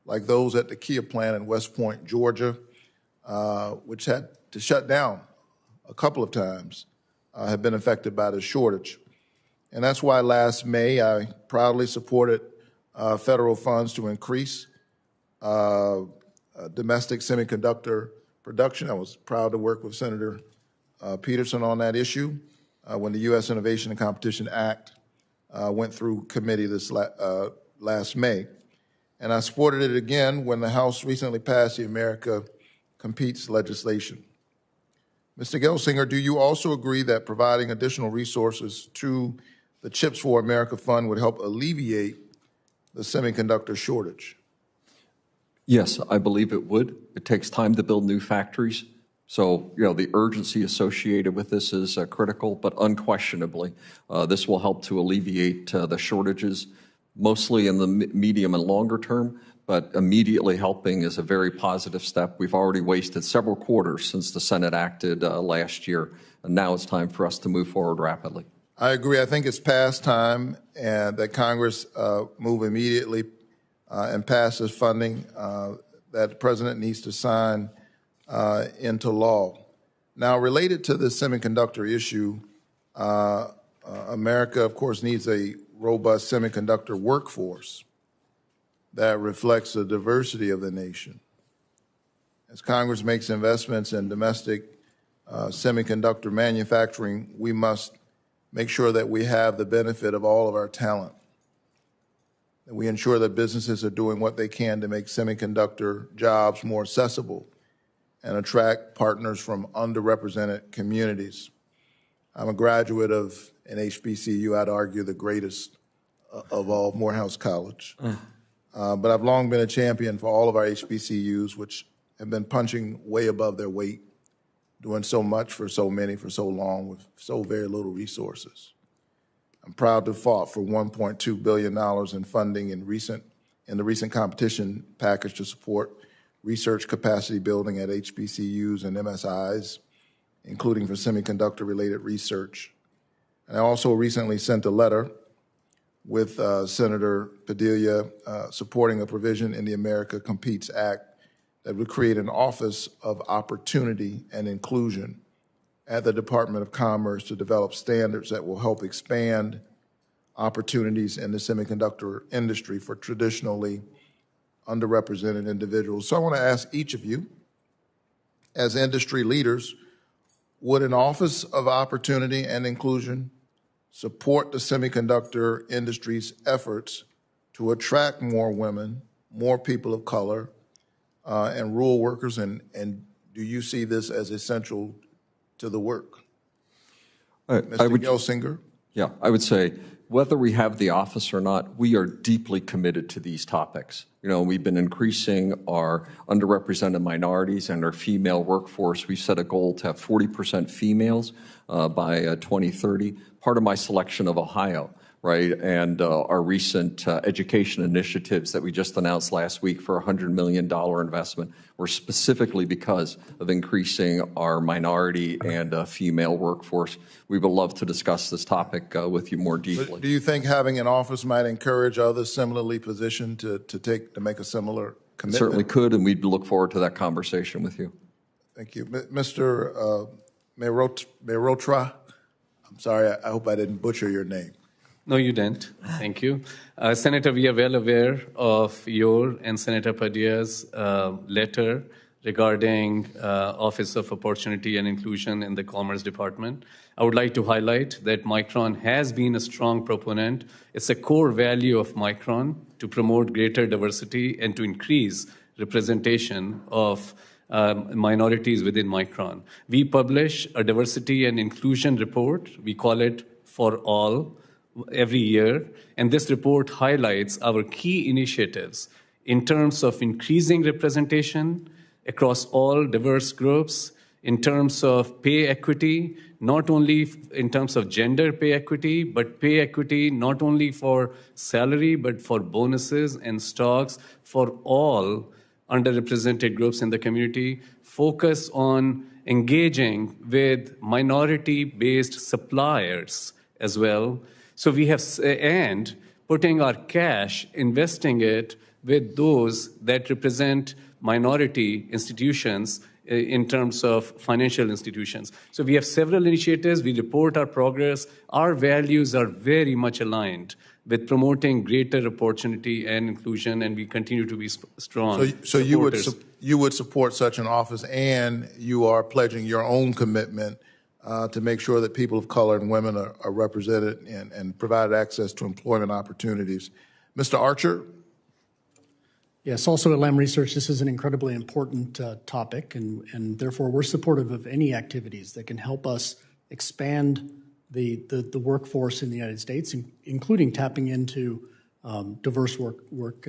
like those at the Kia plant in West Point, Georgia, which had to shut down a couple of times, have been affected by the shortage. And that's why last May I proudly supported federal funds to increase domestic semiconductor production. I was proud to work with Senator Peterson on that issue when the U.S. Innovation and Competition Act went through committee this last May. And I supported it again when the House recently passed the America Competes legislation. Mr. Gelsinger, do you also agree that providing additional resources to the Chips for America Fund would help alleviate the semiconductor shortage? Yes, I believe it would. It takes time to build new factories. So, the urgency associated with this is critical, but unquestionably, this will help to alleviate the shortages, mostly in the medium and longer term, but immediately helping is a very positive step. We've already wasted several quarters since the Senate acted last year, and now it's time for us to move forward rapidly. I agree. I think it's past time and that Congress move immediately and pass this funding that the President needs to sign into law. Now, related to the semiconductor issue, America, of course, needs a robust semiconductor workforce that reflects the diversity of the nation. As Congress makes investments in domestic semiconductor manufacturing, we must make sure that we have the benefit of all of our talent, that we ensure that businesses are doing what they can to make semiconductor jobs more accessible and attract partners from underrepresented communities. I'm a graduate of an HBCU, I'd argue the greatest of all, Morehouse College. But I've long been a champion for all of our HBCUs, which have been punching way above their weight, doing so much for so many for so long with so very little resources. I'm proud to have fought for $1.2 billion in funding in the recent competition package to support research capacity building at HBCUs and MSIs, including for semiconductor-related research. And I also recently sent a letter with Senator Padilla supporting a provision in the America Competes Act that would create an Office of Opportunity and Inclusion at the Department of Commerce to develop standards that will help expand opportunities in the semiconductor industry for traditionally underrepresented individuals. So I want to ask each of you, as industry leaders, would an Office of Opportunity and Inclusion support the semiconductor industry's efforts to attract more women, more people of color, and rural workers, and do you see this as essential to the work? Mr. Gelsinger? Yeah, I would say whether we have the office or not, we are deeply committed to these topics. We've been increasing our underrepresented minorities and our female workforce. We've set a goal to have 40% females by 2030. Part of my selection of Ohio, right, and our recent education initiatives that we just announced last week for a $100 million investment were specifically because of increasing our minority and female workforce. We would love to discuss this topic with you more deeply. But do you think having an office might encourage others similarly positioned to make a similar commitment? It certainly could, and we'd look forward to that conversation with you. Thank you. Mr. Mehrotra, I'm sorry, I hope I didn't butcher your name. No, you didn't. Thank you. Senator, we are well aware of your and Senator Padilla's letter regarding Office of Opportunity and Inclusion in the Commerce Department. I would like to highlight that Micron has been a strong proponent. It's a core value of Micron to promote greater diversity and to increase representation of minorities within Micron. We publish a diversity and inclusion report. We call it For All every year, and this report highlights our key initiatives in terms of increasing representation across all diverse groups, in terms of pay equity, not only in terms of gender pay equity, but pay equity not only for salary, but for bonuses and stocks for all underrepresented groups in the community, focus on engaging with minority-based suppliers as well. So we have, and putting our cash, investing it with those that represent minority institutions in terms of financial institutions. So we have several initiatives. We report our progress. Our values are very much aligned with promoting greater opportunity and inclusion, and we continue to be strong. So you would support such an office, and you are pledging your own commitment to make sure that people of color and women are represented and provided access to employment opportunities. Mr. Archer? Yes, also at Lam Research, this is an incredibly important topic, and therefore we're supportive of any activities that can help us expand the workforce in the United States, including tapping into diverse work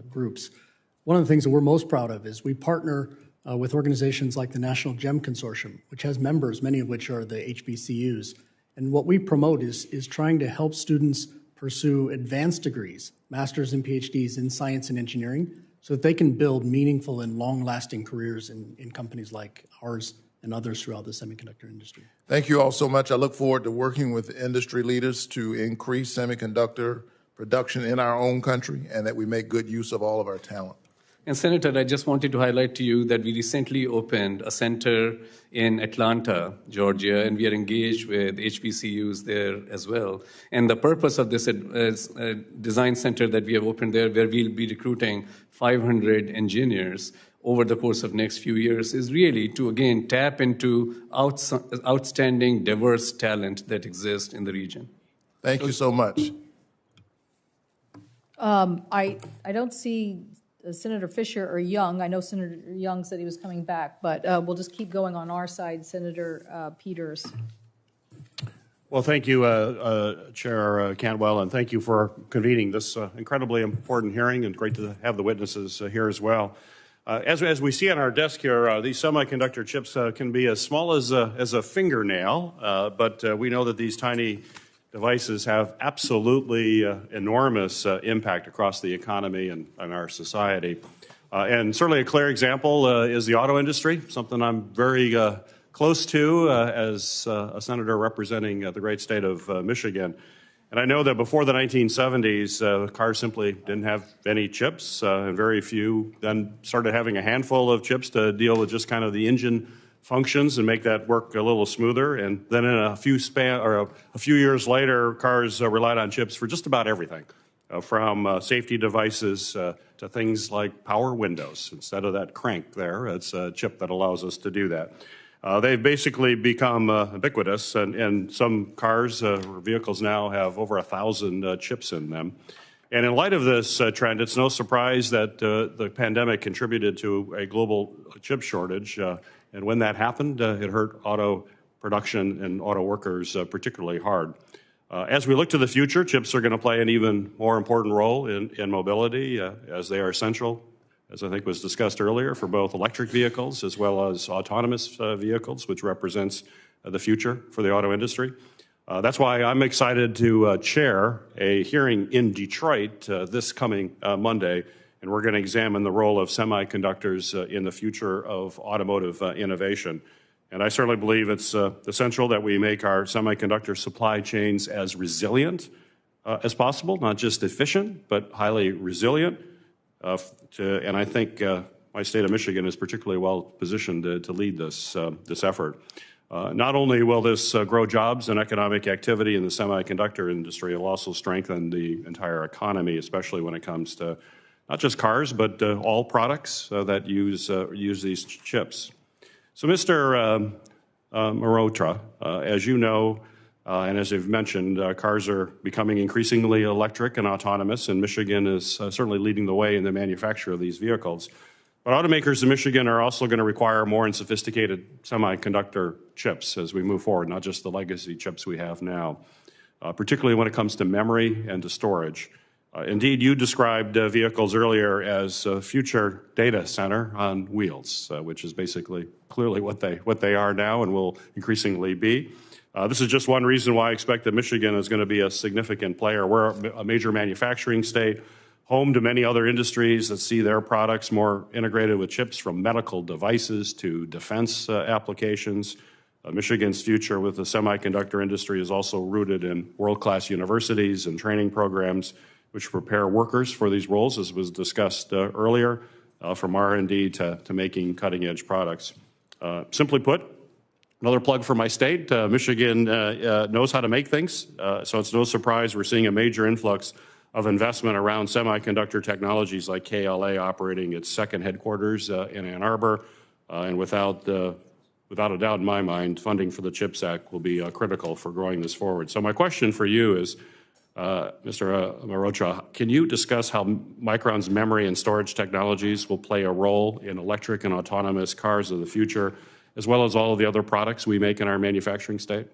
groups. One of the things that we're most proud of is we partner with organizations like the National GEM Consortium, which has members, many of which are the HBCUs. And what we promote is trying to help students pursue advanced degrees, masters and PhDs in science and engineering, so that they can build meaningful and long-lasting careers in companies like ours and others throughout the semiconductor industry. Thank you all so much. I look forward to working with industry leaders to increase semiconductor production in our own country and that we make good use of all of our talent. And Senator, I just wanted to highlight to you that we recently opened a center in Atlanta, Georgia, and we are engaged with HBCUs there as well. And the purpose of this design center that we have opened there, where we'll be recruiting 500 engineers over the course of next few years, is really to, again, tap into outstanding, diverse talent that exists in the region. Thank you so much. I don't see Senator Fisher or Young. I know Senator Young said he was coming back, but we'll just keep going on our side. Senator Peters. Well, thank you, Chair Cantwell, and thank you for convening this incredibly important hearing, and great to have the witnesses here as well. As we see on our desk here, these semiconductor chips can be as small as a fingernail, but we know that these tiny devices have absolutely enormous impact across the economy and our society. And certainly a clear example is the auto industry, something I'm very close to as a senator representing the great state of Michigan. And I know that before the 1970s, cars simply didn't have any chips, and very few then started having a handful of chips to deal with just kind of the engine functions and make that work a little smoother. And then in a few years later, cars relied on chips for just about everything, from safety devices to things like power windows. Instead of that crank there, it's a chip that allows us to do that. They've basically become ubiquitous, and some cars or vehicles now have over 1,000 chips in them. And in light of this trend, it's no surprise that the pandemic contributed to a global chip shortage. And when that happened, it hurt auto production and auto workers particularly hard. As we look to the future, chips are going to play an even more important role in mobility, as they are essential, as I think was discussed earlier, for both electric vehicles as well as autonomous vehicles, which represents the future for the auto industry. That's why I'm excited to chair a hearing in Detroit this coming Monday, and we're going to examine the role of semiconductors in the future of automotive innovation. And I certainly believe it's essential that we make our semiconductor supply chains as resilient as possible, not just efficient, but highly resilient. And I think my state of Michigan is particularly well positioned to lead this effort. Not only will this grow jobs and economic activity in the semiconductor industry, it'll also strengthen the entire economy, especially when it comes to not just cars, but all products that use these chips. So, Mr. Mehrotra, as you know, and as you've mentioned, cars are becoming increasingly electric and autonomous, and Michigan is certainly leading the way in the manufacture of these vehicles. But automakers in Michigan are also going to require more and sophisticated semiconductor chips as we move forward, not just the legacy chips we have now, particularly when it comes to memory and to storage. Indeed, you described vehicles earlier as a future data center on wheels, which is basically clearly what they are now and will increasingly be. This is just one reason why I expect that Michigan is going to be a significant player. We're a major manufacturing state, home to many other industries that see their products more integrated with chips, from medical devices to defense applications. Michigan's future with the semiconductor industry is also rooted in world-class universities and training programs which prepare workers for these roles, as was discussed earlier, from R&D to making cutting-edge products. Simply put, another plug for my state, Michigan knows how to make things, so it's no surprise we're seeing a major influx of investment around semiconductor technologies, like KLA operating its second headquarters in Ann Arbor, and without a doubt in my mind, funding for the CHIPS Act will be critical for growing this forward. So my question for you is, Mr. Mehrotra, can you discuss how Micron's memory and storage technologies will play a role in electric and autonomous cars of the future, as well as all of the other products we make in our manufacturing state?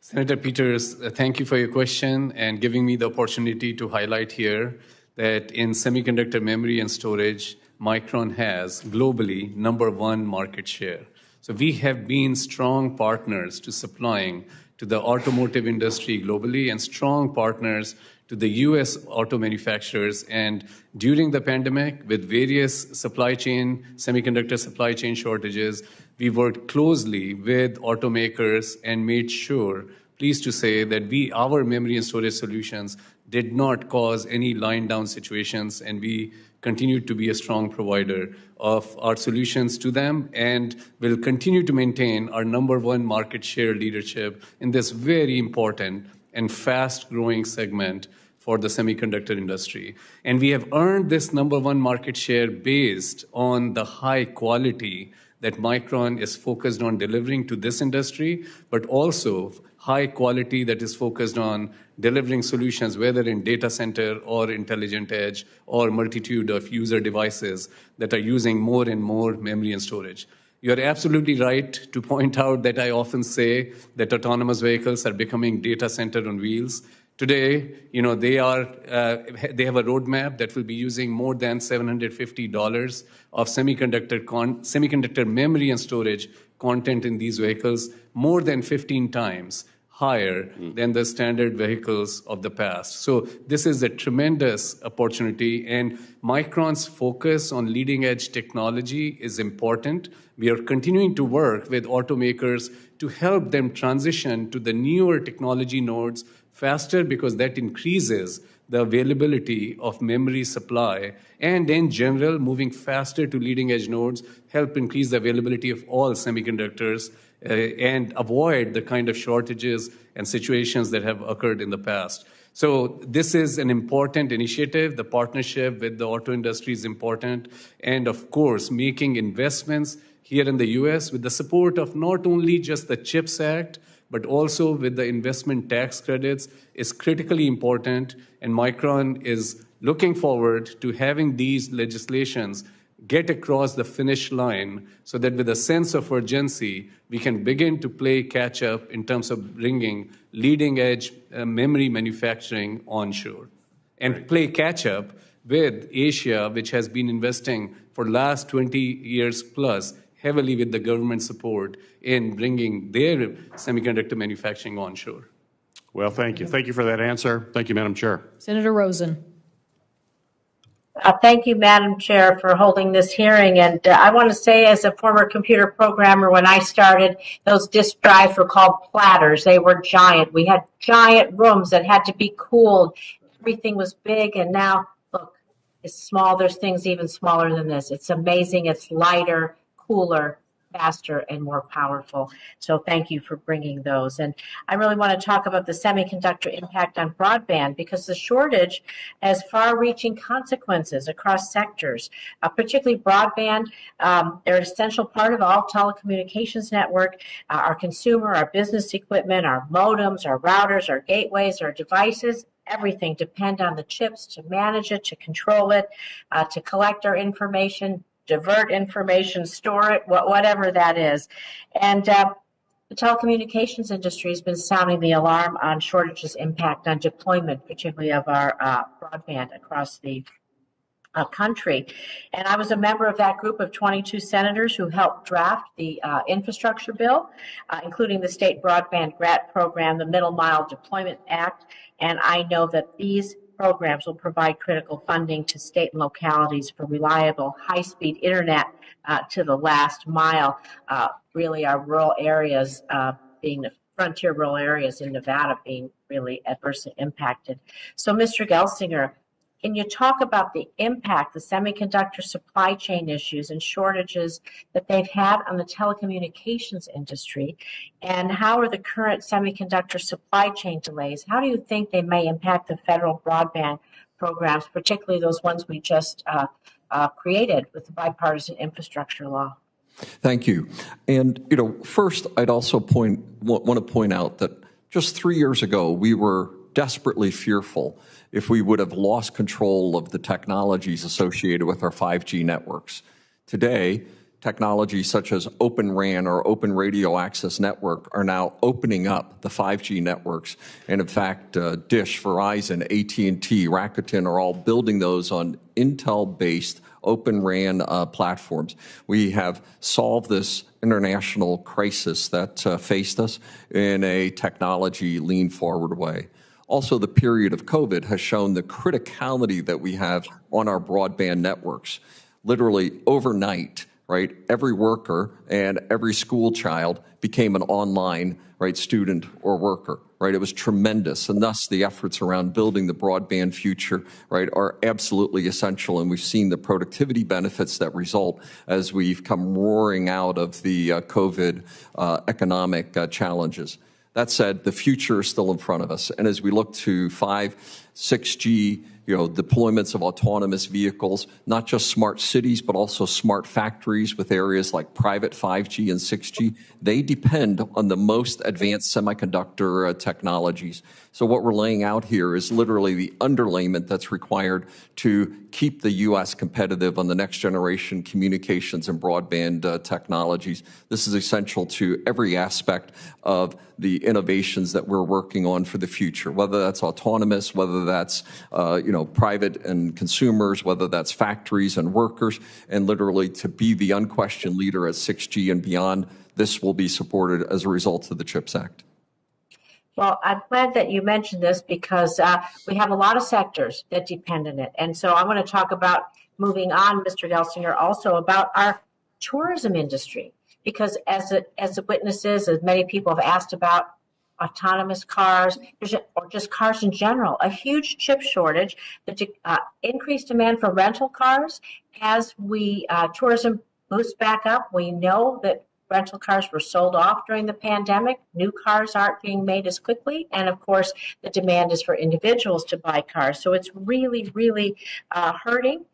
Senator Peters, thank you for your question and giving me the opportunity to highlight here that in semiconductor memory and storage, Micron has globally #1 market share. So we have been strong partners to supplying to the automotive industry globally and strong partners to the U.S. auto manufacturers. And during the pandemic, with various semiconductor supply chain shortages, we worked closely with automakers and made sure, pleased to say, that our memory and storage solutions did not cause any line down situations, and we continued to be a strong provider of our solutions to them and will continue to maintain our #1 market share leadership in this very important and fast-growing segment for the semiconductor industry. And we have earned this #1 market share based on the high quality that Micron is focused on delivering to this industry, but also high quality that is focused on delivering solutions, whether in data center or intelligent edge or multitude of user devices that are using more and more memory and storage. You're absolutely right to point out that I often say that autonomous vehicles are becoming data center on wheels. Today, they have a roadmap that will be using more than $750 of semiconductor memory and storage content in these vehicles, more than 15 times higher than the standard vehicles of the past. So this is a tremendous opportunity, and Micron's focus on leading-edge technology is important. We are continuing to work with automakers to help them transition to the newer technology nodes faster, because that increases the availability of memory supply, and in general, moving faster to leading-edge nodes help increase the availability of all semiconductors and avoid the kind of shortages and situations that have occurred in the past. So this is an important initiative. The partnership with the auto industry is important. And of course, making investments here in the US with the support of not only just the CHIPS Act, but also with the investment tax credits is critically important. And Micron is looking forward to having these legislations get across the finish line so that with a sense of urgency, we can begin to play catch up in terms of bringing leading edge memory manufacturing onshore and play catch up with Asia, which has been investing for the last 20 years plus heavily with the government support in bringing their semiconductor manufacturing onshore. Well, thank you. Thank you for that answer. Thank you, Madam Chair. Senator Rosen. Thank you, Madam Chair, for holding this hearing. And I want to say, as a former computer programmer, when I started, those disk drives were called platters. They were giant. We had giant rooms that had to be cooled. Everything was big. And now, look, it's small. There's things even smaller than this. It's amazing. It's lighter, cooler, faster, and more powerful. So thank you for bringing those. And I really want to talk about the semiconductor impact on broadband, because the shortage has far-reaching consequences across sectors, particularly broadband. They're an essential part of all telecommunications network. Our consumer, our business equipment, our modems, our routers, our gateways, our devices, everything depend on the chips to manage it, to control it, to collect our information, divert information, store it, whatever that is. And the telecommunications industry has been sounding the alarm on shortages' impact on deployment, particularly of our broadband across the country. And I was a member of that group of 22 senators who helped draft the infrastructure bill, including the state broadband grant program, the Middle Mile Deployment Act. And I know that these programs will provide critical funding to state and localities for reliable, high-speed internet to the last mile. Really, our rural areas being the frontier rural areas in Nevada being really adversely impacted. So, Mr. Gelsinger, can you talk about the impact the semiconductor supply chain issues and shortages that they've had on the telecommunications industry? And how are the current semiconductor supply chain delays, how do you think they may impact the federal broadband programs, particularly those ones we just created with the bipartisan infrastructure law? Thank you. And, first, I'd also want to point out that just 3 years ago, we were desperately fearful if we would have lost control of the technologies associated with our 5G networks. Today, technologies such as Open RAN or Open Radio Access Network are now opening up the 5G networks. And in fact, Dish, Verizon, AT&T, Rakuten are all building those on Intel-based Open RAN platforms. We have solved this international crisis that faced us in a technology lean-forward way. Also, the period of COVID has shown the criticality that we have on our broadband networks. Literally overnight, right, every worker and every school child became an online, right, student or worker, right? It was tremendous, and thus the efforts around building the broadband future, right, are absolutely essential, and we've seen the productivity benefits that result as we've come roaring out of the COVID economic challenges. That said, the future is still in front of us, and as we look to 5, 6G, deployments of autonomous vehicles, not just smart cities, but also smart factories with areas like private 5G and 6G, they depend on the most advanced semiconductor technologies. So what we're laying out here is literally the underlayment that's required to keep the U.S. competitive on the next generation communications and broadband technologies. This is essential to every aspect of the innovations that we're working on for the future, whether that's autonomous, whether that's private and consumers, whether that's factories and workers, and literally to be the unquestioned leader at 6G and beyond. This will be supported as a result of the CHIPS Act. Well, I'm glad that you mentioned this because we have a lot of sectors that depend on it. And so I want to talk about, moving on, Mr. Gelsinger, also about our tourism industry. Because as the witnesses, as many people have asked about autonomous cars, or just cars in general, a huge chip shortage, the increased demand for rental cars as tourism boosts back up. We know that rental cars were sold off during the pandemic. New cars aren't being made as quickly. And of course, the demand is for individuals to buy cars. So it's really, really hurting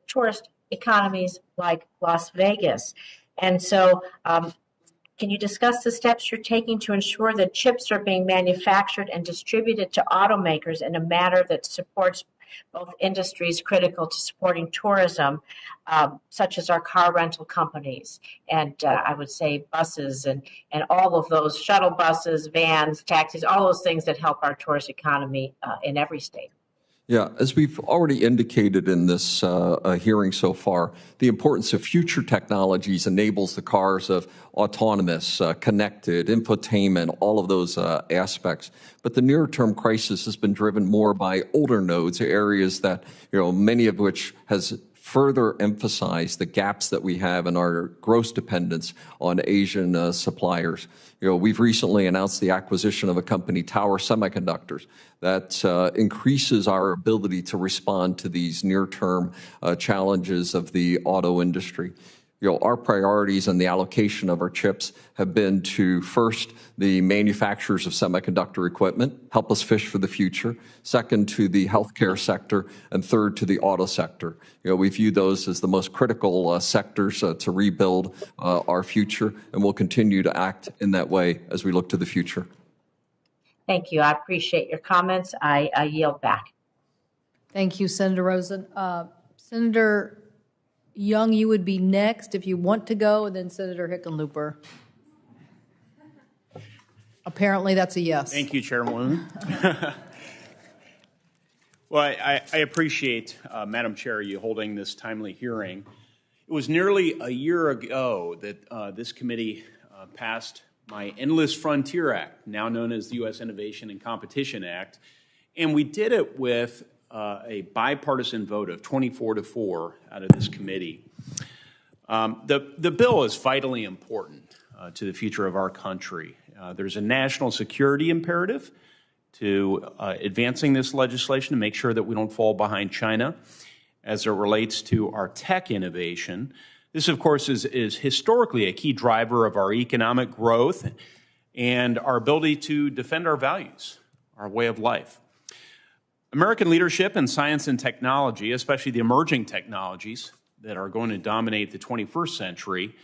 tourist economies like Las Vegas. And so can you discuss the steps you're taking to ensure that chips are being manufactured and distributed to automakers in a manner that supports both industries critical to supporting tourism, such as our car rental companies, and I would say buses and all of those shuttle buses, vans, taxis, all those things that help our tourist economy in every state? Yeah, as we've already indicated in this hearing so far, the importance of future technologies enables the cars of autonomous, connected, infotainment, all of those aspects. But the near-term crisis has been driven more by older nodes, areas that, many of which has further emphasize the gaps that we have in our gross dependence on Asian suppliers. We've recently announced the acquisition of a company, Tower Semiconductors, that increases our ability to respond to these near-term challenges of the auto industry. Our priorities and the allocation of our chips have been to, first, the manufacturers of semiconductor equipment, help us fish for the future. Second, to the healthcare sector. And third, to the auto sector. We view those as the most critical sectors to rebuild our future, and we'll continue to act in that way as we look to the future. Thank you. I appreciate your comments. I yield back. Thank you, Senator Rosen. Senator Young, you would be next if you want to go, and then Senator Hickenlooper. Apparently, that's a yes. Thank you, Chairwoman. Well, I appreciate, Madam Chair, you holding this timely hearing. It was nearly a year ago that this committee passed my Endless Frontier Act, now known as the U.S. Innovation and Competition Act, And we did it with a bipartisan vote of 24-4 out of this committee. The bill is vitally important to the future of our country. There's a national security imperative to advancing this legislation to make sure that we don't fall behind China as it relates to our tech innovation. This, of course, is historically a key driver of our economic growth and our ability to defend our values, our way of life. American leadership in science and technology, especially the emerging technologies that are going to dominate the 21st century,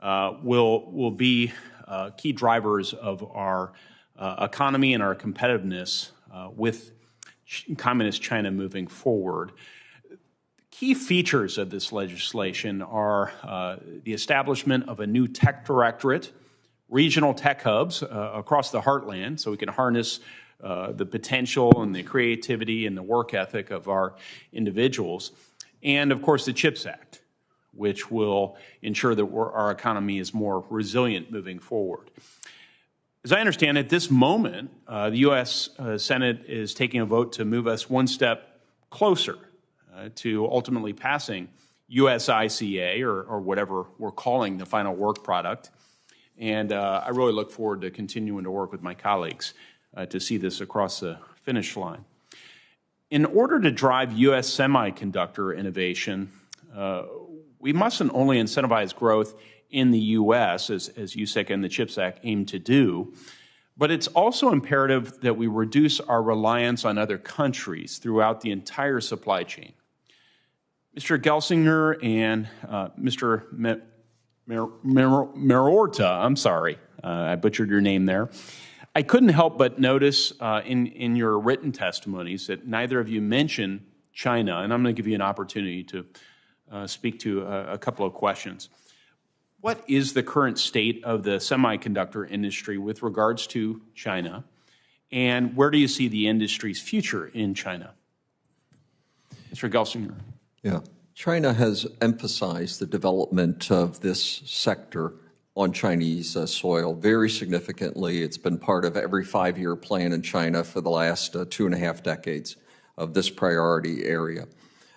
will be key drivers of our economy and our competitiveness with Communist China moving forward. Key features of this legislation are the establishment of a new tech directorate, regional tech hubs across the heartland, so we can harness the potential and the creativity and the work ethic of our individuals, and of course the CHIPS Act, which will ensure that our economy is more resilient moving forward. As I understand it, this moment, the U.S. Senate is taking a vote to move us one step closer to ultimately passing USICA, or whatever we're calling the final work product. And I really look forward to continuing to work with my colleagues to see this across the finish line. In order to drive U.S. semiconductor innovation, we mustn't only incentivize growth in the U.S., as USICA and the CHIPS Act aim to do, but it's also imperative that we reduce our reliance on other countries throughout the entire supply chain. Mr. Gelsinger and Mr. Mehrotra, I'm sorry, I butchered your name there. I couldn't help but notice in your written testimonies that neither of you mentioned China, and I'm going to give you an opportunity to speak to a couple of questions. What is the current state of the semiconductor industry with regards to China, and where do you see the industry's future in China? Mr. Gelsinger. Yeah, China has emphasized the development of this sector on Chinese soil very significantly. It's been part of every 5-year plan in China for the last 2.5 decades of this priority area.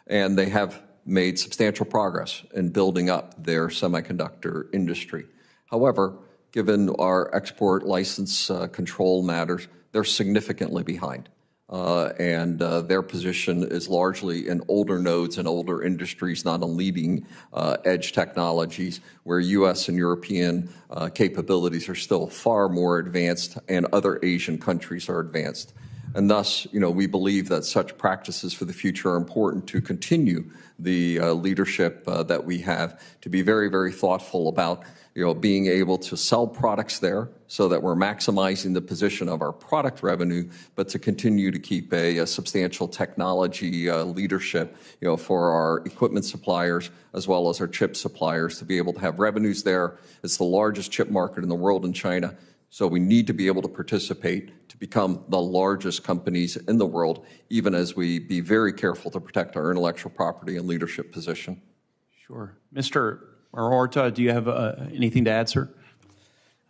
And they have made substantial progress in building up their semiconductor industry. However, given our export license control matters, they're significantly behind. And their position is largely in older nodes and older industries, not on leading edge technologies, where U.S. and European capabilities are still far more advanced and other Asian countries are advanced. And thus, we believe that such practices for the future are important to continue the leadership that we have, to be very, very thoughtful about being able to sell products there so that we're maximizing the position of our product revenue, but to continue to keep a substantial technology leadership, for our equipment suppliers as well as our chip suppliers to be able to have revenues there. It's the largest chip market in the world in China, so we need to be able to participate to become the largest companies in the world, even as we be very careful to protect our intellectual property and leadership position. Sure. Mr. Mehrotra, do you have anything to add, sir?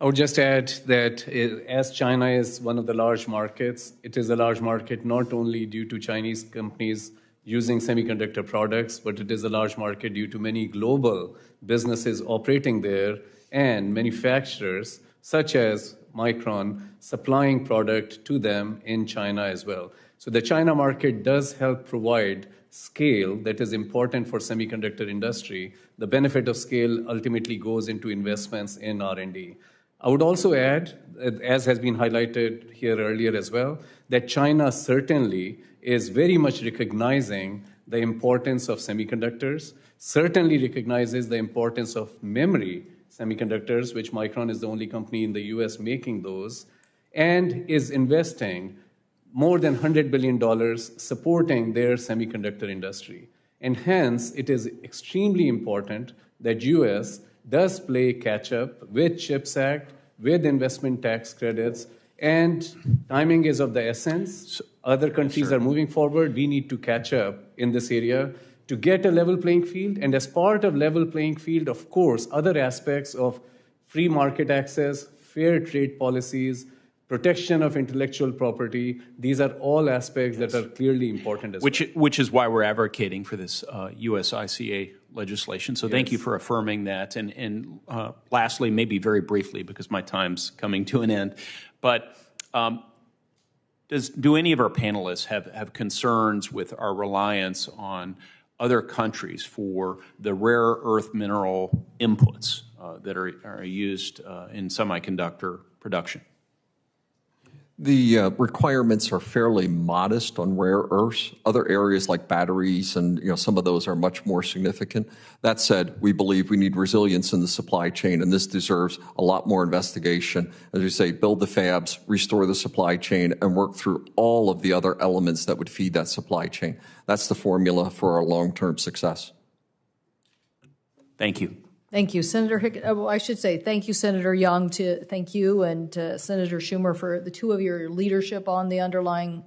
I would just add that as China is one of the large markets, it is a large market not only due to Chinese companies using semiconductor products, but it is a large market due to many global businesses operating there and manufacturers such as Micron supplying product to them in China as well. So the China market does help provide scale that is important for semiconductor industry. The benefit of scale ultimately goes into investments in R&D. I would also add, as has been highlighted here earlier as well, that China certainly is very much recognizing the importance of semiconductors, certainly recognizes the importance of memory semiconductors, which Micron is the only company in the US making those, and is investing more than $100 billion supporting their semiconductor industry. And hence, it is extremely important that US does play catch-up with CHIPS Act, with investment tax credits, and timing is of the essence. Other countries are moving forward. We need to catch up in this area to get a level playing field. And as part of level playing field, of course, other aspects of free market access, fair trade policies, protection of intellectual property. These are all aspects that are clearly important as well. Which is why we're advocating for this USICA legislation. So thank you for affirming that. And lastly, maybe very briefly, because my time's coming to an end, but do any of our panelists have concerns with our reliance on other countries for the rare earth mineral inputs that are used in semiconductor production? The requirements are fairly modest on rare earths. Other areas like batteries and some of those are much more significant. That said, we believe we need resilience in the supply chain, and this deserves a lot more investigation. As we say, build the fabs, restore the supply chain, and work through all of the other elements that would feed that supply chain. That's the formula for our long-term success. Thank you. Thank you, Senator I should say thank you, Senator Young, thank you and Senator Schumer for the two of your leadership on the underlying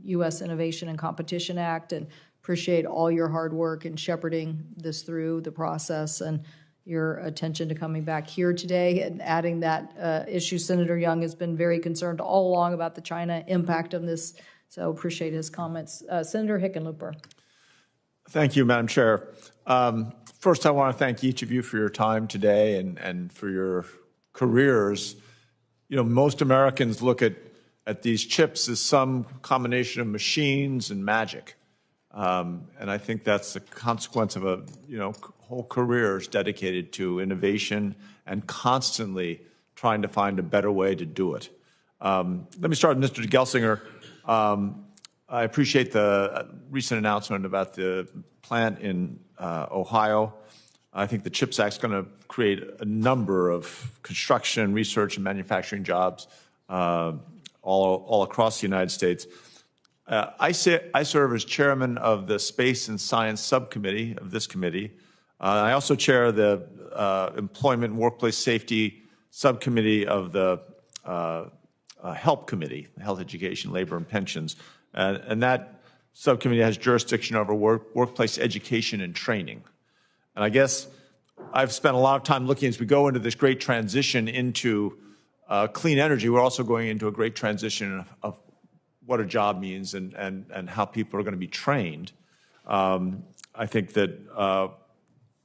U.S. Innovation and Competition Act, and appreciate all your hard work in shepherding this through the process and your attention to coming back here today and adding that issue. Senator Young has been very concerned all along about the China impact on this, so appreciate his comments. Senator Hickenlooper. Thank you, Madam Chair. First, I want to thank each of you for your time today and for your careers. Most Americans look at these chips as some combination of machines and magic. And I think that's the consequence of a whole careers dedicated to innovation and constantly trying to find a better way to do it. Let me start with Mr. Gelsinger. I appreciate the recent announcement about the plant in Ohio. I think the CHIPS Act is going to create a number of construction, research, and manufacturing jobs all across the United States. I serve as chairman of the Space and Science Subcommittee of this committee. I also chair the Employment and Workplace Safety Subcommittee of the HELP Committee, Health, Education, Labor, and Pensions. And that subcommittee has jurisdiction over workplace education and training. And I guess I've spent a lot of time looking as we go into this great transition into clean energy. We're also going into a great transition of what a job means and how people are going to be trained. I think that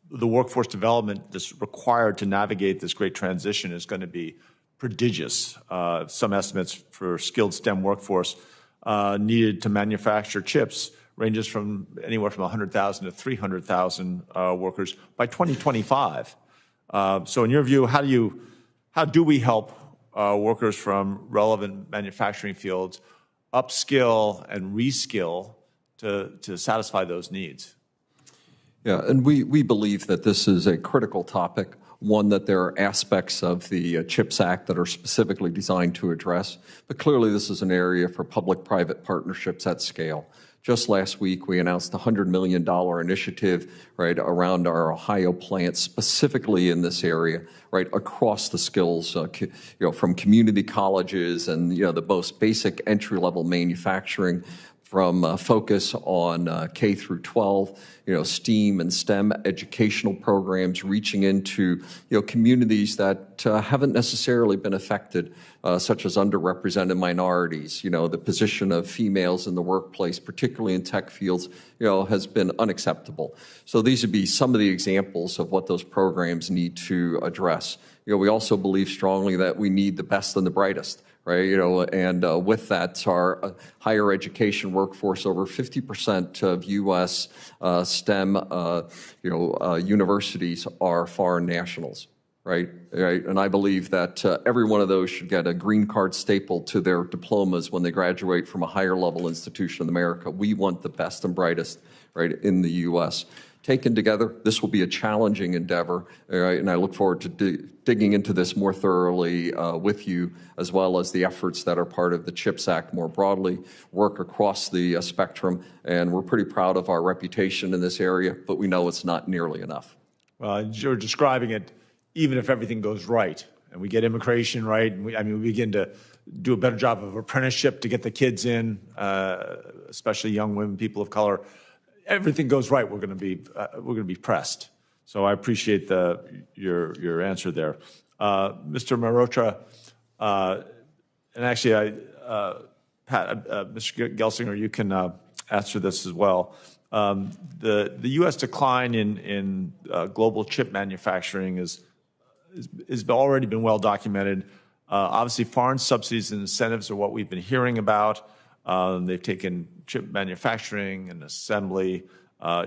the workforce development that's required to navigate this great transition is going to be prodigious. Some estimates for skilled STEM workforce needed to manufacture chips ranges from anywhere from 100,000 to 300,000 workers by 2025. So in your view, how do we help workers from relevant manufacturing fields upskill and reskill to satisfy those needs? Yeah, and we believe that this is a critical topic, one that there are aspects of the CHIPS Act that are specifically designed to address, but clearly this is an area for public-private partnerships at scale. Just last week, we announced a $100 million initiative right around our Ohio plant, specifically in this area, right across the skills, from community colleges and the most basic entry-level manufacturing, from focus on K through 12, STEAM and STEM educational programs, reaching into communities that haven't necessarily been affected, such as underrepresented minorities. The position of females in the workplace, particularly in tech fields, has been unacceptable. So these would be some of the examples of what those programs need to address. We also believe strongly that we need the best and the brightest. Right, and with that, our higher education workforce, over 50% of U.S. STEM, universities are foreign nationals. Right, and I believe that every one of those should get a green card stapled to their diplomas when they graduate from a higher level institution in America. We want the best and brightest, right, in the U.S. Taken together, this will be a challenging endeavor, right? And I look forward to digging into this more thoroughly with you, as well as the efforts that are part of the CHIPS Act more broadly, work across the spectrum. And we're pretty proud of our reputation in this area, but we know it's not nearly enough. Well, you're describing it, even if everything goes right, and we get immigration right, and we begin to do a better job of apprenticeship to get the kids in, especially young women, people of color. Everything goes right, we're going to be pressed. So I appreciate your answer there, Mr. Mehrotra. actually, Pat, Mr. Gelsinger, you can answer this as well. The U.S. decline in global chip manufacturing is already been well documented. Obviously, foreign subsidies and incentives are what we've been hearing about. They've taken chip manufacturing and assembly,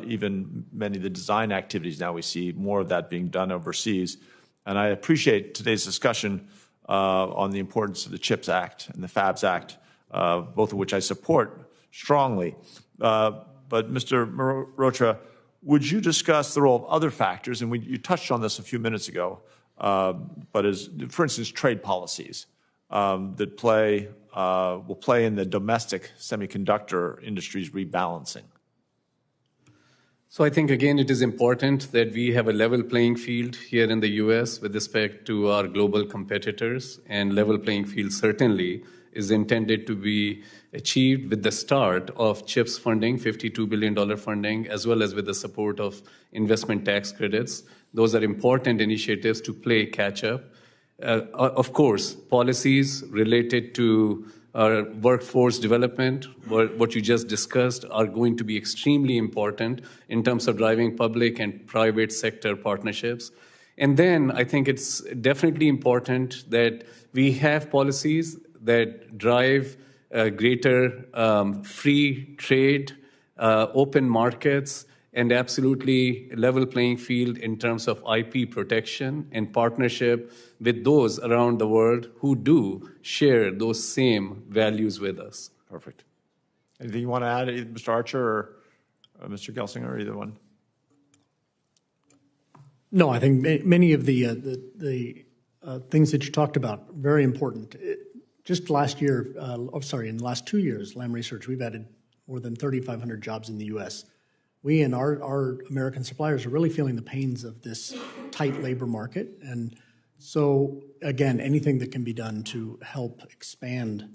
even many of the design activities. Now we see more of that being done overseas. And I appreciate today's discussion on the importance of the CHIPS Act and the FABS Act, both of which I support strongly. But Mr. Mehrotra, would you discuss the role of other factors? And you touched on this a few minutes ago, but as, for instance, trade policies that will play in the domestic semiconductor industry's rebalancing. So I think, again, it is important that we have a level playing field here in the U.S. with respect to our global competitors, and level playing field certainly is intended to be achieved with the start of CHIPS funding, $52 billion funding, as well as with the support of investment tax credits. Those are important initiatives to play catch-up. Of course, policies related to our workforce development, what you just discussed, are going to be extremely important in terms of driving public and private sector partnerships. And then I think it's definitely important that we have policies that drive greater free trade, open markets, and absolutely level playing field in terms of IP protection and partnership with those around the world who do share those same values with us. Perfect. Anything you want to add, either Mr. Archer or Mr. Gelsinger, or either one? No, I think many of the things that you talked about, very important. Just last year, in the last 2 years, Lam Research, we've added more than 3,500 jobs in the U.S. We and our American suppliers are really feeling the pains of this tight labor market. And so, again, anything that can be done to help expand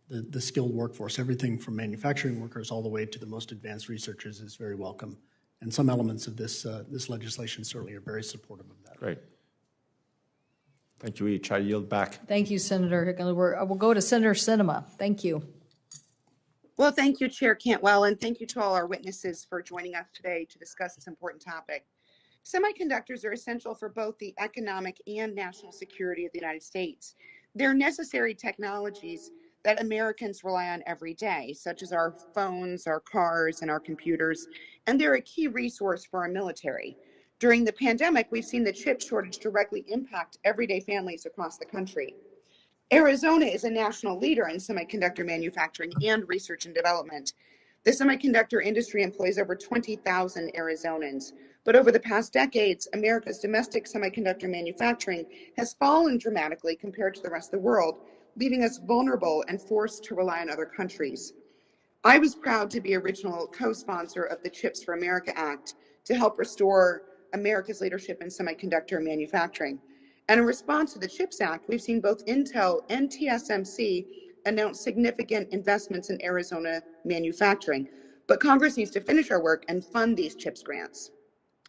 the skilled workforce, everything from manufacturing workers all the way to the most advanced researchers, is very welcome. And some elements of this legislation certainly are very supportive of that. Great. Thank you each. I yield back. Thank you, Senator Hickenlooper. We'll go to Senator Sinema. Thank you. Well, thank you, Chair Cantwell, and thank you to all our witnesses for joining us today to discuss this important topic. Semiconductors are essential for both the economic and national security of the United States. They're necessary technologies that Americans rely on every day, such as our phones, our cars, and our computers, and they're a key resource for our military. During the pandemic, we've seen the chip shortage directly impact everyday families across the country. Arizona is a national leader in semiconductor manufacturing and research and development. The semiconductor industry employs over 20,000 Arizonans. But over the past decades, America's domestic semiconductor manufacturing has fallen dramatically compared to the rest of the world, leaving us vulnerable and forced to rely on other countries. I was proud to be original co-sponsor of the CHIPS for America Act to help restore America's leadership in semiconductor manufacturing. And in response to the CHIPS Act, we've seen both Intel and TSMC announce significant investments in Arizona manufacturing. But Congress needs to finish our work and fund these CHIPS grants.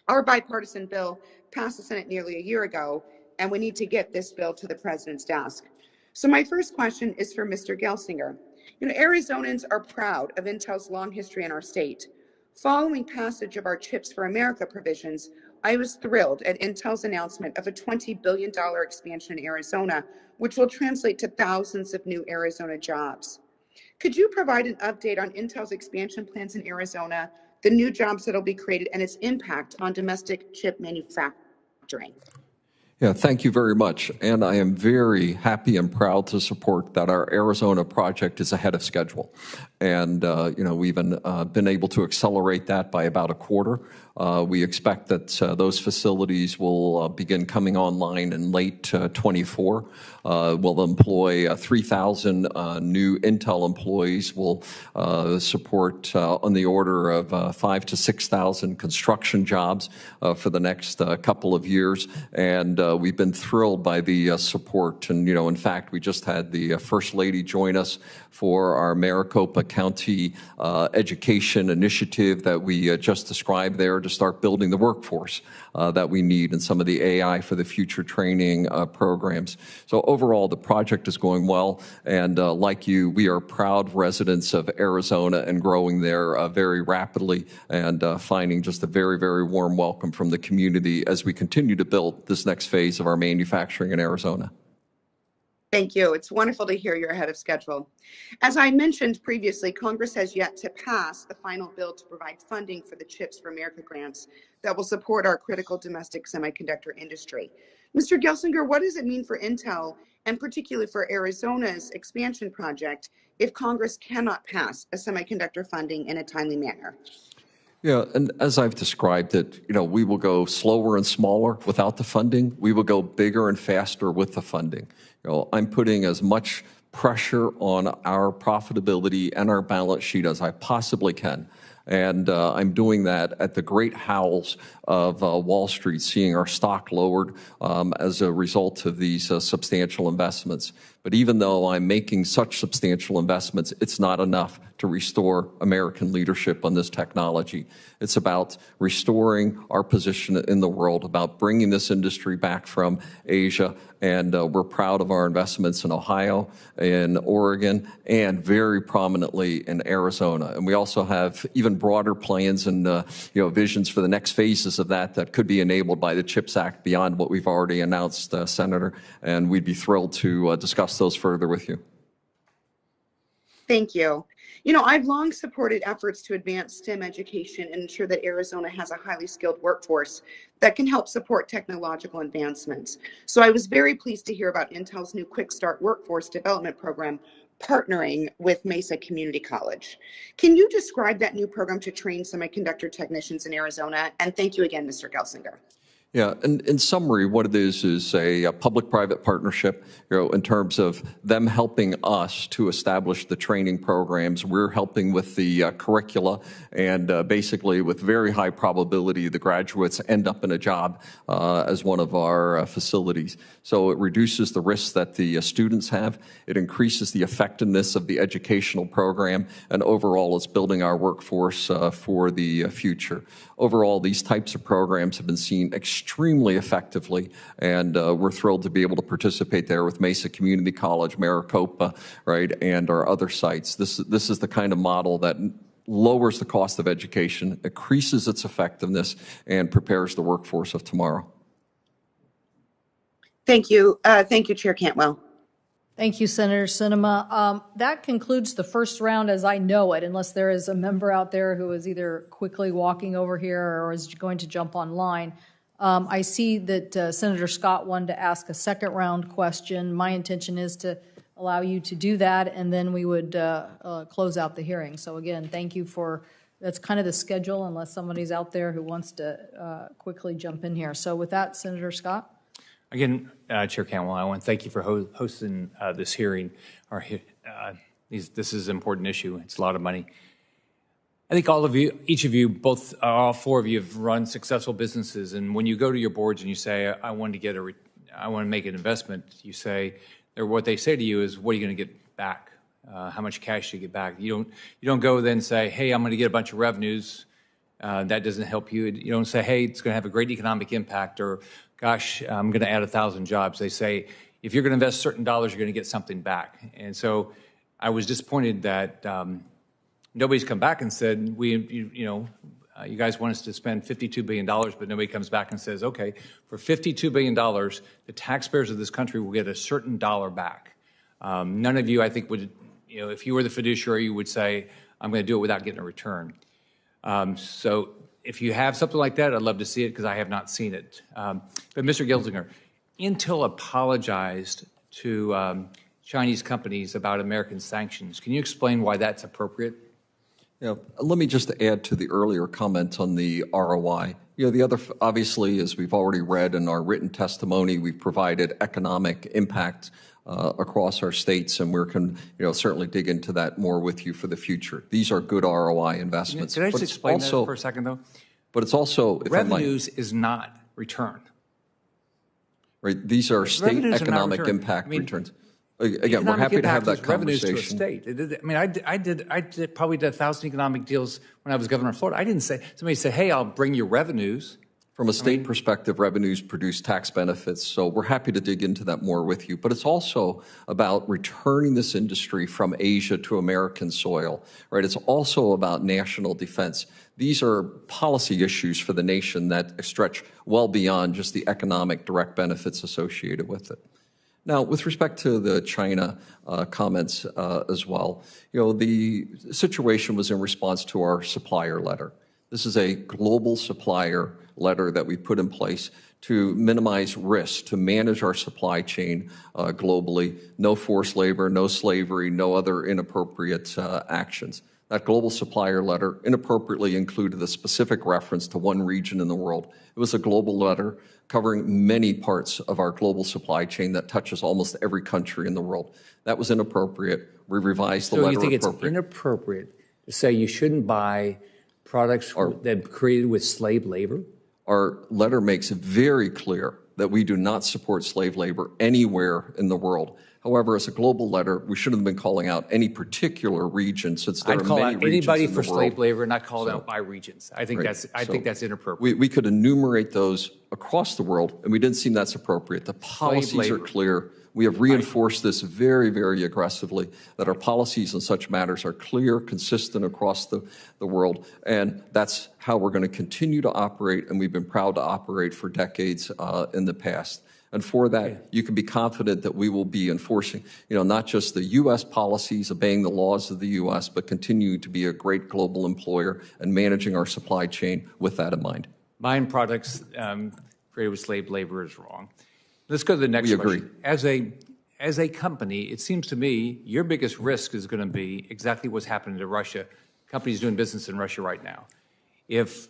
Our bipartisan bill passed the Senate nearly a year ago, and we need to get this bill to the president's desk. So my first question is for Mr. Gelsinger. Arizonans are proud of Intel's long history in our state. Following passage of our CHIPS for America provisions, I was thrilled at Intel's announcement of a $20 billion expansion in Arizona, which will translate to thousands of new Arizona jobs. Could you provide an update on Intel's expansion plans in Arizona, the new jobs that will be created, and its impact on domestic chip manufacturing? Yeah, thank you very much. And I am very happy and proud to support that our Arizona project is ahead of schedule. And, we've been able to accelerate that by about a quarter. We expect that those facilities will begin coming online in late 24. We'll employ 3,000 new Intel employees. We'll support on the order of 5,000 to 6,000 construction jobs for the next couple of years. And we've been thrilled by the support. And, in fact, we just had the First Lady join us for our Maricopa County education initiative that we just described there to start building the workforce that we need and some of the AI for the future training programs. So overall, the project is going well. And like you, we are proud residents of Arizona and growing there very rapidly and finding just a very, very warm welcome from the community as we continue to build this next phase of our manufacturing in Arizona. Thank you. It's wonderful to hear you're ahead of schedule. As I mentioned previously, Congress has yet to pass the final bill to provide funding for the CHIPS for America grants that will support our critical domestic semiconductor industry. Mr. Gelsinger, what does it mean for Intel, and particularly for Arizona's expansion project, if Congress cannot pass a semiconductor funding in a timely manner? Yeah, and as I've described it, we will go slower and smaller without the funding. We will go bigger and faster with the funding. I'm putting as much pressure on our profitability and our balance sheet as I possibly can. And I'm doing that at the great howls of Wall Street, seeing our stock lowered as a result of these substantial investments. But even though I'm making such substantial investments, it's not enough to restore American leadership on this technology. It's about restoring our position in the world, about bringing this industry back from Asia. And we're proud of our investments in Ohio, in Oregon, and very prominently in Arizona. And we also have even broader plans and visions for the next phases of that could be enabled by the CHIPS Act beyond what we've already announced, Senator. And we'd be thrilled to discuss those further with you. Thank you. I've long supported efforts to advance STEM education and ensure that Arizona has a highly skilled workforce that can help support technological advancements. So I was very pleased to hear about Intel's new Quick Start Workforce Development Program partnering with Mesa Community College. Can you describe that new program to train semiconductor technicians in Arizona? And thank you again, Mr. Gelsinger. Yeah, and in summary, what it is a public-private partnership, in terms of them helping us to establish the training programs. We're helping with the curricula, and basically with very high probability, the graduates end up in a job as one of our facilities. So it reduces the risks that the students have. It increases the effectiveness of the educational program, and overall, it's building our workforce for the future. Overall, these types of programs have been seen extremely effectively, and we're thrilled to be able to participate there with Mesa Community College, Maricopa, right, and our other sites. This is the kind of model that lowers the cost of education, increases its effectiveness, and prepares the workforce of tomorrow. Thank you. Thank you, Chair Cantwell. Thank you, Senator Sinema. That concludes the first round as I know it, unless there is a member out there who is either quickly walking over here or is going to jump online. I see that Senator Scott wanted to ask a second round question. My intention is to allow you to do that, and then we would close out the hearing. So again, thank you for, that's kind of the schedule unless somebody's out there who wants to quickly jump in here. So with that, Senator Scott. Again, Chair Cantwell, I want to thank you for hosting this hearing. This is an important issue. It's a lot of money. I think all of you, each of you, all four of you have run successful businesses. And when you go to your boards and you say, I want to make an investment, you say, what they say to you is, what are you going to get back? How much cash do you get back? You don't go then say, hey, I'm going to get a bunch of revenues. That doesn't help you. You don't say, hey, it's going to have a great economic impact, or gosh, I'm going to add 1,000 jobs. They say, if you're going to invest certain dollars, you're going to get something back. And so I was disappointed that nobody's come back and said, you guys want us to spend $52 billion, but nobody comes back and says, okay, for $52 billion, the taxpayers of this country will get a certain dollar back. None of you, I think, would, if you were the fiduciary, you would say, I'm going to do it without getting a return. So if you have something like that, I'd love to see it because I have not seen it. But Mr. Gelsinger, Intel apologized to Chinese companies about American sanctions. Can you explain why that's appropriate? Yeah, let me just add to the earlier comment on the ROI. The other, obviously, as we've already read in our written testimony, we've provided economic impact across our states, and we're certainly dig into that more with you for the future. These are good ROI investments. Can I just explain that for a second, though? But it's also, if revenues is not return. right? These are state Revenues are not economic return. impact I mean, returns. Again, we're happy to have that revenues conversation. to a state. I mean, I probably did 1,000 economic deals when I was governor of Florida. I didn't say, somebody said, hey, I'll bring you revenues. From a state perspective, revenues produce tax benefits, so we're happy to dig into that more with you. But it's also about returning this industry from Asia to American soil, right? It's also about national defense. These are policy issues for the nation that stretch well beyond just the economic direct benefits associated with it. Now, with respect to the China comments as well, the situation was in response to our supplier letter. This is a global supplier letter that we put in place to minimize risk, to manage our supply chain globally. No forced labor, no slavery, no other inappropriate actions. That global supplier letter inappropriately included a specific reference to one region in the world. It was a global letter covering many parts of our global supply chain that touches almost every country in the world. That was inappropriate. We revised the letter So you think appropriate. it's inappropriate to say you shouldn't buy products that are created with slave labor? Our letter makes it very clear that we do not support slave labor anywhere in the world. However, as a global letter, we shouldn't have been calling out any particular region, since there I'd are call many out regions anybody in the for slave world. labor, not called out by regions. I think that's inappropriate. We could enumerate those across the world, and we didn't seem that's appropriate. The policies are clear. We have reinforced this very, very aggressively, that our policies on such matters are clear, consistent across the world, and that's how we're going to continue to operate, and we've been proud to operate for decades in the past. And for that, you can be confident that we will be enforcing, not just the U.S. policies, obeying the laws of the U.S., but continue to be a great global employer and managing our supply chain with that in mind. Buying products created with slave labor is wrong. Let's go to the next question. As a company, it seems to me your biggest risk is going to be exactly what's happening to Russia. Companies doing business in Russia right now. If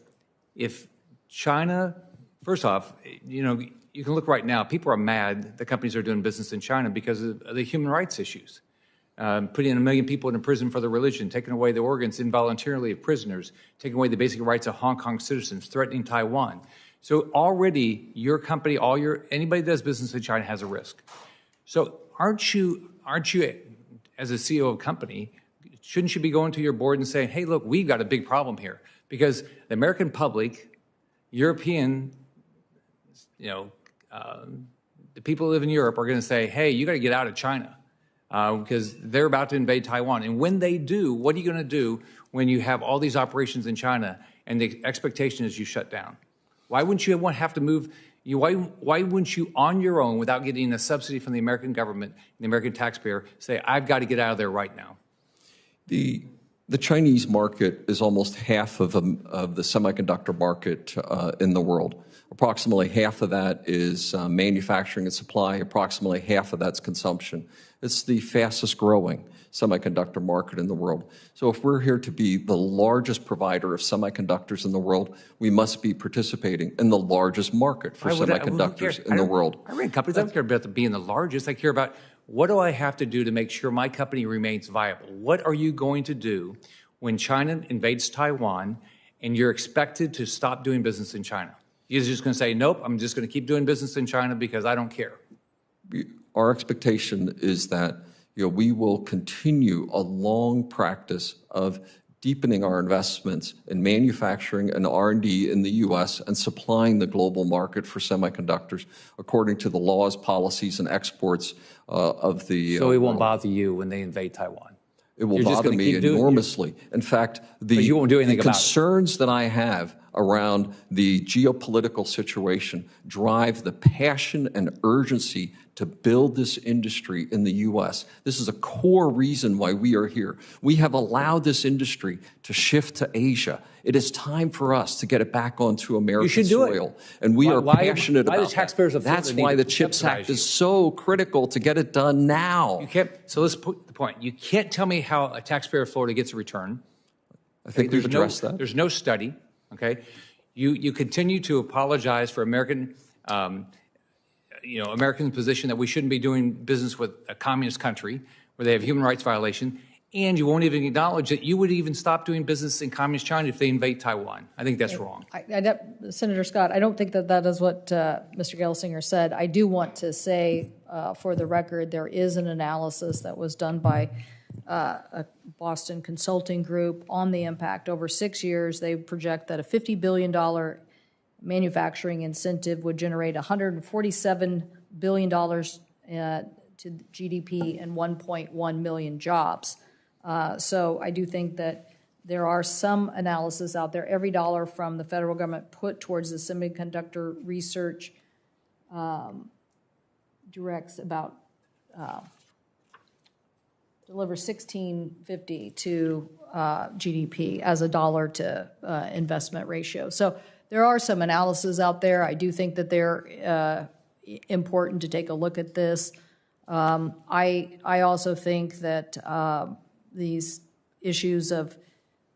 China, first off, you can look right now, people are mad that companies are doing business in China because of the human rights issues. Putting 1 million people in prison for their religion, taking away the organs involuntarily of prisoners, taking away the basic rights of Hong Kong citizens, threatening Taiwan. So already your company, anybody that does business in China has a risk. So aren't you, as a CEO of a company, shouldn't you be going to your board and saying, hey, look, we've got a big problem here? Because the American public, European, the people who live in Europe are going to say, hey, you got to get out of China because they're about to invade Taiwan. And when they do, what are you going to do when you have all these operations in China and the expectation is you shut down? Why wouldn't you have to move? Why wouldn't you, on your own, without getting a subsidy from the American government, the American taxpayer, say, I've got to get out of there right now? The Chinese market is almost half of the semiconductor market in the world. Approximately half of that is manufacturing and supply. Approximately half of that's consumption. It's the fastest growing semiconductor market in the world. So if we're here to be the largest provider of semiconductors in the world, we must be participating in the largest market for semiconductors in the world. I read companies, I don't care about being the largest. I care about what do I have to do to make sure my company remains viable? What are you going to do when China invades Taiwan and you're expected to stop doing business in China? You're just going to say, nope, I'm just going to keep doing business in China because I don't care. Our expectation is that we will continue a long practice of deepening our investments in manufacturing and R&D in the U.S. and supplying the global market for semiconductors according to the laws, policies, and exports of the So it won't bother you when they invade Taiwan? It will bother me enormously. In fact, the concerns that I have around the geopolitical situation drive the passion and urgency to build this industry in the U.S. This is a core reason why we are here. We have allowed this industry to shift to Asia. It is time for us to get it back onto American soil. And we are passionate about that. That's why the CHIPS Act is so critical to get it done now. So let's put the point. You can't tell me how a taxpayer of Florida gets a return. I think we've addressed that. There's no study. Okay, you continue to apologize for American, American position that we shouldn't be doing business with a communist country where they have human rights violation, and you won't even acknowledge that you would even stop doing business in Communist China if they invade Taiwan. I think that's wrong. Senator Scott, I don't think that that is what Mr. Gelsinger said. I do want to say, for the record, there is an analysis that was done by a Boston consulting group on the impact. Over 6 years, they project that a $50 billion manufacturing incentive would generate $147 billion to GDP and 1.1 million jobs. So I do think that there are some analysis out there. Every dollar from the federal government put towards the semiconductor research directs about delivers $16.50 to GDP as a dollar to investment ratio. So there are some analyses out there. I do think that they're important to take a look at this. I also think that these issues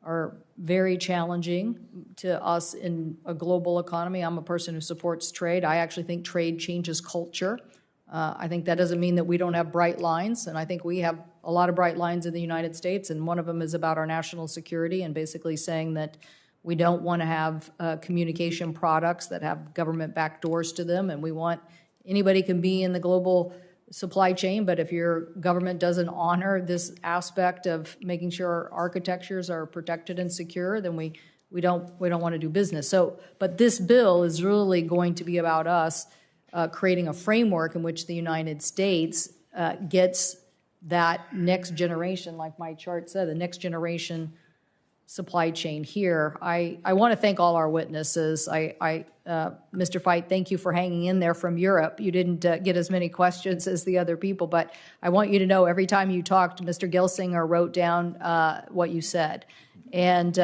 are very challenging to us in a global economy. I'm a person who supports trade. I actually think trade changes culture. I think that doesn't mean that we don't have bright lines, and I think we have a lot of bright lines in the United States, and one of them is about our national security and basically saying that we don't want to have communication products that have government backdoors to them, and we want anybody can be in the global supply chain, but if your government doesn't honor this aspect of making sure our architectures are protected and secure, then we don't want to do business. So, but this bill is really going to be about us creating a framework in which the United States gets that next generation, like my chart said, the next generation supply chain here. I want to thank all our witnesses. Mr. Feight, thank you for hanging in there from Europe. You didn't get as many questions as the other people, but I want you to know every time you talked, Mr. Gelsinger wrote down what you said. And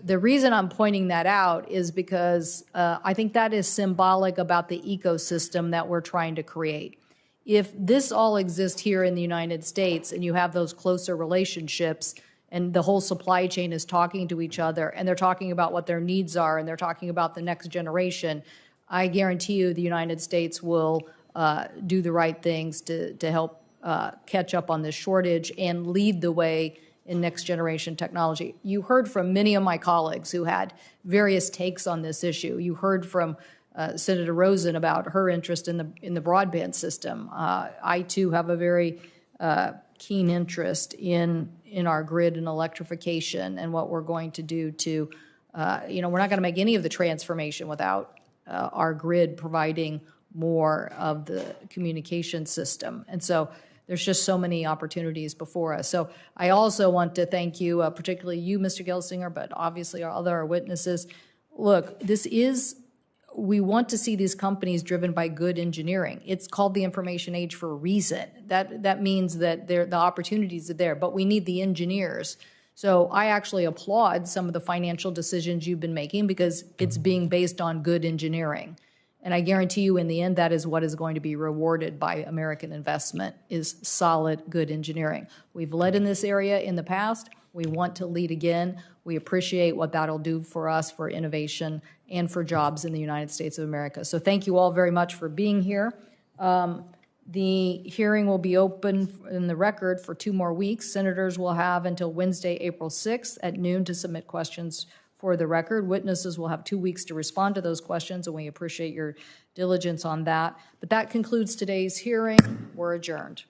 the reason I'm pointing that out is because I think that is symbolic about the ecosystem that we're trying to create. If this all exists here in the United States and you have those closer relationships, and the whole supply chain is talking to each other, and they're talking about what their needs are, and they're talking about the next generation, I guarantee you the United States will do the right things to help catch up on this shortage and lead the way in next generation technology. You heard from many of my colleagues who had various takes on this issue. You heard from Senator Rosen about her interest in the broadband system. I too have a very keen interest in our grid and electrification and what we're going to do to, we're not going to make any of the transformation without our grid providing more of the communication system. And so there's just so many opportunities before us. So I also want to thank you, particularly you, Mr. Gelsinger, but obviously our other witnesses. Look, we want to see these companies driven by good engineering. It's called the information age for a reason. That means that the opportunities are there, but we need the engineers. So I actually applaud some of the financial decisions you've been making because it's being based on good engineering. And I guarantee you in the end, that is what is going to be rewarded by American investment is solid, good engineering. We've led in this area in the past. We want to lead again. We appreciate what that'll do for us, for innovation, and for jobs in the United States of America. So thank you all very much for being here. The hearing will be open in the record for 2 more weeks. Senators will have until Wednesday, April 6th at noon to submit questions for the record. Witnesses will have 2 weeks to respond to those questions, and we appreciate your diligence on that. But that concludes today's hearing. We're adjourned.